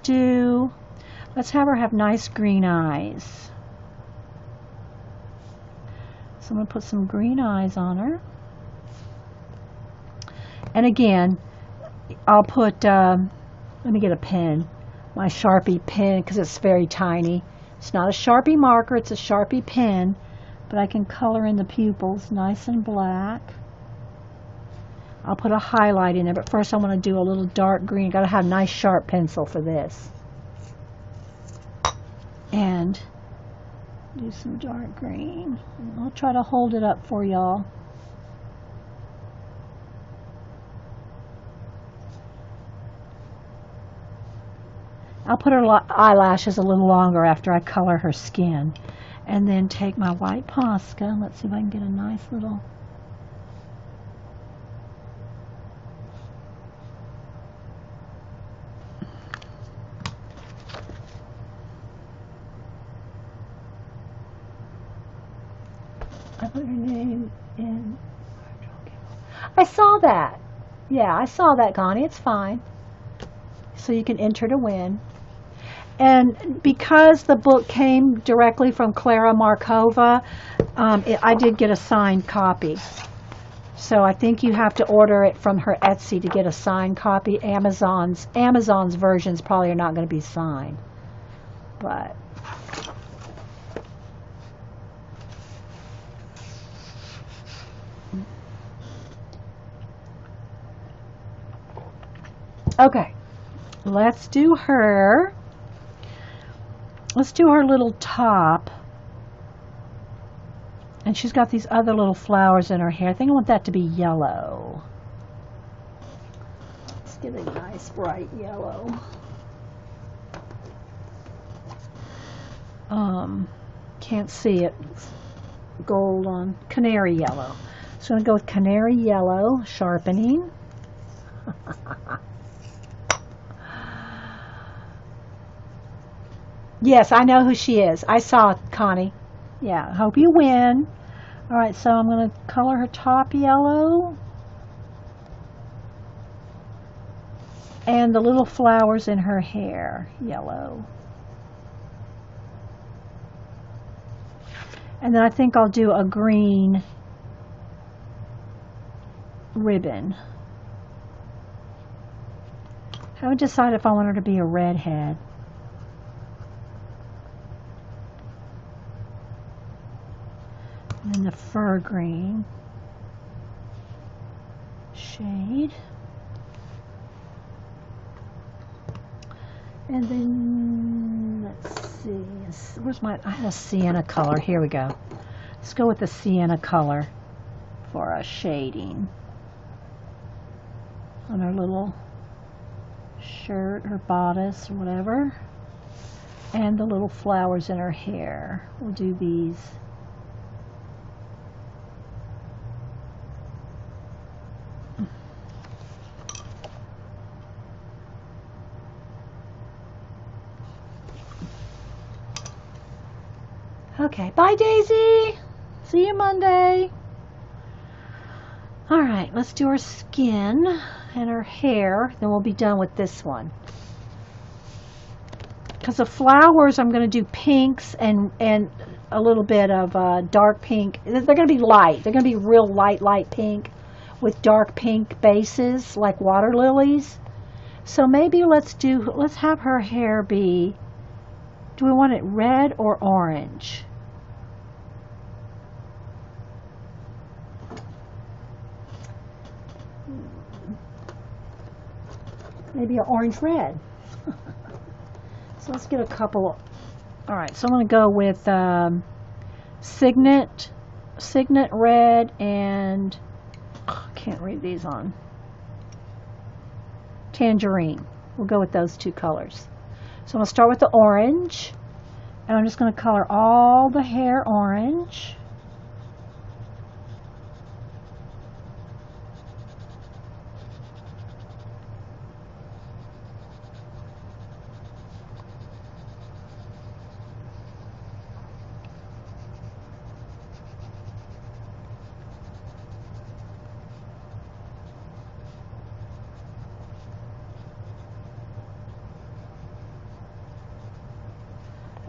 have her have nice green eyes. So I'm going to put some green eyes on her. And again, I'll put, let me get a pen, my Sharpie pen, because it's very tiny. It's not a Sharpie marker, it's a Sharpie pen, but I can color in the pupils nice and black. I'll put a highlight in there, but first I want to do a little dark green. Got to have a nice sharp pencil for this. And do some dark green. I'll try to hold it up for y'all. I'll put her eyelashes a little longer after I color her skin. And then take my white Posca. Let's see if I can get a nice little... I put her name in... I saw that. Yeah, I saw that, Connie. It's fine. So you can enter to win. And because the book came directly from Klara Markova, I did get a signed copy. So I think you have to order it from her Etsy to get a signed copy. Amazon's versions probably are not going to be signed. But okay, let's do her. Let's do her little top. And she's got these other little flowers in her hair. I think I want that to be yellow. Let's get a nice bright yellow. Can't see it. It's gold on canary yellow. So I'm going to go with canary yellow, sharpening. Yes, I know who she is. I saw it, Connie. Yeah, hope you win. All right, so I'm going to color her top yellow. And the little flowers in her hair, yellow. And then I think I'll do a green ribbon. I haven't decided if I want her to be a redhead. And then the fur green shade. And then, let's see, where's my, I had a sienna color. Here we go. Let's go with the sienna color for a shading on her little shirt, her bodice, or whatever. And the little flowers in her hair. We'll do these. Okay, bye Daisy. See you Monday. All right, let's do her skin and her hair. Then we'll be done with this one. Because the flowers, I'm going to do pinks and a little bit of dark pink. They're going to be light. They're going to be real light pink with dark pink bases like water lilies. So maybe let's have her hair be, do we want it red or orange? Maybe an orange red. So let's get a couple. All right, so I'm going to go with Signet red and I can't read these on. Tangerine. We'll go with those two colors. So I'm going to start with the orange, and I'm just going to color all the hair orange.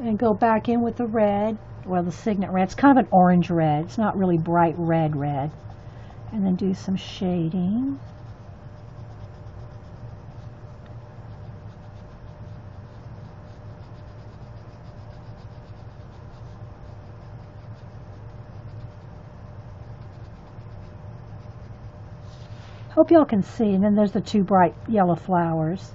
And go back in with the red, well, the Signet red. It's kind of an orange red. It's not really bright red. And then do some shading. Hope y'all can see. And then there's the two bright yellow flowers.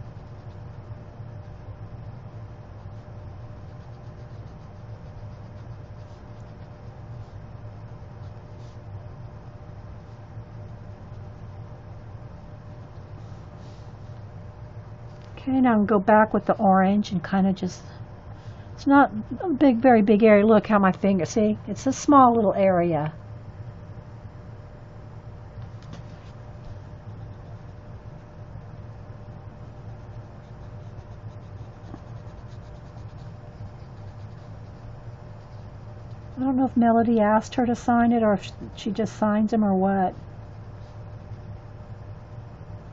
Okay, now I'm going to go back with the orange and kind of just, it's not a big, very big area. Look how my finger, see? It's a small little area. I don't know if Melody asked her to sign it or if she just signs them or what.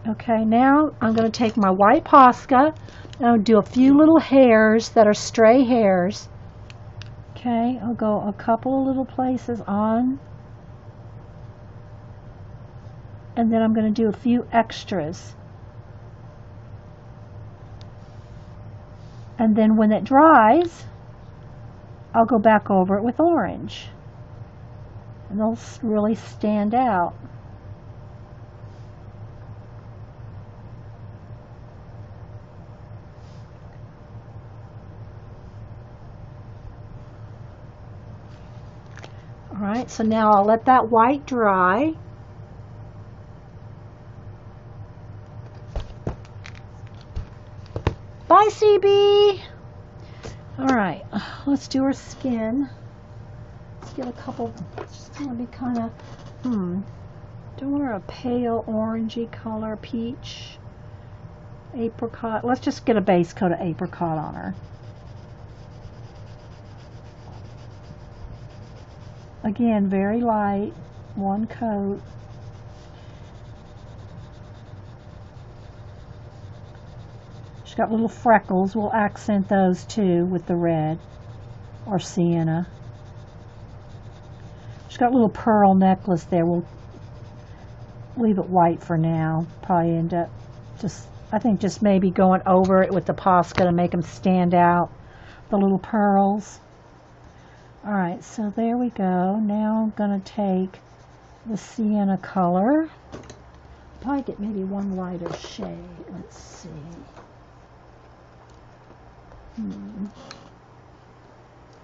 Okay, now I'm going to take my white Posca and I'll do a few little hairs that are stray hairs. Okay, I'll go a couple of little places on. And then I'm going to do a few extras. And then when it dries, I'll go back over it with orange. And they'll really stand out. Alright, so now I'll let that white dry. Bye, CB! Alright, let's do her skin. Let's get a couple, just want to be kind of, don't want her a pale orangey color, peach, apricot. Let's just get a base coat of apricot on her. Again, very light, one coat. She's got little freckles. We'll accent those too with the red or sienna. She's got a little pearl necklace there. We'll leave it white for now. Probably end up I think just maybe going over it with the Posca to make them stand out. The little pearls. Alright, so there we go. Now I'm going to take the sienna color. Probably get maybe one lighter shade. Let's see.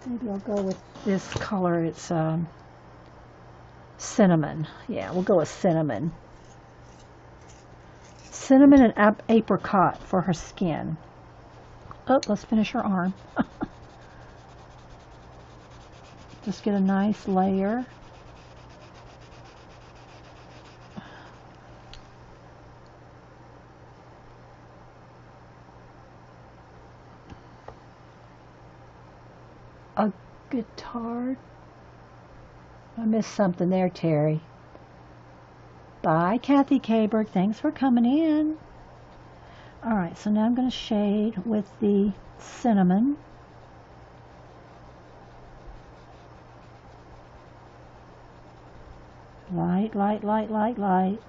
Maybe I'll go with this color. It's cinnamon. Yeah, we'll go with cinnamon. Cinnamon and apricot for her skin. Oh, let's finish her arm. Just get a nice layer. A guitar. I missed something there, Terry. Bye, Kathy Kaberg. Thanks for coming in. Alright, so now I'm going to shade with the cinnamon. Light, light, light, light, light.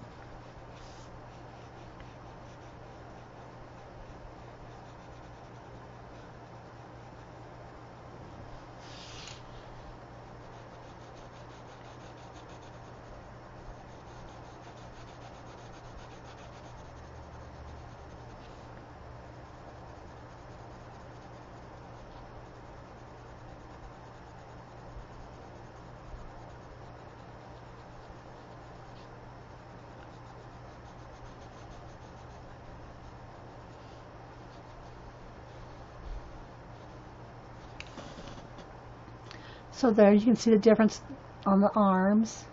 So there you can see the difference on the arms.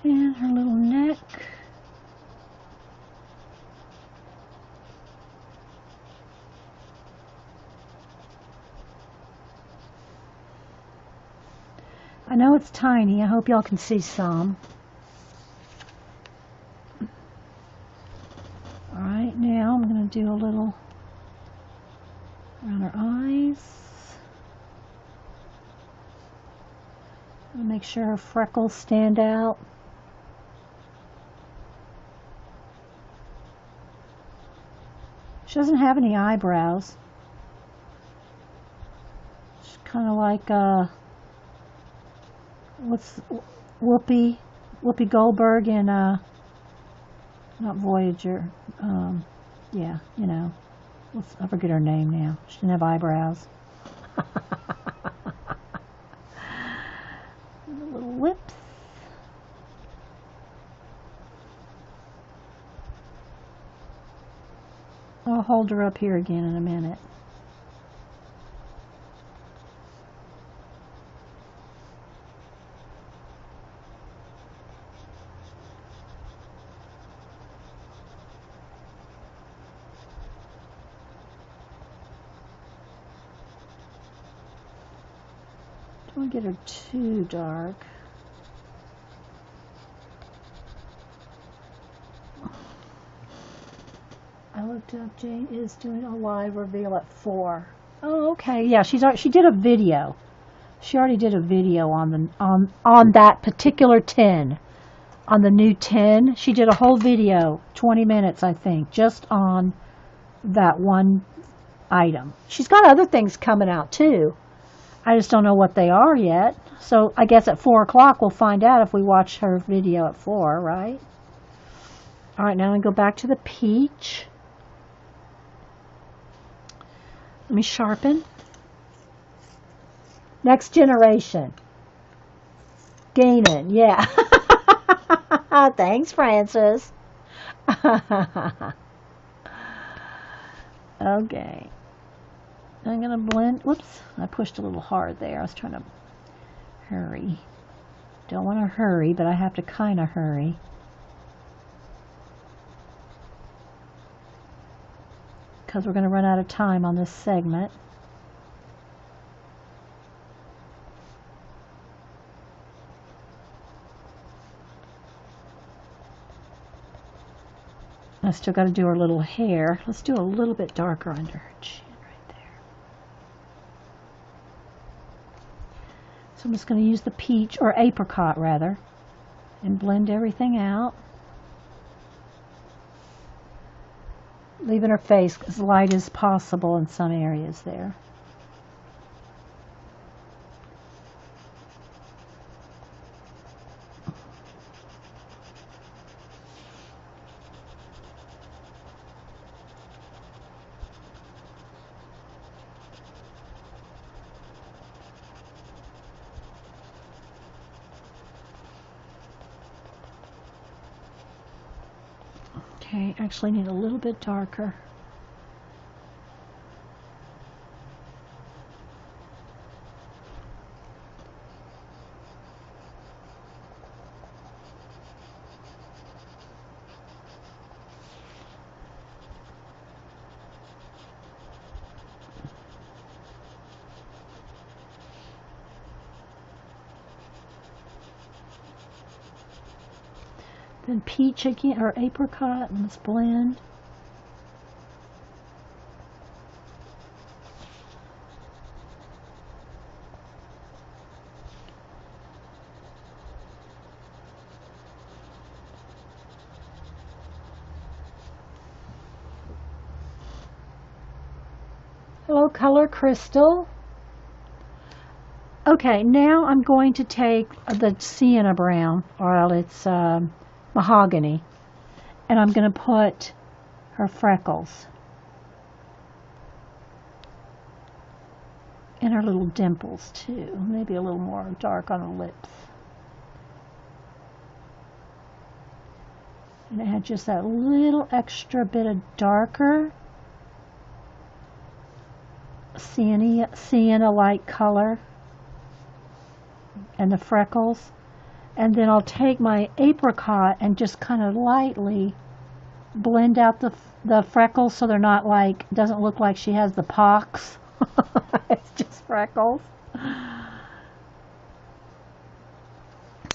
And her little neck. I know it's tiny. I hope y'all can see some. Alright, now I'm going to do a little around her eyes. Make sure her freckles stand out. She doesn't have any eyebrows. She's kind of like what's Whoopi Goldberg in not Voyager. Yeah, you know. I forget her name now. She didn't have eyebrows. The little lips. I'll hold her up here again in a minute. Don't get her too dark. I looked up, Jane is doing a live reveal at 4. Oh, okay. Yeah, she did a video. She already did a video on that particular tin. On the new tin. She did a whole video, 20 minutes, I think, just on that one item. She's got other things coming out too. I just don't know what they are yet. So I guess at 4 o'clock we'll find out if we watch her video at 4, right? All right, now I go back to the peach. Let me sharpen. Next generation. Gaining, yeah. Thanks, Francis. Okay. I'm going to blend. Whoops, I pushed a little hard there. I was trying to hurry. Don't want to hurry, but I have to kind of hurry. Because we're going to run out of time on this segment. I still got to do her little hair. Let's do a little bit darker under her chin right there. So I'm just going to use the peach, or apricot rather, and blend everything out. Leaving her face as light as possible in some areas there. Okay, actually need a little bit darker. Then peach again, or apricot, and let's blend. Hello, Color Crystal. Okay, now I'm going to take the sienna brown, or it's mahogany, and I'm going to put her freckles and her little dimples too, maybe a little more dark on the lips, and add just that little extra bit of darker sienna-like color and the freckles. And then I'll take my apricot and just kind of lightly blend out the freckles so they're not like, doesn't look like she has the pox. It's just freckles.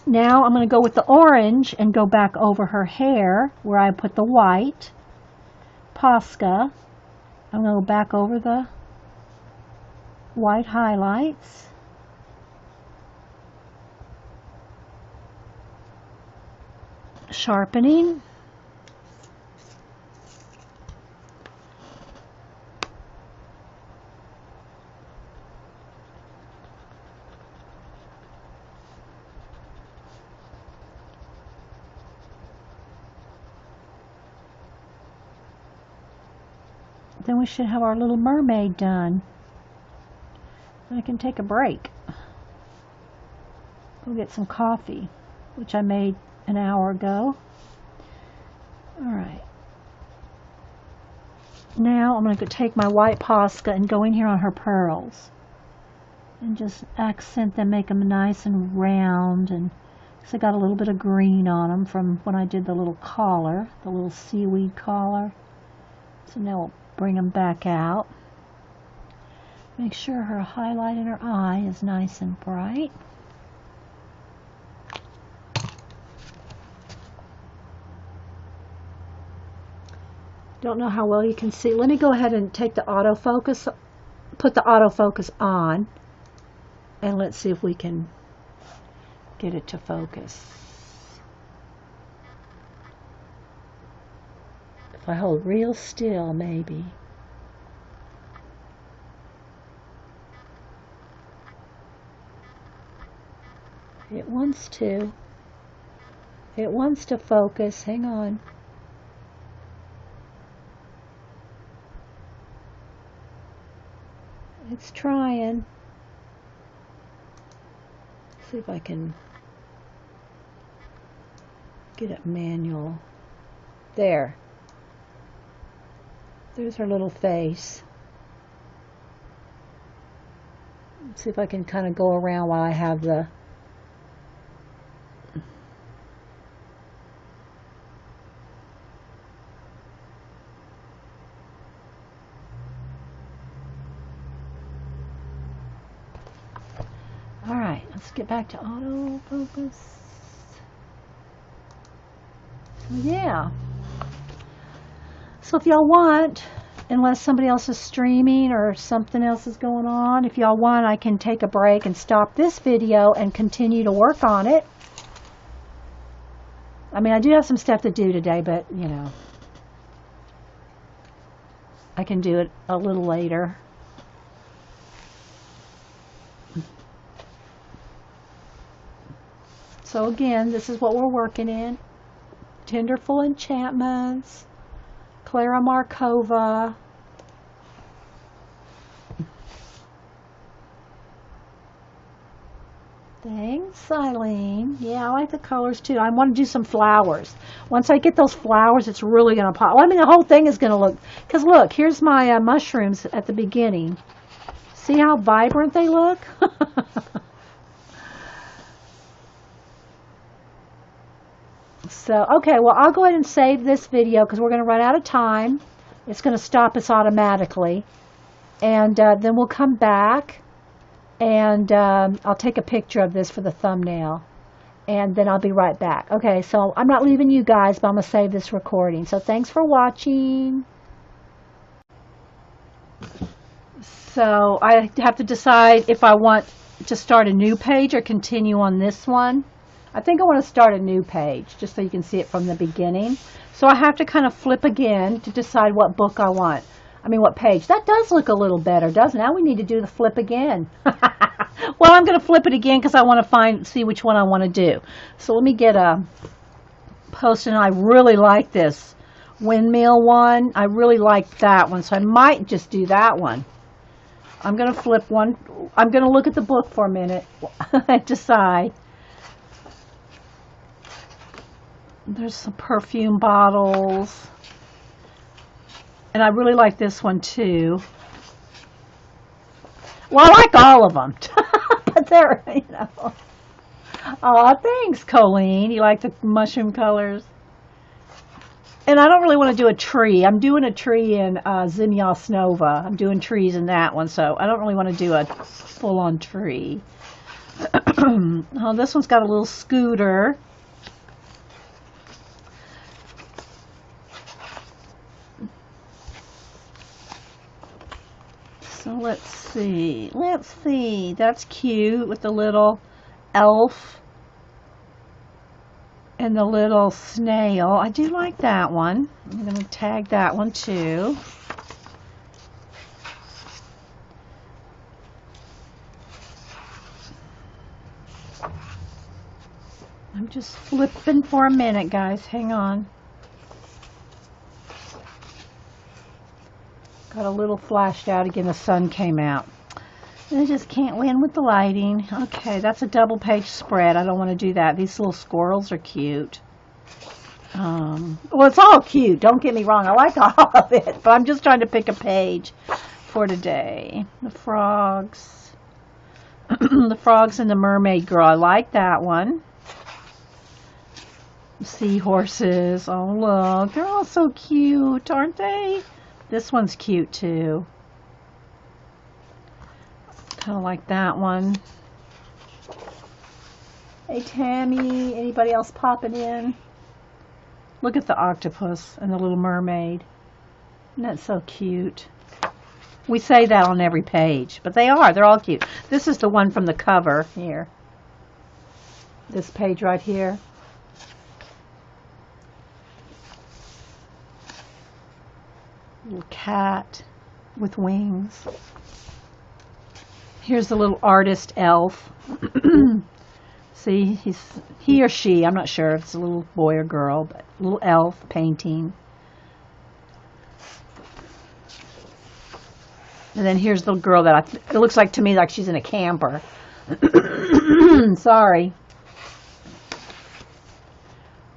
Now I'm going to go with the orange and go back over her hair where I put the white. Posca. I'm going to go back over the white highlights. Sharpening. Then we should have our little mermaid done. I can take a break. Go get some coffee, which I made an hour ago. Alright. Now I'm going to take my white Posca and go in here on her pearls. And just accent them, make them nice and round. And because I got a little bit of green on them from when I did the little collar, the little seaweed collar. So now we'll bring them back out. Make sure her highlight in her eye is nice and bright. Don't know how well you can see. Let me go ahead and take the autofocus, put the autofocus on, and let's see if we can get it to focus. If I hold real still, maybe. It wants to. It wants to focus. Hang on. It's trying. Let's see if I can get it manual. There. There's her little face. Let's see if I can kind of go around while I have the... Alright, let's get back to autofocus. So yeah. So if y'all want, unless somebody else is streaming or something else is going on, if y'all want, I can take a break and stop this video and continue to work on it. I mean, I do have some stuff to do today, but, you know, I can do it a little later. So again, this is what we're working in. Tenderful Enchantments, Klara Markova. Thanks, Eileen. Yeah, I like the colors too. I want to do some flowers. Once I get those flowers, it's really going to pop. Well, I mean, the whole thing is going to look... Because look, here's my mushrooms at the beginning. See how vibrant they look? So, okay, well, I'll go ahead and save this video because we're going to run out of time. It's going to stop us automatically. And then we'll come back and I'll take a picture of this for the thumbnail. And then I'll be right back. Okay, so I'm not leaving you guys, but I'm going to save this recording. So thanks for watching. So I have to decide if I want to start a new page or continue on this one. I think I want to start a new page just so you can see it from the beginning. So I have to kind of flip again to decide what book I want. I mean, what page. That does look a little better, doesn't it? Now we need to do the flip again. Well, I'm going to flip it again because I want to see which one I want to do. So let me get a post-it. I really like this windmill one. I really like that one. So I might just do that one. I'm going to flip one. I'm going to look at the book for a minute and decide. There's some perfume bottles. And I really like this one too. Well, I like all of them. But they're, you know. Aw, thanks, Colleen. You like the mushroom colors? And I don't really want to do a tree. I'm doing a tree in Zinnias Nova. I'm doing trees in that one, so I don't really want to do a full-on tree. Oh, this one's got a little scooter. So let's see. Let's see. That's cute with the little elf and the little snail. I do like that one. I'm going to tag that one too. I'm just flipping for a minute, guys. Hang on. Got a little flashed out again. The sun came out. I just can't win with the lighting. Okay, that's a double page spread. I don't want to do that. These little squirrels are cute. Well, it's all cute. Don't get me wrong. I like all of it. But I'm just trying to pick a page for today. The frogs. The frogs and the mermaid girl. I like that one. Seahorses. Oh, look. They're all so cute, aren't they? This one's cute, too. kind of like that one. Hey, Tammy, anybody else popping in? Look at the octopus and the little mermaid. Isn't that so cute? We say that on every page, but they are. They're all cute. This is the one from the cover here. This page right here. Little cat with wings. Here's the little artist elf. See, he or she, I'm not sure if it's a little boy or girl, but little elf painting. And then here's the girl that it looks like to me like she's in a camper. Sorry.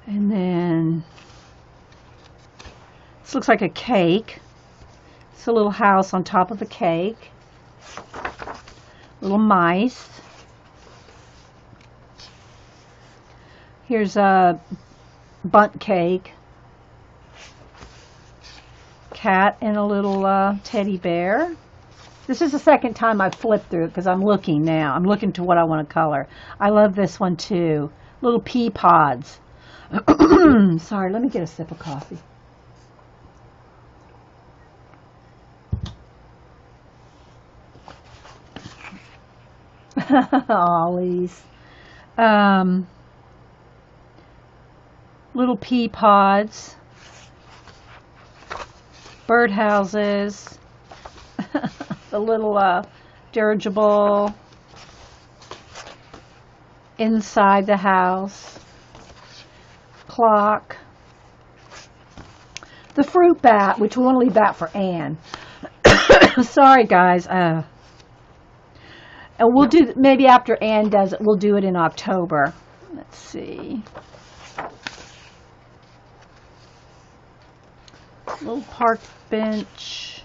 And then this looks like a cake. It's a little house on top of a cake. Little mice. Here's a bundt cake. Cat and a little teddy bear. This is the second time I've flipped through it because I'm looking now. I'm looking to what I want to color. I love this one too. Little pea pods. Sorry, let me get a sip of coffee. Ollies. Little pea pods. Birdhouses. The little dirigible inside the house. Clock. The fruit bat, which we want to leave that for Anne. Sorry, guys. And we'll do, maybe after Anne does it, we'll do it in October. Let's see. Little park bench.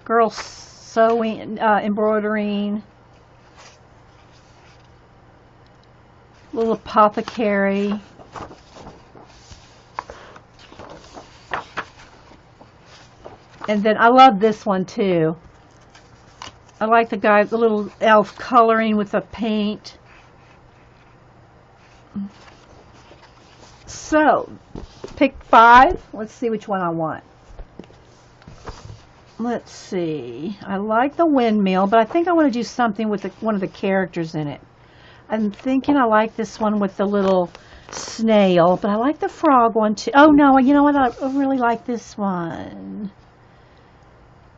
Girl sewing, embroidering. Little apothecary. And then I love this one too. I like the guy, the little elf coloring with the paint. So, pick 5. Let's see which one I want. Let's see. I like the windmill, but I think I want to do something with one of the characters in it. I'm thinking I like this one with the little snail, but I like the frog one too. Oh no, you know what? I really like this one.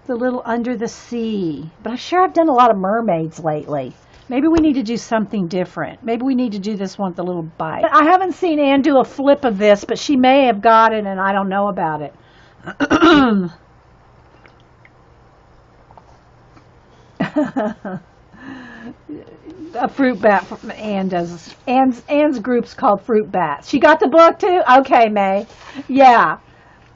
The little under the sea. But I'm sure I've done a lot of mermaids lately. Maybe we need to do something different. Maybe we need to do this one with the little bite. I haven't seen Anne do a flip of this, but she may have got it and I don't know about it. A fruit bat from Anne does. Anne's group's called Fruit Bats. She got the book too? Okay, May. Yeah.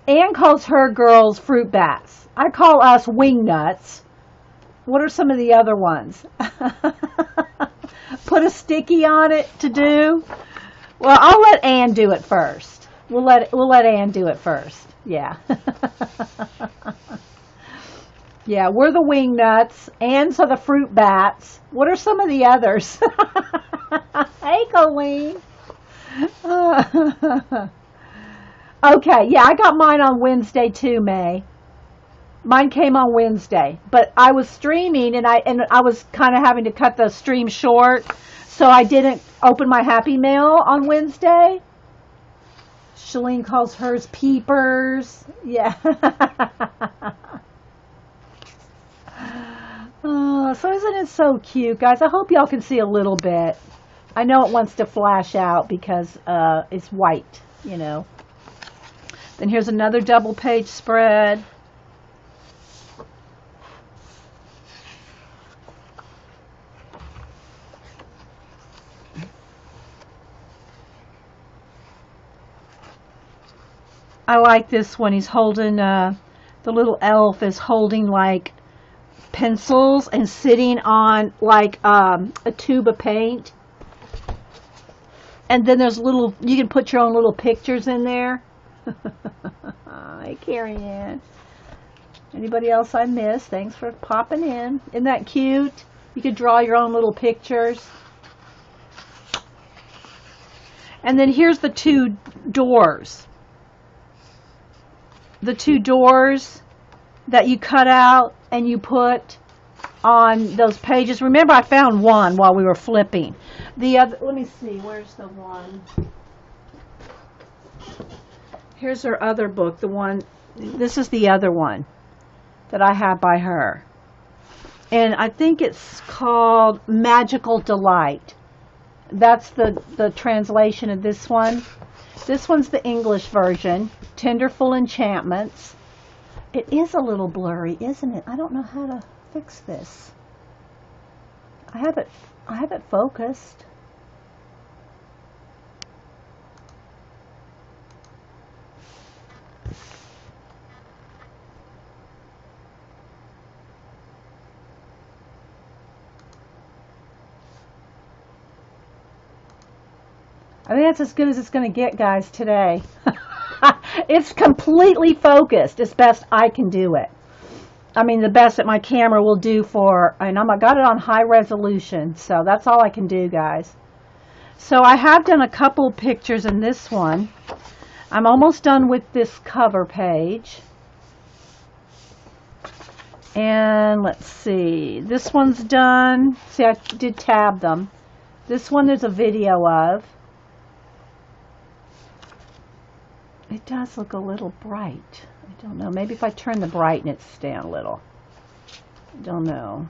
Anne calls her girls fruit bats. I call us wing nuts. What are some of the other ones? Put a sticky on it to do. Well, I'll let Anne do it first. We'll let Anne do it first. Yeah. Yeah, we're the wing nuts. Anne's are the fruit bats. What are some of the others? Hey, Colleen. Okay, yeah, I got mine on Wednesday too, May. Mine came on Wednesday, but I was streaming and I was kind of having to cut the stream short, so I didn't open my Happy Mail on Wednesday. Shalene calls hers peepers. Yeah. Oh, so isn't it so cute, guys? I hope y'all can see a little bit. I know it wants to flash out because it's white, you know. Then here's another double page spread. I like this one. He's holding, the little elf is holding like pencils and sitting on like a tube of paint. And then there's little, you can put your own little pictures in there. Hey, Carrie Ann. Anybody else I missed? Thanks for popping in. Isn't that cute? You could draw your own little pictures. And then here's the two doors. The two doors that you cut out and you put on those pages. Remember, I found one while we were flipping. The other, let me see, where's the one? Here's her other book, the one, this is the other one that I have by her. And I think it's called Magical Delight. That's the translation of this one. This one's the English version, Tenderful Enchantments. It is a little blurry, isn't it? I don't know how to fix this. I have it focused. I think that's as good as it's going to get, guys, today. It's completely focused as best I can do it. I mean, the best that my camera will do for, and I got it on high resolution, so that's all I can do, guys. So I have done a couple pictures in this one. I'm almost done with this cover page. And let's see, this one's done. See, I did tab them. This one there's a video of. It does look a little bright. I don't know. Maybe if I turn the brightness down a little. I don't know.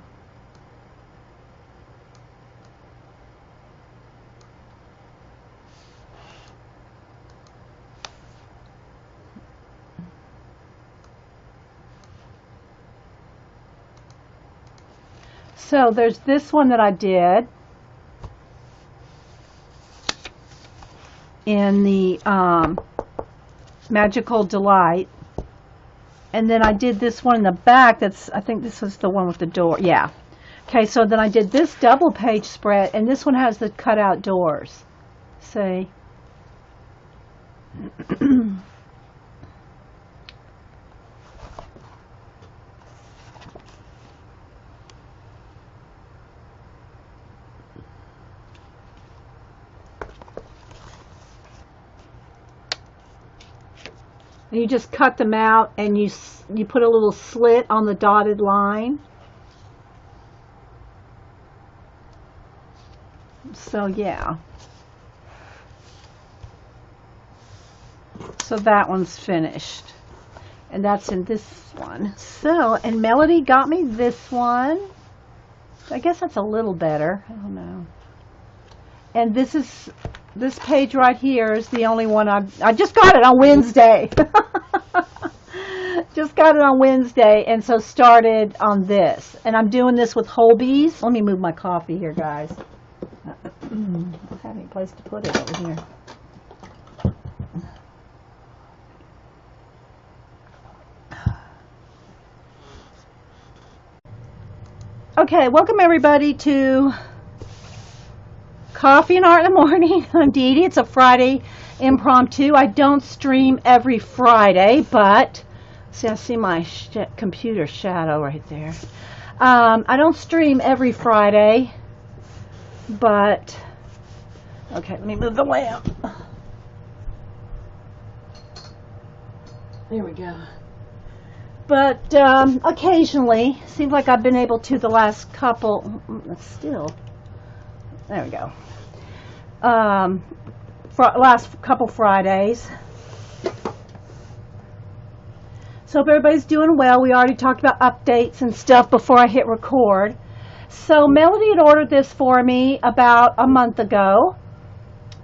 So there's this one that I did in the Magical Delight, and then I did this one in the back. That's, I think this was the one with the door. Yeah. Okay, so then I did this double page spread, and this one has the cutout doors. See? And you just cut them out, and you put a little slit on the dotted line. So yeah. So that one's finished. And that's in this one. So, and Melody got me this one. I guess that's a little better. I don't know. And this page right here is the only one I just got it on Wednesday. Just got it on Wednesday, and so started on this. And I'm doing this with Holbees. Let me move my coffee here, guys. I don't have any place to put it over here. Okay, welcome everybody to Coffee and Art in the Morning. I'm Dee Dee. It's a Friday impromptu. I don't stream every Friday, but see, I see my computer shadow right there. I don't stream every Friday, but okay, let me move the lamp. There we go. But occasionally, seems like I've been able to the last couple. Still, there we go. Last couple Fridays. So hope everybody's doing well. We already talked about updates and stuff before I hit record. So Melody had ordered this for me about a month ago.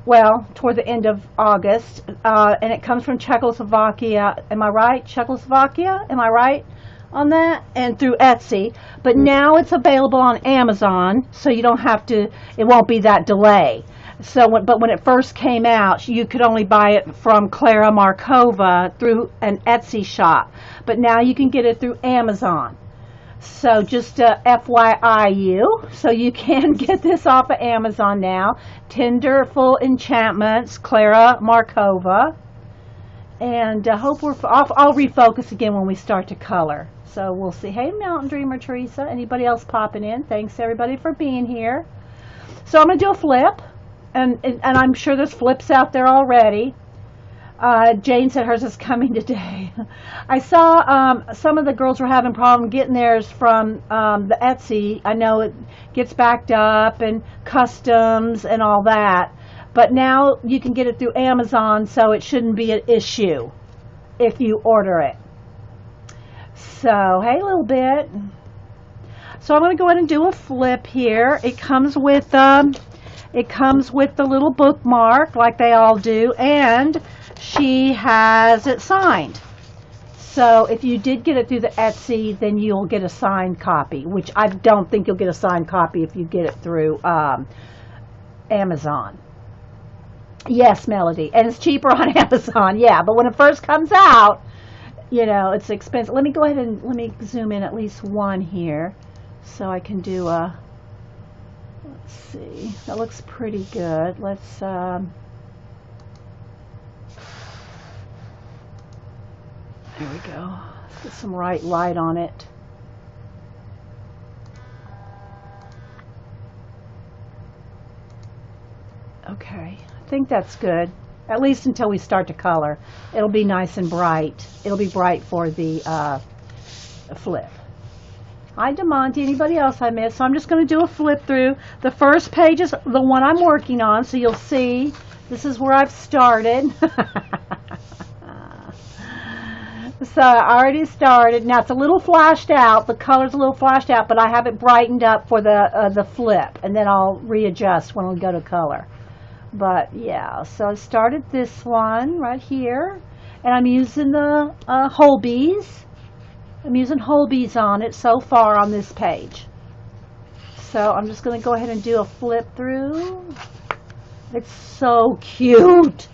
Well, toward the end of August. And it comes from Czechoslovakia. Am I right? Czechoslovakia? Am I right on that? And through Etsy. But now it's available on Amazon, so you don't have to, it won't be that delay. So, but when it first came out, you could only buy it from Klara, Markova through an Etsy shop. But now you can get it through Amazon. So just FYI you. So you can get this off of Amazon now. Tenderful Enchantments, Klara, Markova. And I'll refocus again when we start to color. So we'll see. Hey, Mountain Dreamer Teresa. Anybody else popping in? Thanks everybody for being here. So I'm going to do a flip, and I'm sure there's flips out there already. Jane said hers is coming today. I saw some of the girls were having problem getting theirs from the Etsy. I know it gets backed up and customs and all that. But now you can get it through Amazon, so it shouldn't be an issue if you order it. So, hey, little bit. So I'm going to go ahead and do a flip here. It comes with the little bookmark, like they all do, and she has it signed. So if you did get it through the Etsy, then you'll get a signed copy, which I don't think you'll get a signed copy if you get it through Amazon. Yes, Melody, and it's cheaper on Amazon, yeah, but when it first comes out, you know, it's expensive. Let me go ahead and let me zoom in at least one here so I can do a, let's see, that looks pretty good. Let's, there we go. Let's get some right light on it. Okay. I think that's good, at least until we start to color. It'll be nice and bright. It'll be bright for the flip. Hi, DeMonte. Anybody else I missed? So I'm just going to do a flip through. The first page is the one I'm working on, so you'll see this is where I've started. So I already started. Now it's a little flashed out. The color's a little flashed out, but I have it brightened up for the flip, and then I'll readjust when we go to color. But yeah, so I started this one right here, and I'm using the Holbees. I'm using Holbees on it so far on this page. So I'm just going to go ahead and do a flip through. It's so cute.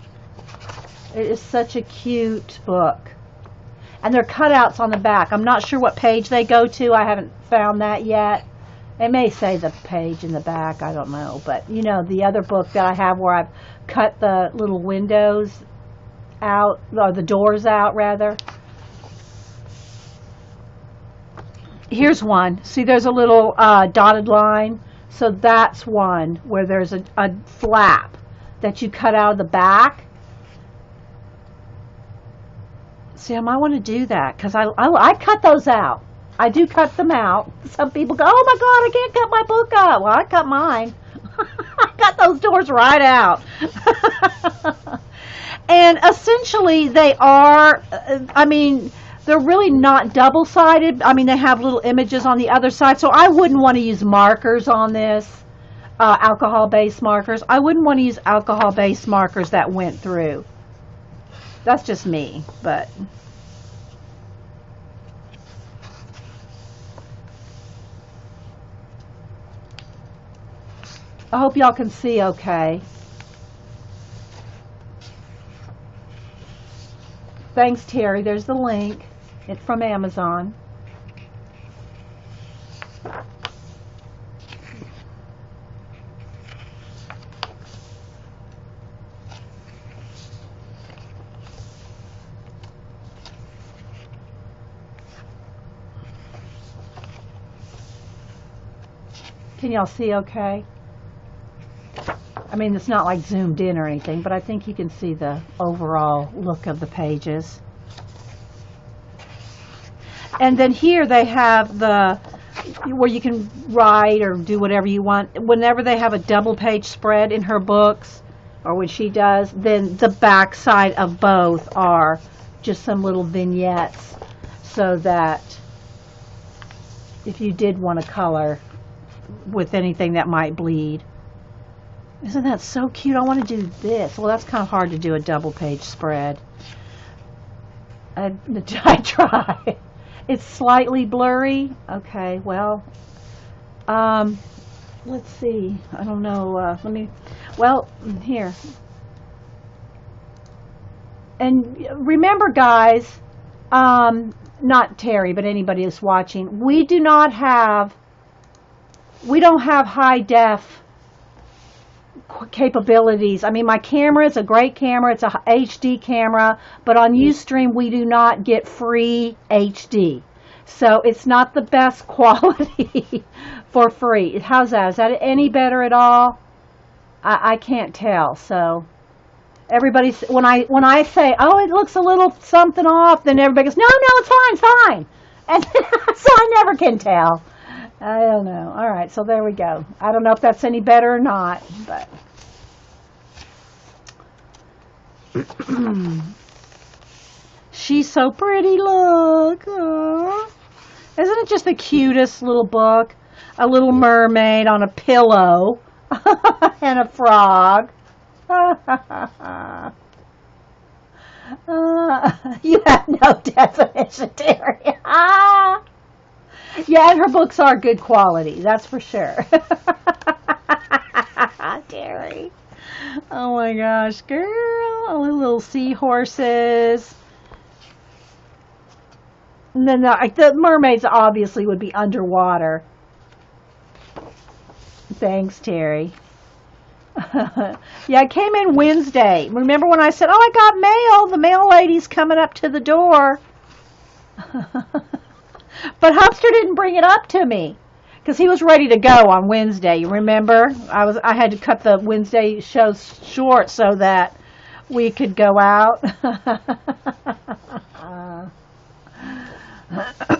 It is such a cute book. And there are cutouts on the back. I'm not sure what page they go to. I haven't found that yet. It may say the page in the back, I don't know. But, you know, the other book that I have where I've cut the little windows out, or the doors out, rather. Here's one. See, there's a little dotted line. So that's one where there's a flap that you cut out of the back. See, I might want to do that because I cut those out. I do cut them out. Some people go, oh my God, I can't cut my book up. Well, I cut mine. I cut those doors right out. And essentially they are, I mean, they're really not double-sided. I mean, they have little images on the other side. So I wouldn't want to use markers on this, alcohol-based markers. I wouldn't want to use alcohol-based markers that went through. That's just me, but... I hope y'all can see okay. Thanks, Terry. There's the link. It's from Amazon. Can y'all see okay? I mean, it's not like zoomed in or anything, but I think you can see the overall look of the pages. And then here they have the, where you can write or do whatever you want. Whenever they have a double page spread in her books, or when she does, then the back side of both are just some little vignettes, so that if you did want to color with anything that might bleed. Isn't that so cute? I want to do this. Well, that's kind of hard to do a double page spread. I try. It's slightly blurry. Okay, well, let's see. I don't know. Let me, well, here. And remember, guys, not Terry, but anybody that's watching, we don't have high def capabilities. I mean, my camera is a great camera. It's a HD camera, but on Ustream we do not get free HD. So it's not the best quality for free. How's that? Is that any better at all? I can't tell. So everybody, when I say, oh, it looks a little something off, then everybody goes, no, it's fine, fine. And so I never can tell. I don't know. All right, so there we go. I don't know if that's any better or not, but she's so pretty. Look. Aww. Isn't it just the cutest little book? A little mermaid on a pillow and a frog. You have no definition, Terry. Yeah, and her books are good quality, that's for sure. Terry. Oh my gosh, girl. Oh, little seahorses. And then the mermaids obviously would be underwater. Thanks, Terry. Yeah, I came in Wednesday. Remember when I said, oh, I got mail? The mail lady's coming up to the door. But Hubster didn't bring it up to me because he was ready to go on Wednesday. You remember? I had to cut the Wednesday show short so that we could go out.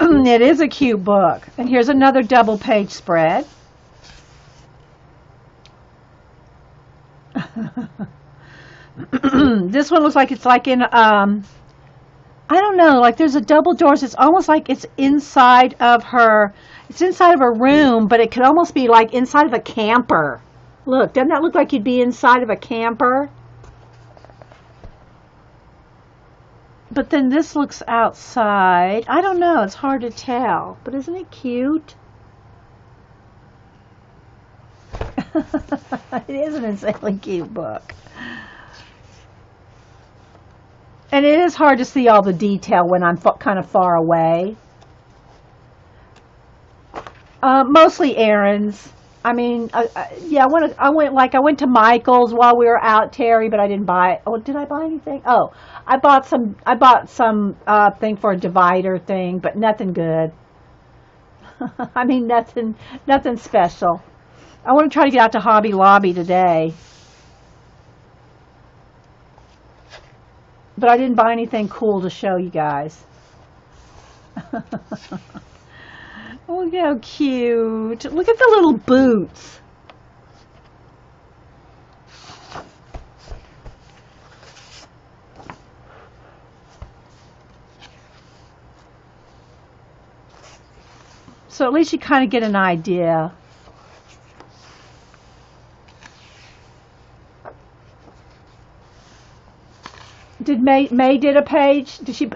It is a cute book. And here's another double page spread. This one looks like it's like in I don't know, like there's a double doors. It's almost like it's inside of her room, but it could almost be like inside of a camper. Look, doesn't that look like you'd be inside of a camper? But then this looks outside. I don't know, it's hard to tell, but isn't it cute? It is an insanely cute book. And it is hard to see all the detail when I'm kind of far away. Mostly errands. I mean, yeah, I went to Michael's while we were out, Terry, but I didn't buy. Oh, did I buy anything? Oh, I bought some thing for a divider thing, but nothing good. I mean, nothing special. I want to try to get out to Hobby Lobby today. But I didn't buy anything cool to show you guys. Look how cute. Look at the little boots. So at least you kind of get an idea. Did May did a page? Did she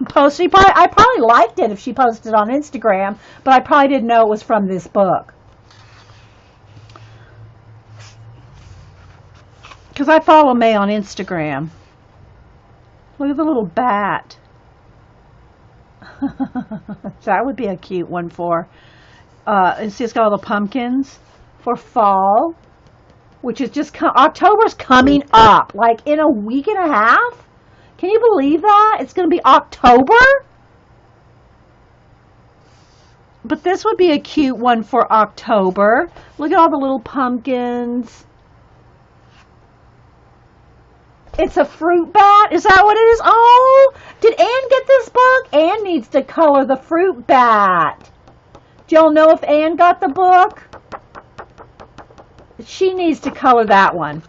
post? I probably liked it if she posted it on Instagram, but I probably didn't know it was from this book. Because I follow May on Instagram. Look at the little bat. That would be a cute one for. And see, it's got all the pumpkins for fall, which is just October's coming up, like in a week and a half. Can you believe that? It's going to be October? But this would be a cute one for October. Look at all the little pumpkins. It's a fruit bat? Is that what it is? Oh, did Anne get this book? Anne needs to color the fruit bat. Do y'all know if Anne got the book? She needs to color that one.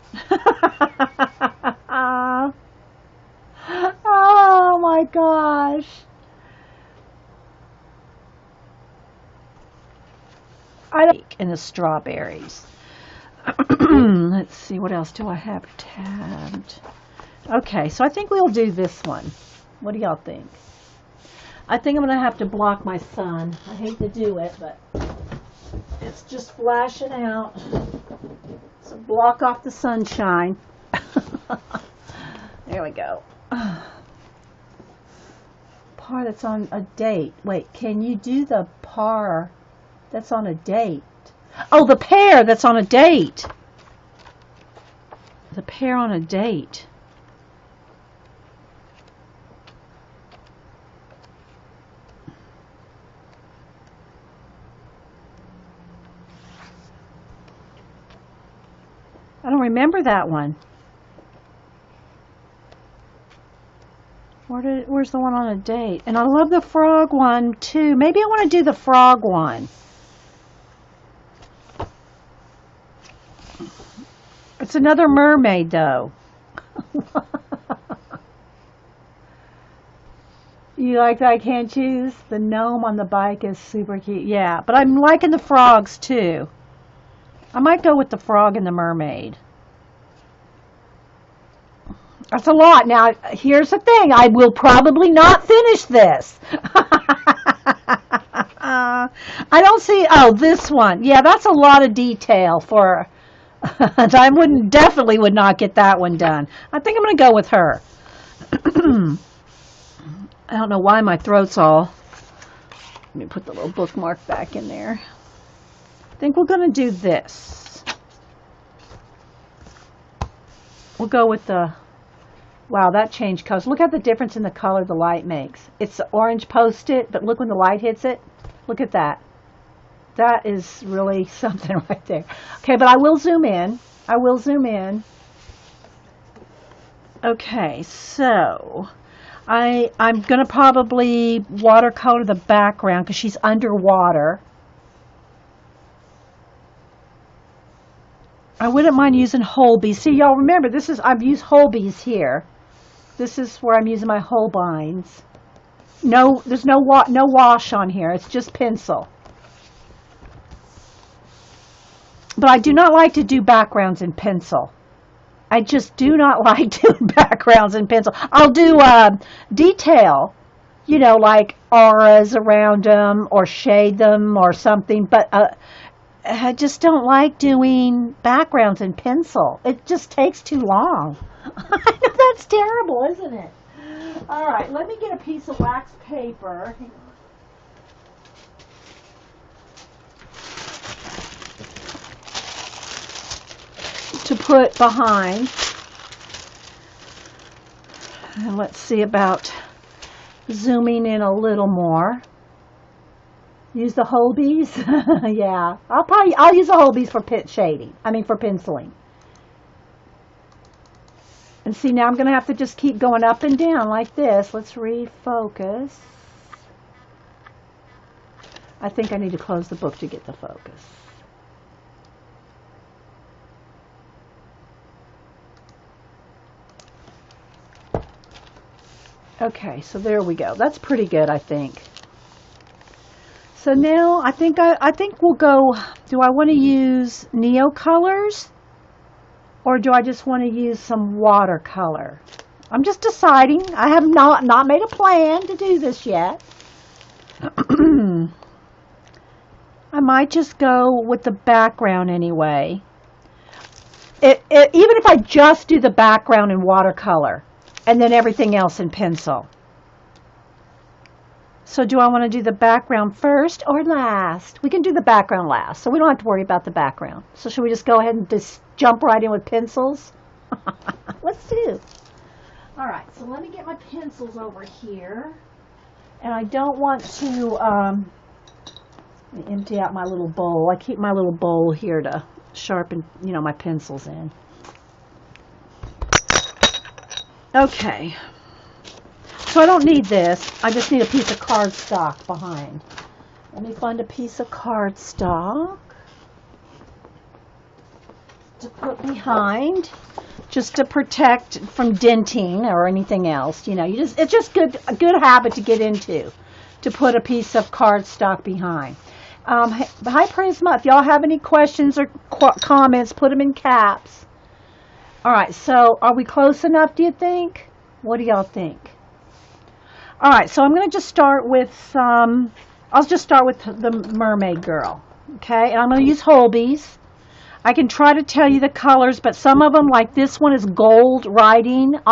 Oh my gosh. I don't in the strawberries. Let's see, what else do I have tabbed? Okay, so I think we'll do this one. What do y'all think? I think I'm going to have to block my sun. I hate to do it, but it's just flashing out. So block off the sunshine. There we go. Par that's on a date. Wait, can you do the par that's on a date? Oh, the pair that's on a date. the pair on a date. I don't remember that one. Where's the one on a date? And I love the frog one too. Maybe I want to do the frog one. It's another mermaid though. You like that I can't choose? The gnome on the bike is super cute. Yeah, but I'm liking the frogs too. I might go with the frog and the mermaid. That's a lot. Now, here's the thing. I will probably not finish this. I don't see... Oh, this one. Yeah, that's a lot of detail for... I definitely would not get that one done. I think I'm going to go with her. I don't know why my throat's all... Let me put the little bookmark back in there. I think we're going to do this. We'll go with the... Wow, that changed colors. Look at the difference in the color the light makes. It's orange Post-it, but look when the light hits it. Look at that. That is really something right there. Okay, but I will zoom in. I will zoom in. Okay, so I'm going to probably watercolor the background because she's underwater. I wouldn't mind using Holbeins. See, y'all remember, I've used Holbeins here. This is where I'm using my Holbeins. No, there's no wash on here. It's just pencil. But I do not like to do backgrounds in pencil. I just do not like doing backgrounds in pencil. I'll do detail, you know, like auras around them or shade them or something. But I just don't like doing backgrounds in pencil. It just takes too long. I know that's terrible, isn't it? All right, let me get a piece of wax paper. To put behind. And let's see about zooming in a little more. Use the Holbeins? Yeah. I'll use the Holbeins for for penciling. And see, now I'm going to have to just keep going up and down like this. Let's refocus. I think I need to close the book to get the focus. Okay, so there we go. That's pretty good, I think. So now I think we'll go. Do I want to use Neo colors, or do I just want to use some watercolor? I'm just deciding. I have not made a plan to do this yet. I might just go with the background anyway. Even if I just do the background in watercolor and then everything else in pencil. So do I want to do the background first or last? We can do the background last, so we don't have to worry about the background. So should we just go ahead and just jump right in with pencils? Let's do. All right, so let me get my pencils over here. And I don't want to let me empty out my little bowl. I keep my little bowl here to sharpen, my pencils in. Okay. So I don't need this. I just need a piece of cardstock behind. Let me find a piece of cardstock to put behind, just to protect from denting or anything else. It's just a good habit to get into, to put a piece of cardstock behind. Hi Prisma, if y'all have any questions or comments, put them in caps. All right, so are we close enough, do you think? What do y'all think? All right, so I'm going to just start with, I'll just start with the mermaid girl, okay? And I'm going to use Holbeins. I can try to tell you the colors, but some of them, like this one, is gold writing